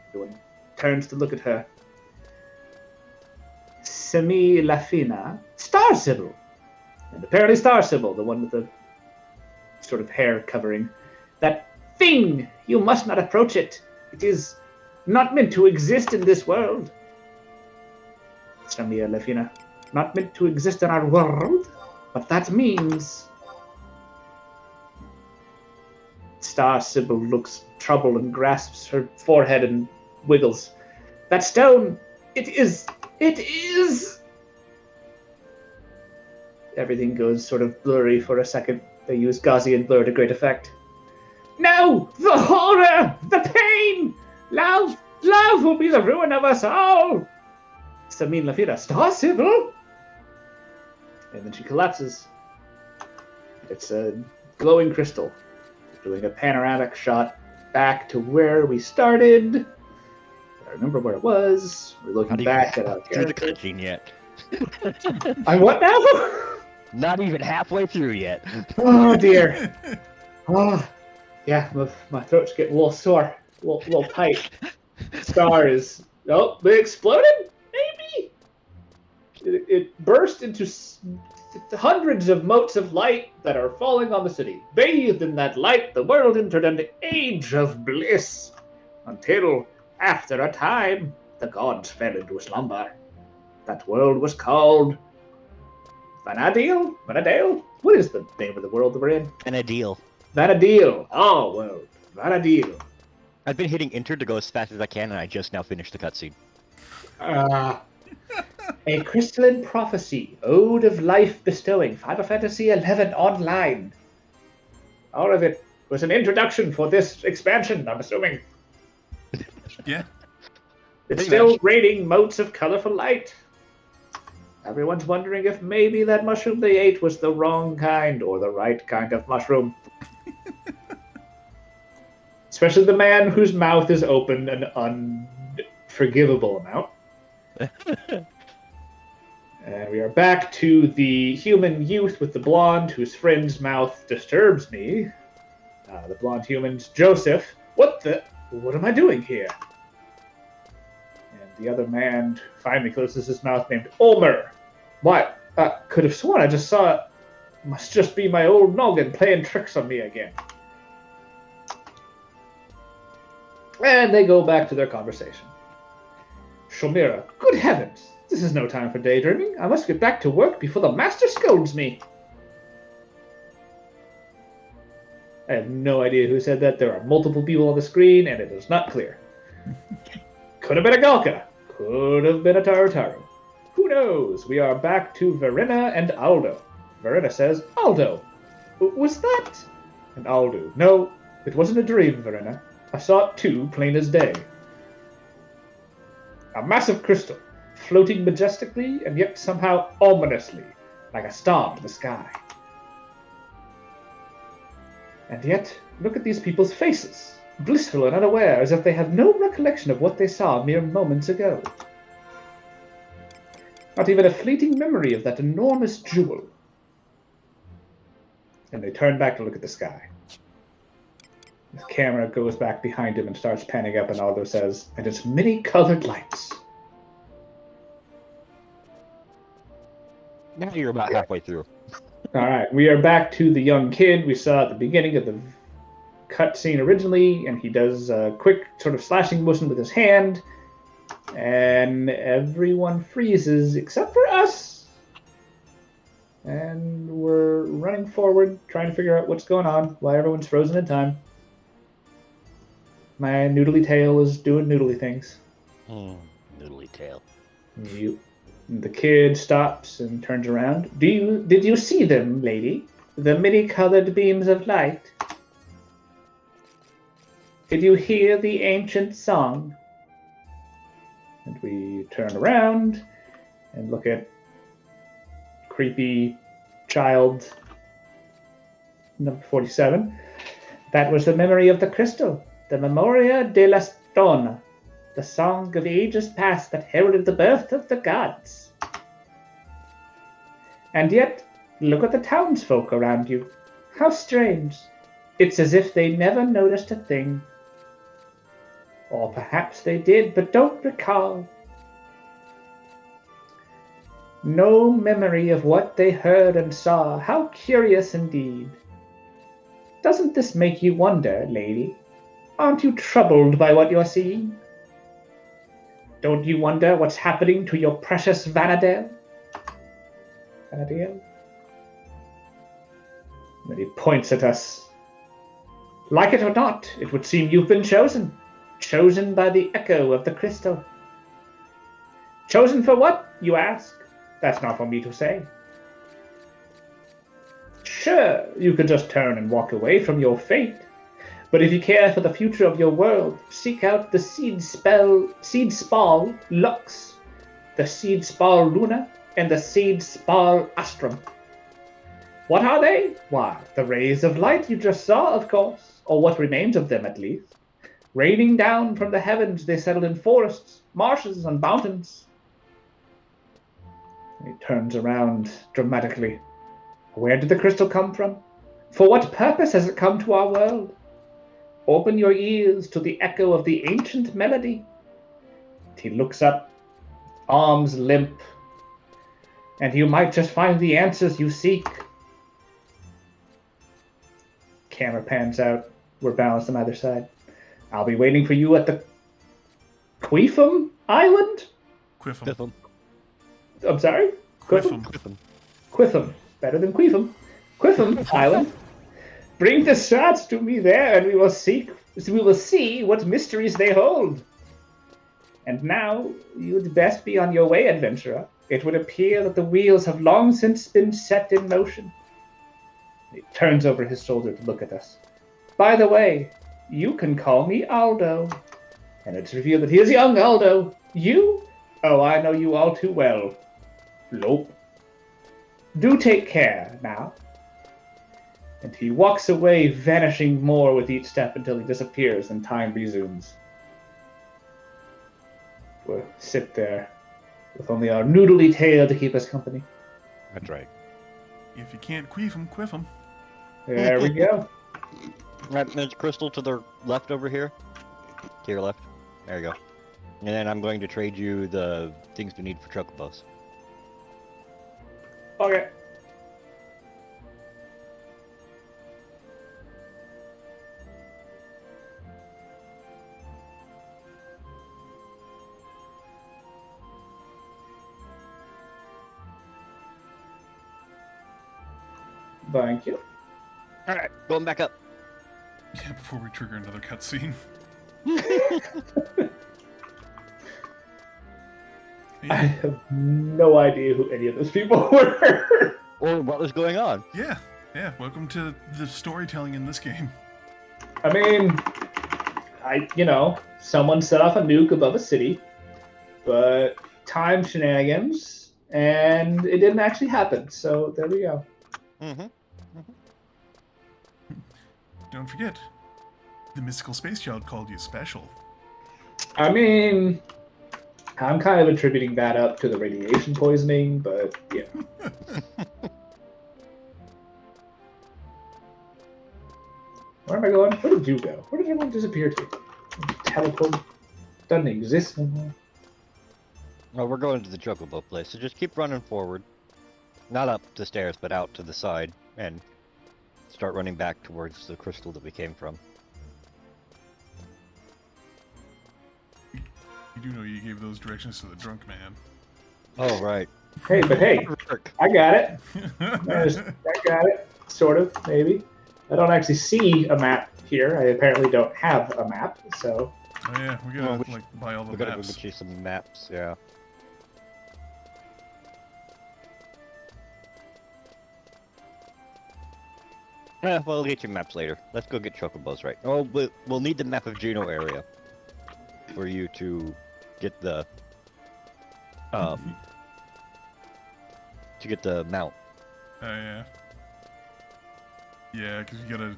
Everyone turns to look at her. Semi Lafina. Star Sybil! And apparently Star Sybil, the one with the sort of hair covering. That thing! You must not approach it. It is not meant to exist in this world. Semi Lafina. Not meant to exist in our world? But that means... Star Sybil looks troubled and grasps her forehead and wiggles. That stone, it is... Everything goes sort of blurry for a second. They use Gaussian blur to great effect. No! The horror! The pain! Love will be the ruin of us all! Samin Lafira, Star Sybil? And then she collapses. It's a glowing crystal. Doing a panoramic shot back to where we started. I remember where it was. We're looking back at our through the character. cutscene yet. I'm what now? Not even halfway through yet. Oh dear. Oh, yeah, my throat's getting a little sore, a little tight. Star is... Oh, they exploded? Maybe? It burst into hundreds of motes of light that are falling on the city. Bathed in that light, the world entered an age of bliss. Until, after a time, the gods fell into slumber. That world was called Vanadil? Vanadale? What is the name of the world that we're in? And a deal. Vanadil. Oh, world. Vanadil. I've been hitting enter to go as fast as I can, and I just now finished the cutscene. A crystalline prophecy, ode of life bestowing, Final Fantasy XI Online. All of it was an introduction for this expansion, I'm assuming. Yeah. It's Pretty still much. raining motes of colorful light. Everyone's wondering if maybe that mushroom they ate was the wrong kind or the right kind of mushroom. Especially the man whose mouth is open an unforgivable amount. And we are back to the human youth with the blonde whose friend's mouth disturbs me. The blonde human's Joseph. What am I doing here? And the other man finally closes his mouth, named Ulmer. What? Could have sworn I just saw it. Must just be my old noggin playing tricks on me again. And they go back to their conversation. Shalmira, good heavens! This is no time for daydreaming. I must get back to work before the master scolds me. I have no idea who said that. There are multiple people on the screen, and it is not clear. Could have been a Galka. Could have been a Tarutaru. Who knows? We are back to Verena and Aldo. Verena says, Aldo, was that? And Aldo, no, it wasn't a dream, Verena. I saw it too, plain as day. A massive crystal, floating majestically and yet somehow ominously, like a star in the sky. And yet, look at these people's faces, blissful and unaware, as if they have no recollection of what they saw mere moments ago. Not even a fleeting memory of that enormous jewel. And they turn back to look at the sky. The camera goes back behind him and starts panning up, and Aldo says, and it's many-colored lights. Now you're about halfway through. All right, we are back to the young kid we saw at the beginning of the cutscene originally, and he does a quick sort of slashing motion with his hand, and everyone freezes except for us. And we're running forward, trying to figure out what's going on, why everyone's frozen in time. My noodly tail is doing noodly things. Noodly tail. The kid stops and turns around. Did you see them, lady? The many-colored beams of light? Did you hear the ancient song? And we turn around and look at creepy child number 47. That was the memory of the crystal. The Memoria de la Stona, the song of ages past that heralded the birth of the gods. And yet, look at the townsfolk around you. How strange. It's as if they never noticed a thing. Or perhaps they did, but don't recall. No memory of what they heard and saw. How curious indeed. Doesn't this make you wonder, lady? Aren't you troubled by what you're seeing? Don't you wonder what's happening to your precious Vanadale? Vanadale? And he points at us. Like it or not, it would seem you've been chosen. Chosen by the echo of the crystal. Chosen for what, you ask? That's not for me to say. Sure, you could just turn and walk away from your fate. But if you care for the future of your world, seek out the Seed Spall Lux, the Seed Spall Luna, and the Seed Spall Astrum. What are they? Why, the rays of light you just saw, of course, or what remains of them at least. Raining down from the heavens, they settle in forests, marshes, and mountains. He turns around dramatically. Where did the crystal come from? For what purpose has it come to our world? Open your ears to the echo of the ancient melody. He looks up, arms limp, and you might just find the answers you seek. Camera pans out. We're balanced on either side. I'll be waiting for you at the Queefum Island? Quiffum. Biffum. I'm sorry? Quiffum. Quitham. Better than Queefum. Quitham Island. Bring the shards to me there, and we will see what mysteries they hold. And now, you'd best be on your way, adventurer. It would appear that the wheels have long since been set in motion. He turns over his shoulder to look at us. By the way, you can call me Aldo. And it's revealed that he is young Aldo. You? Oh, I know you all too well. Lope. Do take care now. And he walks away, vanishing more with each step until he disappears and time resumes. We'll sit there with only our noodly tail to keep us company. That's right. If you can't quiff him. There we go. Right, there's Crystal to the left over here. To your left. There you go. And then I'm going to trade you the things we need for chocobos. Okay. Thank you. Alright, going back up. Yeah, before we trigger another cutscene. I have no idea who any of those people were. Or what was going on. Yeah. Welcome to the storytelling in this game. I mean, someone set off a nuke above a city, but time shenanigans, and it didn't actually happen. So there we go. Mm-hmm. Don't forget, the mystical space child called you special. I mean, I'm kind of attributing that up to the radiation poisoning, but yeah. Where am I going? Where did you go? Where did everyone disappear to? Teleport doesn't exist anymore. Well, we're going to the chocobo place, so just keep running forward. Not up the stairs, but out to the side, and start running back towards the crystal that we came from. You do know you gave those directions to the drunk man. Oh, right. Hey, I got it. I got it. Sort of, maybe. I don't actually see a map here. I apparently don't have a map, so... Oh yeah, we gotta, buy all the We gotta go maps. get you some maps, yeah. Well, we'll get you maps later. Let's go get chocobos, right? Oh, we'll need the map of Juno area for you to get the to get the mount. Oh yeah. Yeah, because you gotta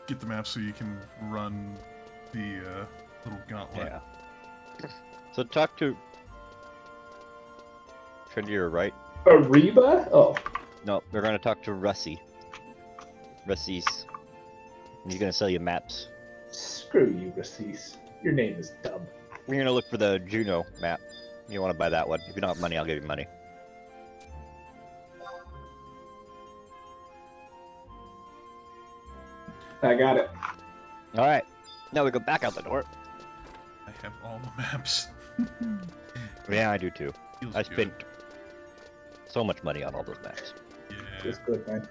get the map so you can run the little gauntlet. Yeah. So talk to. Turn to your right. Ariba? Oh. No, we're gonna talk to Russie. Russie's. He's gonna sell you maps. Screw you, Rassis. Your name is dumb. We're gonna look for the Juno map. You want to buy that one? If you don't have money, I'll give you money. I got it. All right. Now we go back out the door. I have all the maps. Yeah, I do too. Feels I good. spent so much money on all those maps. Yeah. It's good, man.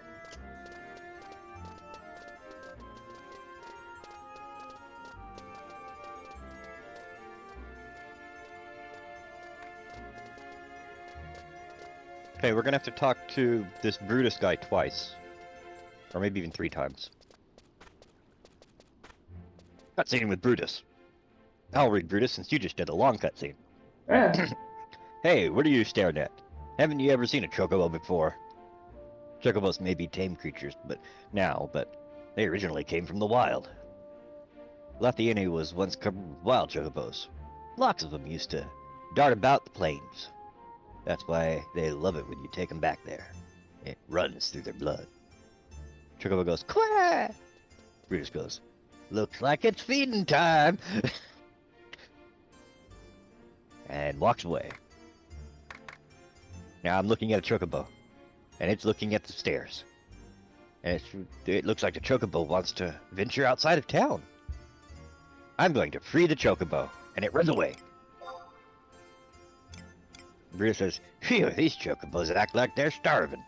Okay, we're gonna have to talk to this Brutus guy twice. Or maybe even 3 times. Cutscene with Brutus. I'll read Brutus since you just did a long cutscene. Yeah. Hey, what are you staring at? Haven't you ever seen a chocobo before? Chocobos may be tame creatures, but they originally came from the wild. Lothiani was once covered with wild chocobos. Lots of them used to dart about the plains. That's why they love it when you take them back there. It runs through their blood. Chocobo goes, "Quack!" Brutus goes, "Looks like it's feeding time!" and walks away. Now I'm looking at a chocobo, and it's looking at the stairs. And it looks like the chocobo wants to venture outside of town. I'm going to free the chocobo, and it runs away. Brutus says, "Phew, these chocobos act like they're starving.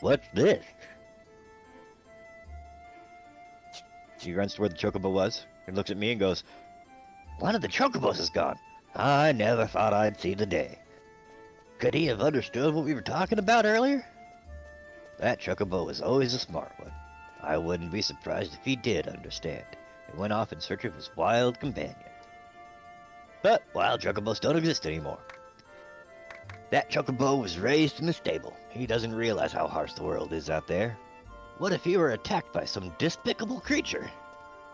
What's this?" He runs to where the chocobo was and looks at me and goes, "One of the chocobos is gone. I never thought I'd see the day." Could he have understood what we were talking about earlier? That chocobo was always a smart one. I wouldn't be surprised if he did understand and went off in search of his wild companion. But wild chocobos don't exist anymore. That chocobo was raised in the stable. He doesn't realize how harsh the world is out there. What if he were attacked by some despicable creature?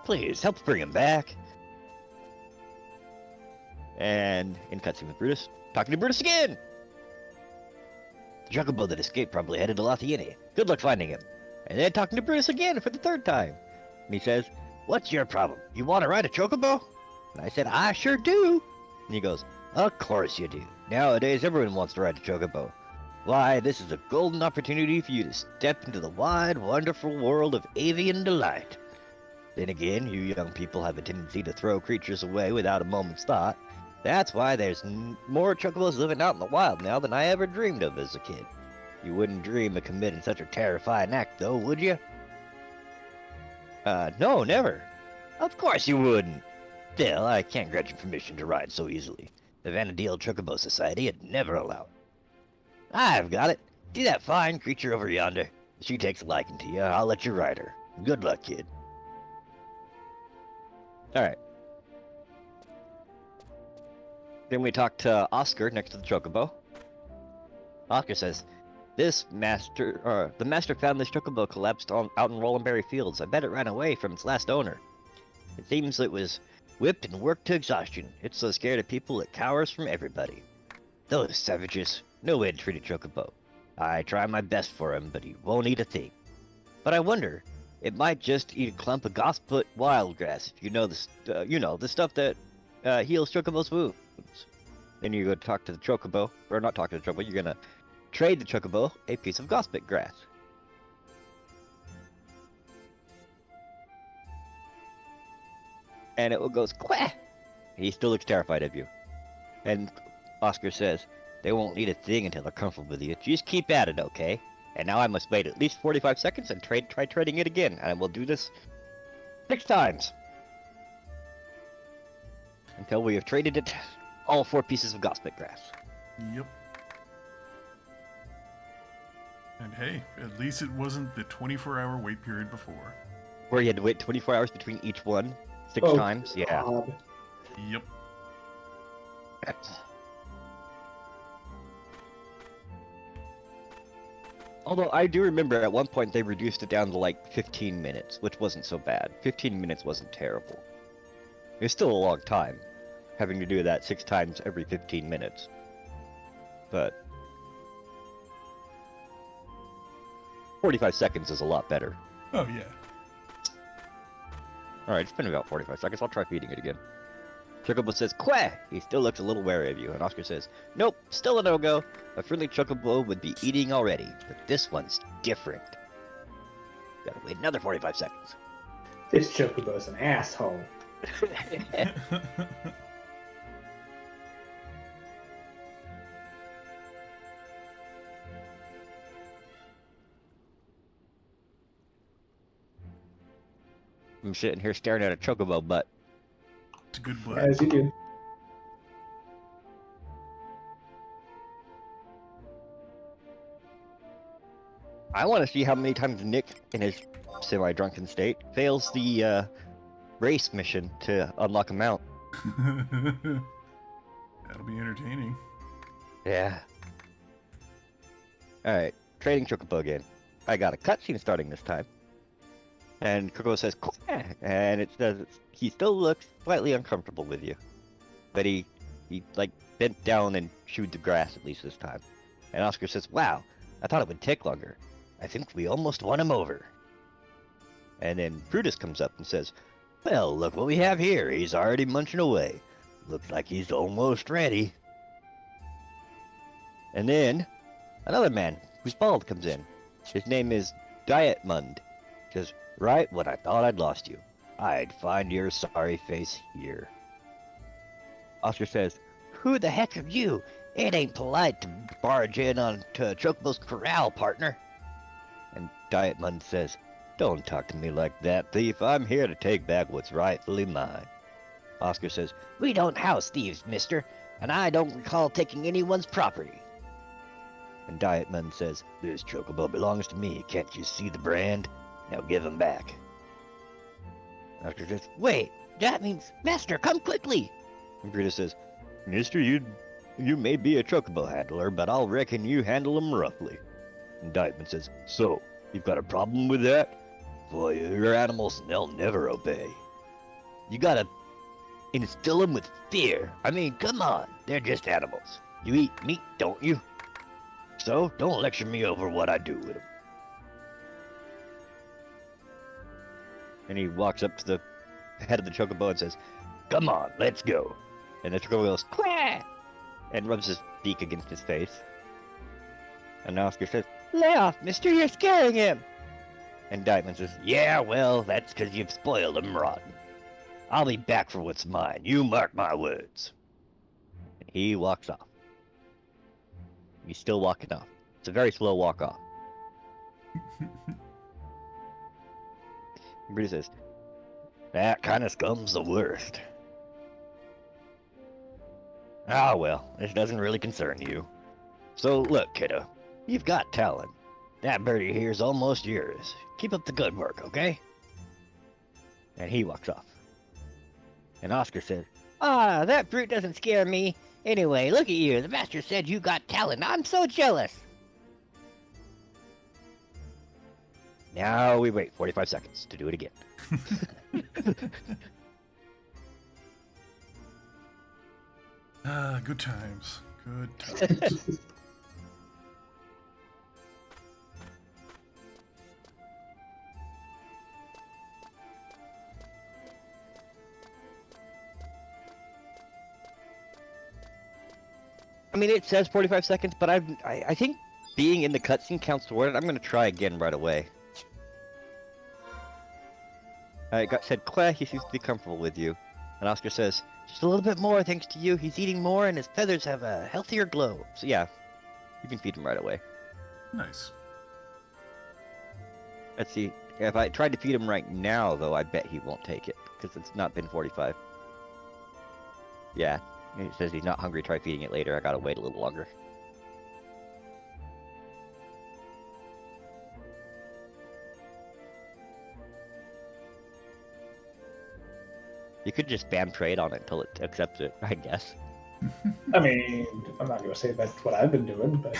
Please, help bring him back. And in cutscene with Brutus, talking to Brutus again! The chocobo that escaped probably headed to Lothiani. Good luck finding him. And then talking to Brutus again for the third time. And he says, "What's your problem? You want to ride a chocobo?" And I said, "I sure do." And he goes, "Of course you do. Nowadays, everyone wants to ride a chocobo. Why, this is a golden opportunity for you to step into the wide, wonderful world of avian delight. Then again, you young people have a tendency to throw creatures away without a moment's thought. That's why there's more chocobos living out in the wild now than I ever dreamed of as a kid. You wouldn't dream of committing such a terrifying act, though, would you?" No, never." "Of course you wouldn't. Still, I can't grant you permission to ride so easily. The Vanadil Chocobo Society would never allow it. I've got it. See that fine creature over yonder? If she takes a liking to you, I'll let you ride her. Good luck, kid." Alright. Then we talk to Oscar next to the chocobo. Oscar says, the master found this chocobo collapsed out in Rollenberry Fields. I bet it ran away from its last owner. It seems it was whipped and worked to exhaustion. It's so scared of people it cowers from everybody. Those savages. No way to treat a chocobo. I try my best for him, but he won't eat a thing. But I wonder, it might just eat a clump of gosput wildgrass, if you know the stuff that heals chocobos' wounds. Then you go talk to the chocobo, or not talk to the chocobo, you're gonna trade the chocobo a piece of gosput grass. And it goes, "Quack!" He still looks terrified of you. And Oscar says, "They won't eat a thing until they're comfortable with you. Just keep at it, okay? And now I must wait at least 45 seconds and try trading it again. And we'll do this 6 times. Until we have traded it all 4 pieces of gosput grass." Yep. And hey, at least it wasn't the 24-hour wait period before. Where you had to wait 24 hours between each one, 6 Oh, times. Yeah. God. Yep. Although I do remember at one point they reduced it down to like 15 minutes, which wasn't so bad. 15 minutes wasn't terrible. It was still a long time, having to do that 6 times every 15 minutes. But 45 seconds is a lot better. Oh, yeah. Alright, it's been about 45 seconds. I'll try feeding it again. Chocobo says, "Quack!" He still looks a little wary of you, and Oscar says, "Nope, still a no-go. A friendly chocobo would be eating already, but this one's different." Gotta wait another 45 seconds. This chocobo's an asshole. I'm sitting here staring at a chocobo butt. It's a good butt. As you do. I want to see how many times Nick, in his semi-drunken state, fails the race mission to unlock a mount. That'll be entertaining. Yeah. Alright, trading chocobo again. I got a cutscene starting this time. And Chocobo says, "Quack!" And it says he still looks slightly uncomfortable with you. But he like bent down and chewed the grass at least this time. And Oscar says, "Wow, I thought it would take longer. I think we almost won him over." And then Brutus comes up and says, "Well, look what we have here. He's already munching away. Looks like he's almost ready." And then another man who's bald comes in. His name is Dietmund. He says, "Right when I thought I'd lost you, I'd find your sorry face here." Oscar says, "Who the heck are you? It ain't polite to barge in onto Chocobo's corral, partner. And Dietmund says, don't talk to me like that, thief. I'm here to take back what's rightfully mine. Oscar says, we don't house thieves, mister, and I don't recall taking anyone's property. And Dietmund says, this Chocobo belongs to me. Can't you see the brand? Now give him back. Oscar says, wait, that means, master, come quickly. And Brutus says, mister, you may be a Chocobo handler, but I'll reckon you handle 'em roughly. And Dietmund says, so, you've got a problem with that? Boy, your animals, they'll never obey. You gotta instill them with fear. I mean, come on, they're just animals. You eat meat, don't you? So, don't lecture me over what I do with them. And he walks up to the head of the Chocobo and says, come on, let's go. And the Chocobo goes, quack! And rubs his beak against his face. And Oscar says, lay off, mister, you're scaring him. And Diamond says, yeah, well, that's because you've spoiled him rotten. I'll be back for what's mine, you mark my words. And he walks off. He's still walking off. It's a very slow walk off. Bruce says, that kind of scum's the worst. Ah, well, this doesn't really concern you. So, look, kiddo, you've got talent. That birdie here's almost yours. Keep up the good work, okay? And he walks off. And Oscar says, ah, that brute doesn't scare me. Anyway, look at you. The master said you got talent. I'm so jealous. Now we wait 45 seconds to do it again. Ah, good times. Good times. I mean, it says 45 seconds, but I think being in the cutscene counts toward it. I'm going to try again right away. Said, Claire, he seems to be comfortable with you. And Oscar says, just a little bit more thanks to you. He's eating more and his feathers have a healthier glow. So yeah, you can feed him right away. Nice. Let's see. If I tried to feed him right now, though, I bet he won't take it. Because it's not been 45. Yeah. He says he's not hungry. Try feeding it later. I gotta wait a little longer. You could just spam trade on it until it accepts it, I guess. I mean, I'm not gonna say that's what I've been doing, but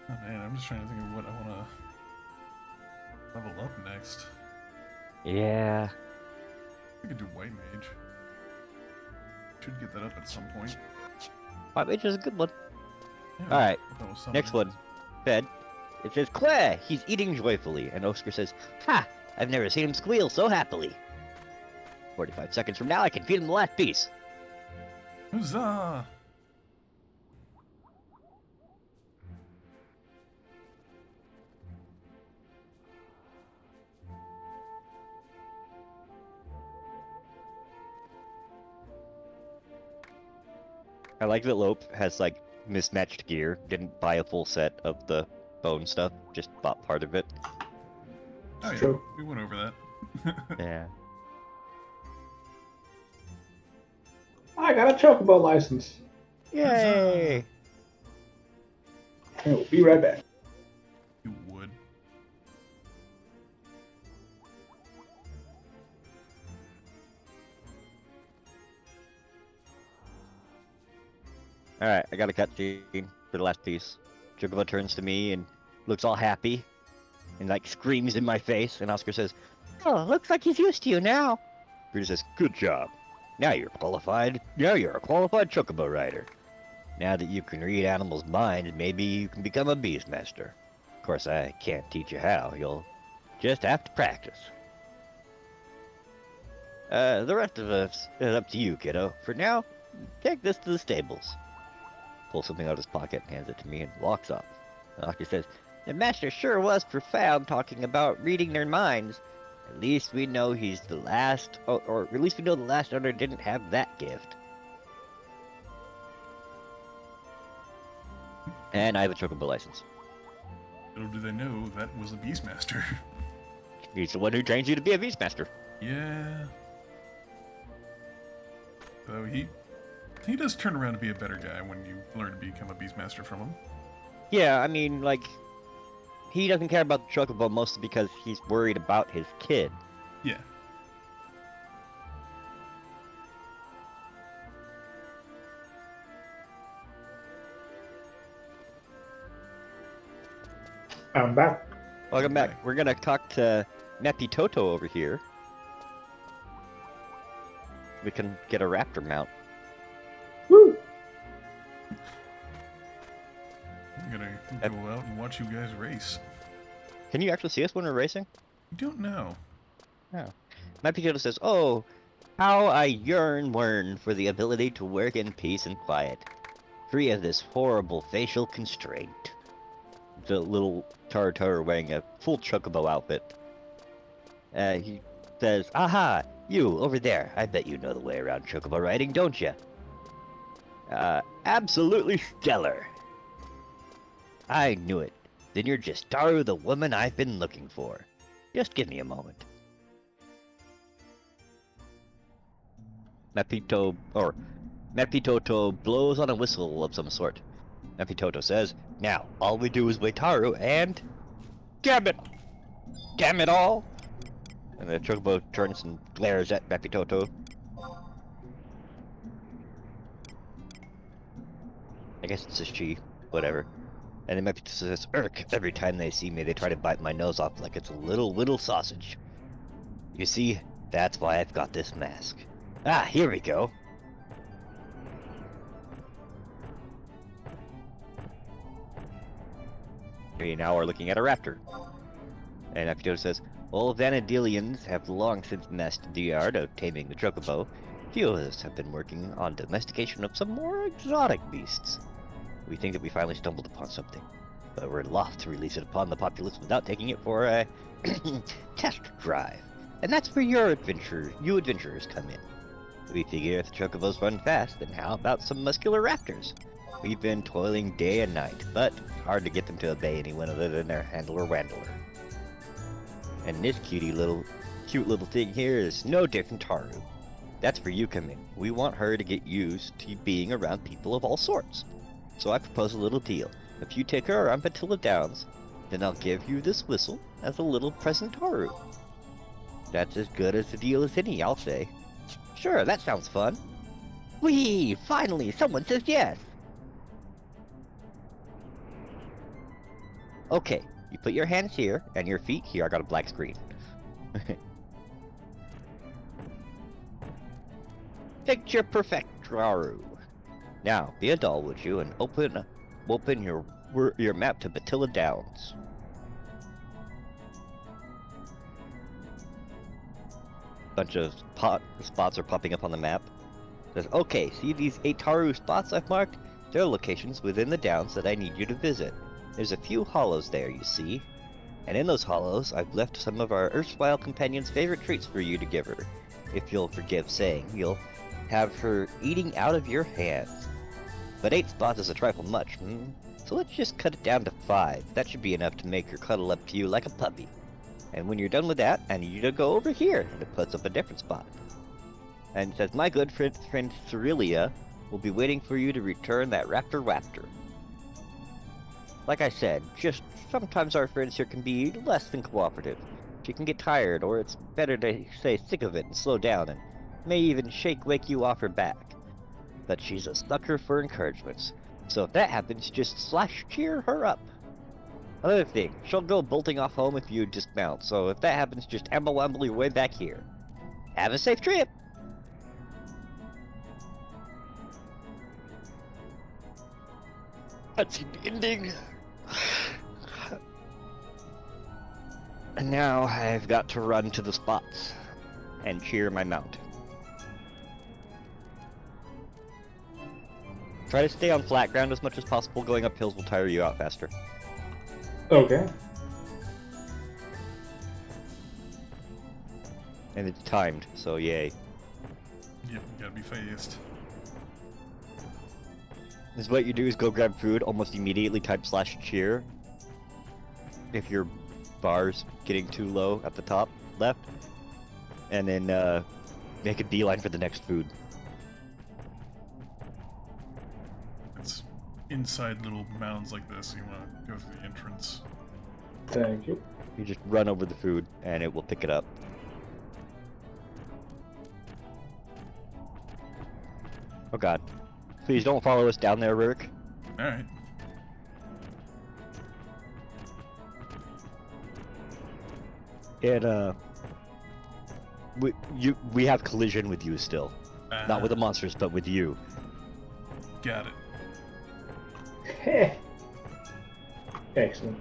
Oh man, I'm just trying to think of what I want to level up next. Yeah. I could do White Mage. Should get that up at some point. White Mage is a good one. Yeah, Alright, that was something. next one. Fed. It says, Claire, he's eating joyfully. And Oscar says, ha! I've never seen him squeal so happily. 45 seconds from now, I can feed him the last piece. Huzzah! I like that Lope has, like, mismatched gear. Didn't buy a full set of the bone stuff, just bought part of it. Oh yeah, True. we went over that. Yeah. I got a Chocobo license. Yay! And we'll be right back. You would. Alright, I got a cutscene for the last piece. Chocobo turns to me and looks all happy. And, like, screams in my face. And Oscar says, oh, looks like he's used to you now. Brutus says, good job. Now you're qualified. Now you're a qualified Chocobo rider. Now that you can read animals' minds, maybe you can become a beastmaster. Of course, I can't teach you how. You'll just have to practice. The rest of us is up to you, kiddo. For now, take this to the stables. Pulls something out of his pocket and hands it to me and walks off. The doctor says, the master sure was profound talking about reading their minds. At least we know he's the last, or at least we know the last owner didn't have that gift. And I have a chocobo license. Little do they know that was the Beastmaster. He's the one who trains you to be a Beastmaster. Yeah. Though he does turn around to be a better guy when you learn to become a Beastmaster from him. Yeah, I mean, like, he doesn't care about the chocobo mostly because he's worried about his kid. Yeah. I'm back. Welcome back. Okay. We're gonna talk to Neppy Toto over here. We can get a raptor mount. Woo! I'm gonna go out and watch you guys race. Can you actually see us when we're racing? You don't know. Neppy Toto says, "Oh, how I yearn for the ability to work in peace and quiet, free of this horrible facial constraint." The little Tartar wearing a full chocobo outfit. He says, "Aha, you over there. I bet you know the way around chocobo riding, don't you?" Absolutely stellar. I knew it. Then you're just Taru, the woman I've been looking for. Just give me a moment. Mepitoto blows on a whistle of some sort. Mepitoto says, "Now, all we do is wait Taru and... Damn it! Damn it all!" And the chocobo turns and glares at Mepitoto. I guess it's a she. Whatever. And then Mepitoto says, "Irk, every time they see me, they try to bite my nose off like it's a little sausage. You see, that's why I've got this mask. Ah, here we go." We now are looking at a raptor. And Mepitoto says, "All Vanadilians have long since mastered the art of taming the chocobo. Few of us have been working on domestication of some more exotic beasts. We think that we finally stumbled upon something, but we're loth to release it upon the populace without taking it for a test drive. And that's where you adventurers come in. We figure if the chocobos run fast, then how about some muscular raptors? We've been toiling day and night, but hard to get them to obey anyone other than their handler Randler. And this cute little thing here is no different Taru. That's where you come in. We want her to get used to being around people of all sorts. So I propose a little deal. If you take her around Batilla Downs, then I'll give you this whistle as a little present Taru. That's as good as a deal as any, I'll say." "Sure, that sounds fun." "Whee! Finally, someone says yes!" "Okay, you put your hands here, and your feet here." I got a black screen. "Picture perfect, Taru. Now, be a doll, would you, and open your map to Batilla Downs." Bunch of spots are popping up on the map. Says, "Okay, see these 8 Taru spots I've marked? They're locations within the downs that I need you to visit. There's a few hollows there, you see. And in those hollows, I've left some of our erstwhile companion's favorite treats for you to give her. If you'll forgive saying, you'll have her eating out of your hands. But 8 spots is a trifle much, So let's just cut it down to 5. That should be enough to make her cuddle up to you like a puppy. And when you're done with that, I need you to go over here." And it puts up a different spot. And it says, "My good friend Cerilia will be waiting for you to return that raptor. Like I said, just sometimes our friends here can be less than cooperative. She can get tired, or it's better to say sick of it and slow down, and may even wake you off her back. But she's a sucker for encouragements, so if that happens, just cheer her up. Another thing, she'll go bolting off home if you dismount, so if that happens, just amble your way back here. Have a safe trip!" That's the ending. And now I've got to run to the spots and cheer my mount. Try to stay on flat ground as much as possible. Going up hills will tire you out faster. Okay. And it's timed, so yay. Yep, you gotta be fast. is what you do is go grab food, almost immediately type /cheer if your bar's getting too low at the top left, and then make a beeline for the next food. It's inside little mounds like this. You want to go through the entrance. Thank you. You just run over the food, and it will pick it up. Oh god. Please don't follow us down there, Rick. Alright. And, we have collision with you still. Not with the monsters, but with you. Got it. Heh. Excellent.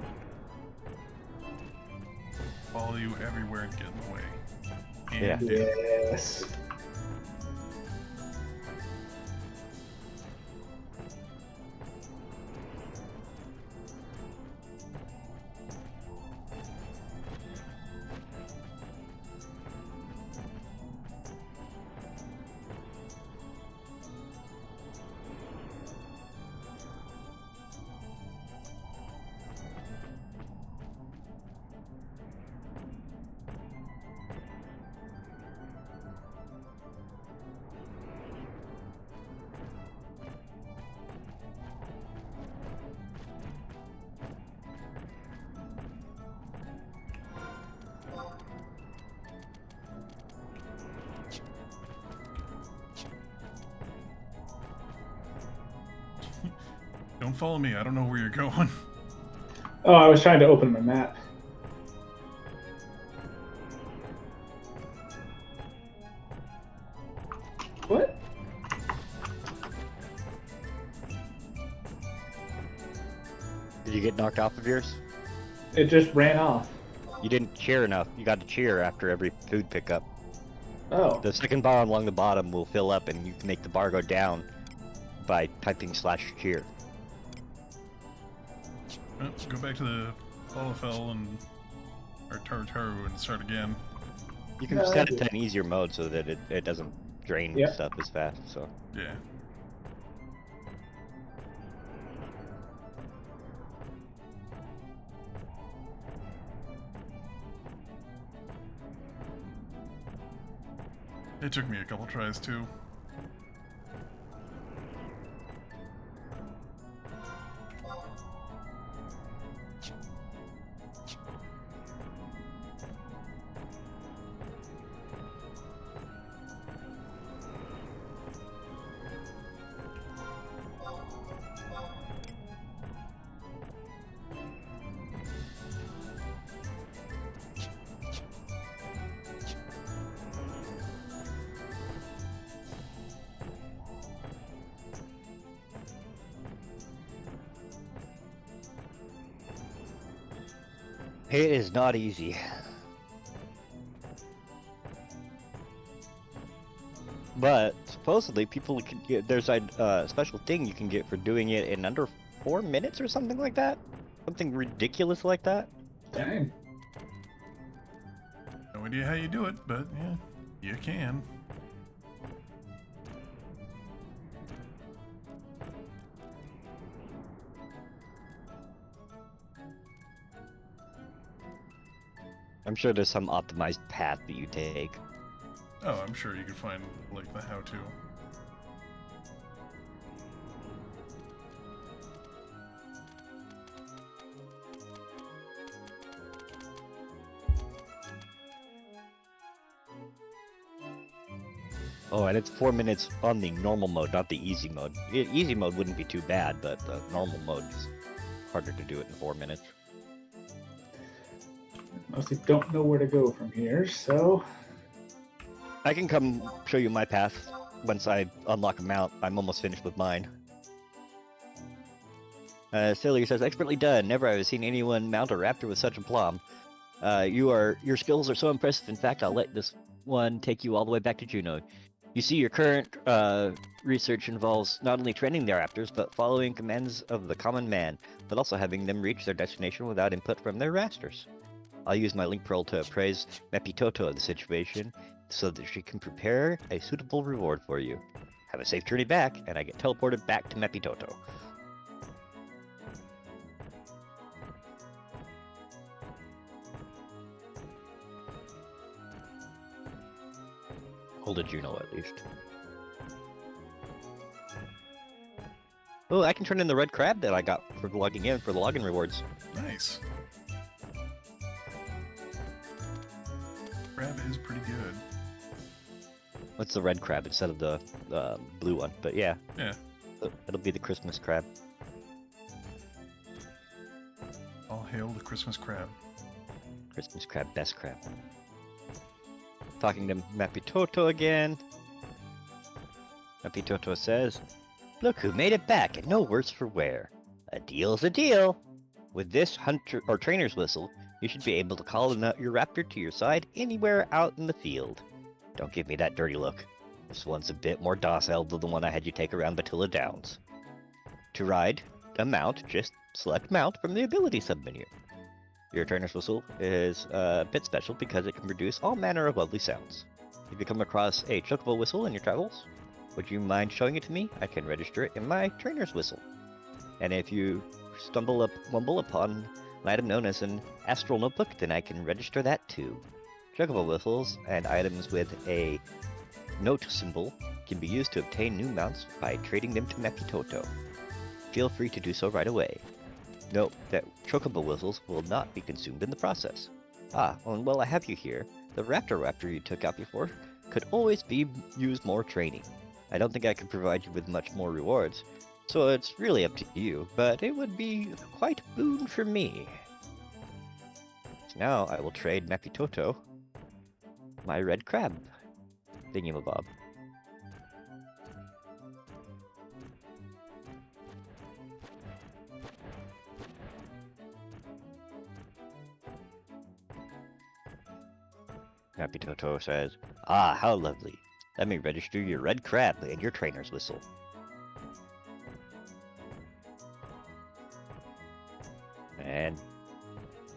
Follow you everywhere and get in the way. And Yeah. do. Yes. Don't follow me. I don't know where you're going. Oh, I was trying to open my map. What? Did you get knocked off of yours? It just ran off. You didn't cheer enough. You got to cheer after every food pickup. Oh. The second bar along the bottom will fill up, and you can make the bar go down by typing /cheer. Go back to the Falafel and or Tartaru and start again. You can No, set I it to an easier mode so that it doesn't drain Yep. stuff as fast. So Yeah. It took me a couple tries too. it is not easy. But supposedly people can get, there's a special thing you can get for doing it in under 4 minutes or something like that. Something ridiculous like that. Dang. No idea how you do it, but yeah, you can. I'm sure there's some optimized path that you take. Oh, I'm sure you could find like the how-to. Oh, and it's 4 minutes on the normal mode, not the easy mode. Easy mode wouldn't be too bad, but the normal mode is harder to do it in 4 minutes. Mostly don't know where to go from here, so I can come show you my path once I unlock a mount. I'm almost finished with mine. Silly says, expertly done. Never have I seen anyone mount a raptor with such aplomb. Your skills are so impressive. In fact, I'll let this one take you all the way back to Juno. You see, your current research involves not only training the raptors, but following commands of the common man, but also having them reach their destination without input from their rasters. I'll use my link pearl to appraise Mepitoto of the situation, so that she can prepare a suitable reward for you. Have a safe journey back, and I get teleported back to Mepitoto. Hold a Juno at least. Oh, I can turn in the red crab that I got for logging in for the login rewards. Nice. Crab is pretty good. What's the red crab instead of the blue one? But yeah. Yeah. It'll be the Christmas crab. All hail the Christmas crab. Christmas crab, best crab. Talking to Mepitoto again. Mepitoto says, "Look who made it back, and no worse for wear. A deal's a deal. With this hunter or trainer's whistle, you should be able to call your raptor to your side anywhere out in the field. Don't give me that dirty look. This one's a bit more docile than the one I had you take around Batilla Downs. To ride a mount, just select mount from the ability submenu. Your trainer's whistle is a bit special because it can produce all manner of lovely sounds. If you come across a chocobo whistle in your travels, would you mind showing it to me? I can register it in my trainer's whistle. And if you stumble upon an item known as an astral notebook, then I can register that too. Chocobo whistles and items with a note symbol can be used to obtain new mounts by trading them to Mepitoto. Feel free to do so right away. Note that chocobo whistles will not be consumed in the process. And while I have you here, the raptor you took out before could always be used more training. I don't think I can provide you with much more rewards, so it's really up to you, but it would be quite a boon for me. So now I will trade Mepitoto my red crab thingamabob. Mepitoto says, how lovely. Let me register your red crab and your trainer's whistle. And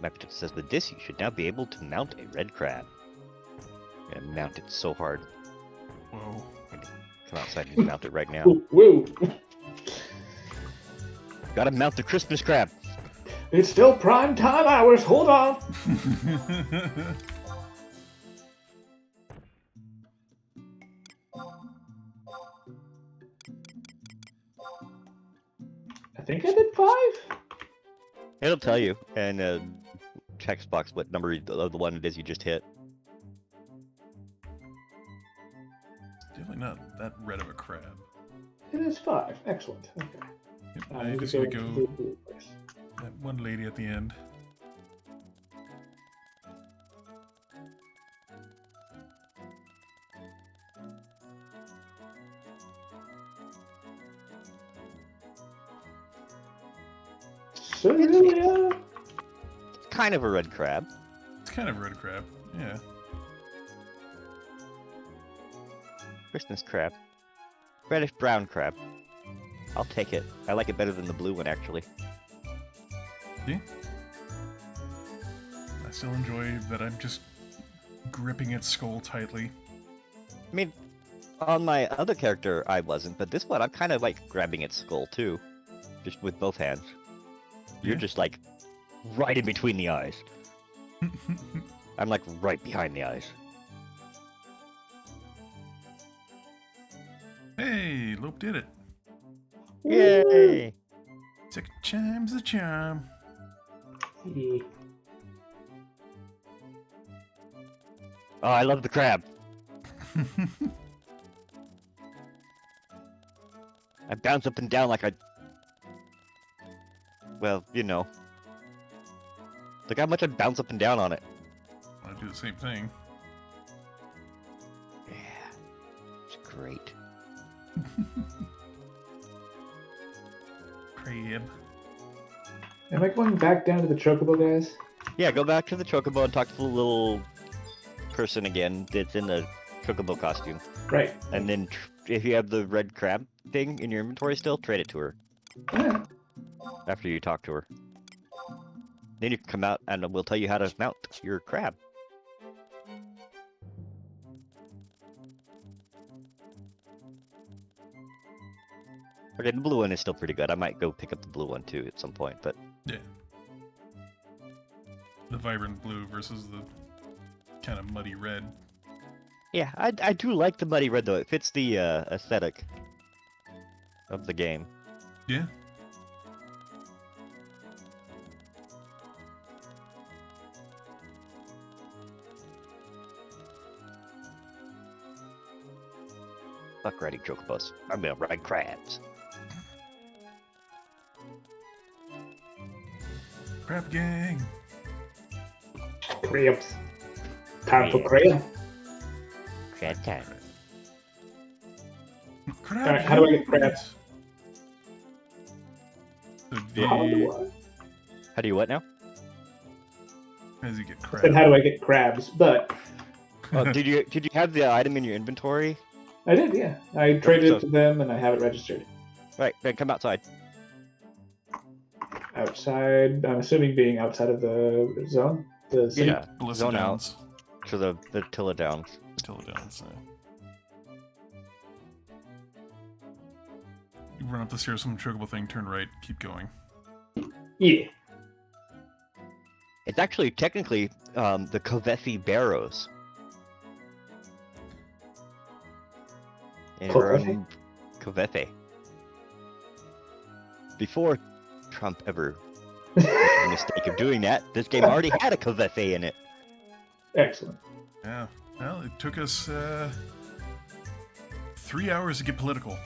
Mepitoto says, with this, you should now be able to mount a red crab. I'm gonna mount it so hard. Whoa. Come outside and mount it right now. Woo! Gotta mount the Christmas crab. It's still prime time hours. Hold on. I think I did 5. It'll tell you in text box what number of the one it is you just hit. Definitely not that red of a crab. It is 5. Excellent. Okay. Yep, I I need just to need to go go to the blue place. that one lady at the end. Celia. It's kind of a red crab. It's kind of a red crab. Yeah. Christmas crab. Reddish brown crab. I'll take it. I like it better than the blue one, actually. See? I still enjoy that I'm just gripping its skull tightly. I mean, on my other character, I wasn't, but this one, I'm kind of like grabbing its skull, too. Just with both hands. You're Yeah. just like right in between the eyes. I'm like right behind the eyes. Hey, Lope did it. Yay! Second chime's the charm. Yeah. Oh, I love the crab. I bounce up and down like I... Well, you know. Look how much I bounce up and down on it. I do the same thing. Yeah. It's great. Crab. Am I going back down to the chocobo, guys? Yeah, go back to the chocobo and talk to the little person again that's in the chocobo costume. Right. And then if you have the red crab thing in your inventory still, trade it to her Yeah. after you talk to her. Then you can come out and we'll tell you how to mount your crab. Okay, the blue one is still pretty good. I might go pick up the blue one too at some point, but Yeah. The vibrant blue versus the kind of muddy red. yeah, I do like the muddy red though. It fits the aesthetic of the game. Yeah. Fuck riding chocobos. I'm gonna ride crabs. Crab gang. Crabs. Time for crab. Crab time. Crab. Alright, how do I get crabs? So How D, do I? How do you what now? as you get I crab. said, how do I get crabs? But Oh, did you have the item in your inventory? I did, yeah. I traded it to them and I have it registered. Right, then come outside. Outside, I'm assuming being outside of the zone? The city? Yeah, Ballista zone out Downs. to the Tilla Downs. Tilla Downs. You run up the stairs, some chocobo thing, turn right, keep going. Yeah. It's actually technically the Covethi Barrows. In her own Covethi. Before Trump ever made the mistake of doing that, this game already had a Covethi in it. Excellent. Yeah. Well, it took us 3 hours to get political.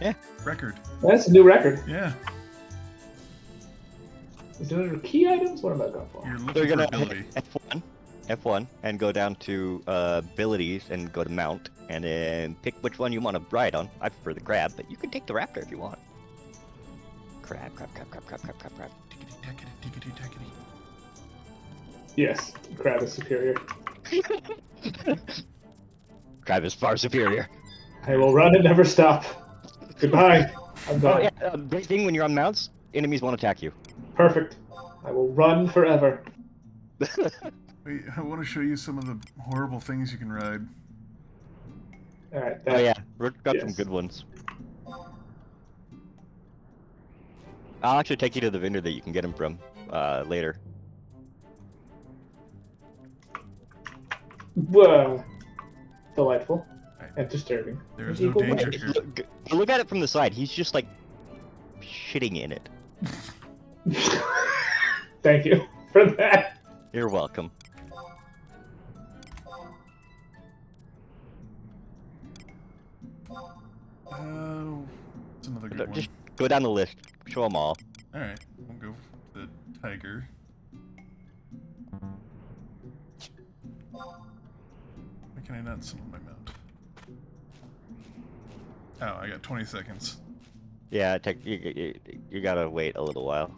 Yeah. Record. That's a new record. Yeah. Is it under key items? What am I going for? You're So looking you're for gonna ability. hit F1, and go down to abilities and go to mount, and then pick which one you want to ride on. I prefer the crab, but you can take the raptor if you want. Crab. Tickety, tackety, tickety, tackety. Yes, crab is superior. Crab is far superior. I will run and never stop. Goodbye. I'm Oh gone. yeah, great thing when you're on mounts, enemies won't attack you. Perfect. I will run forever. Wait, I want to show you some of the horrible things you can ride. Alright, Oh yeah, we've got some Yes. good ones. I'll actually take you to the vendor that you can get them from later. Whoa. Delightful. And disturbing. There's no Equal danger weight. here. Look at it from the side. He's just like shitting in it. Thank you for that. You're welcome. It's another good one. Just go down the list. Show them all. Alright, we'll go for the tiger. Why can I not summon my mount? Oh, I got 20 seconds. Yeah, you gotta wait a little while.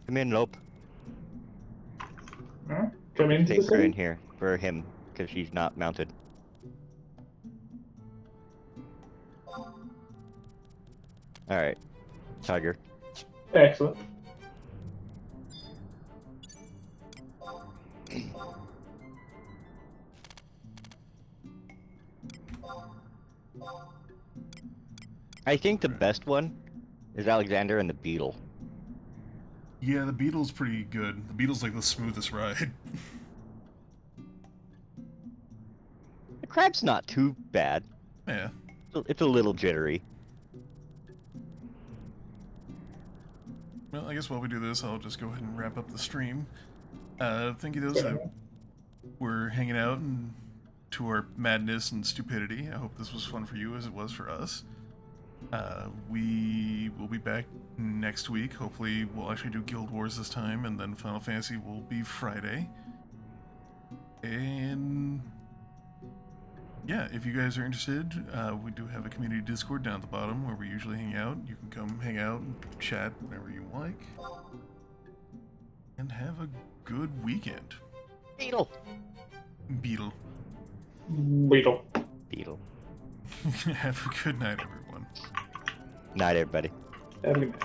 Come in, Lope. Huh? Come into the Take her in city. here for him, because he's not mounted. Alright. Tiger. Excellent. I think the best one is Alexander and the Beetle. Yeah, the Beetle's pretty good. The Beetle's like the smoothest ride. The crab's not too bad. Yeah. It's a little jittery. Well, I guess while we do this, I'll just go ahead and wrap up the stream. Thank you those that were hanging out and to our madness and stupidity. I hope this was fun for you as it was for us. We will be back next week. Hopefully we'll actually do Guild Wars this time, and then Final Fantasy will be Friday. And yeah, if you guys are interested, we do have a community Discord down at the bottom where we usually hang out. You can come hang out and chat whenever you like. And have a good weekend. Beetle! Beetle. Weedle. Beetle. Have a good night, everyone. Night, everybody. Have a good night.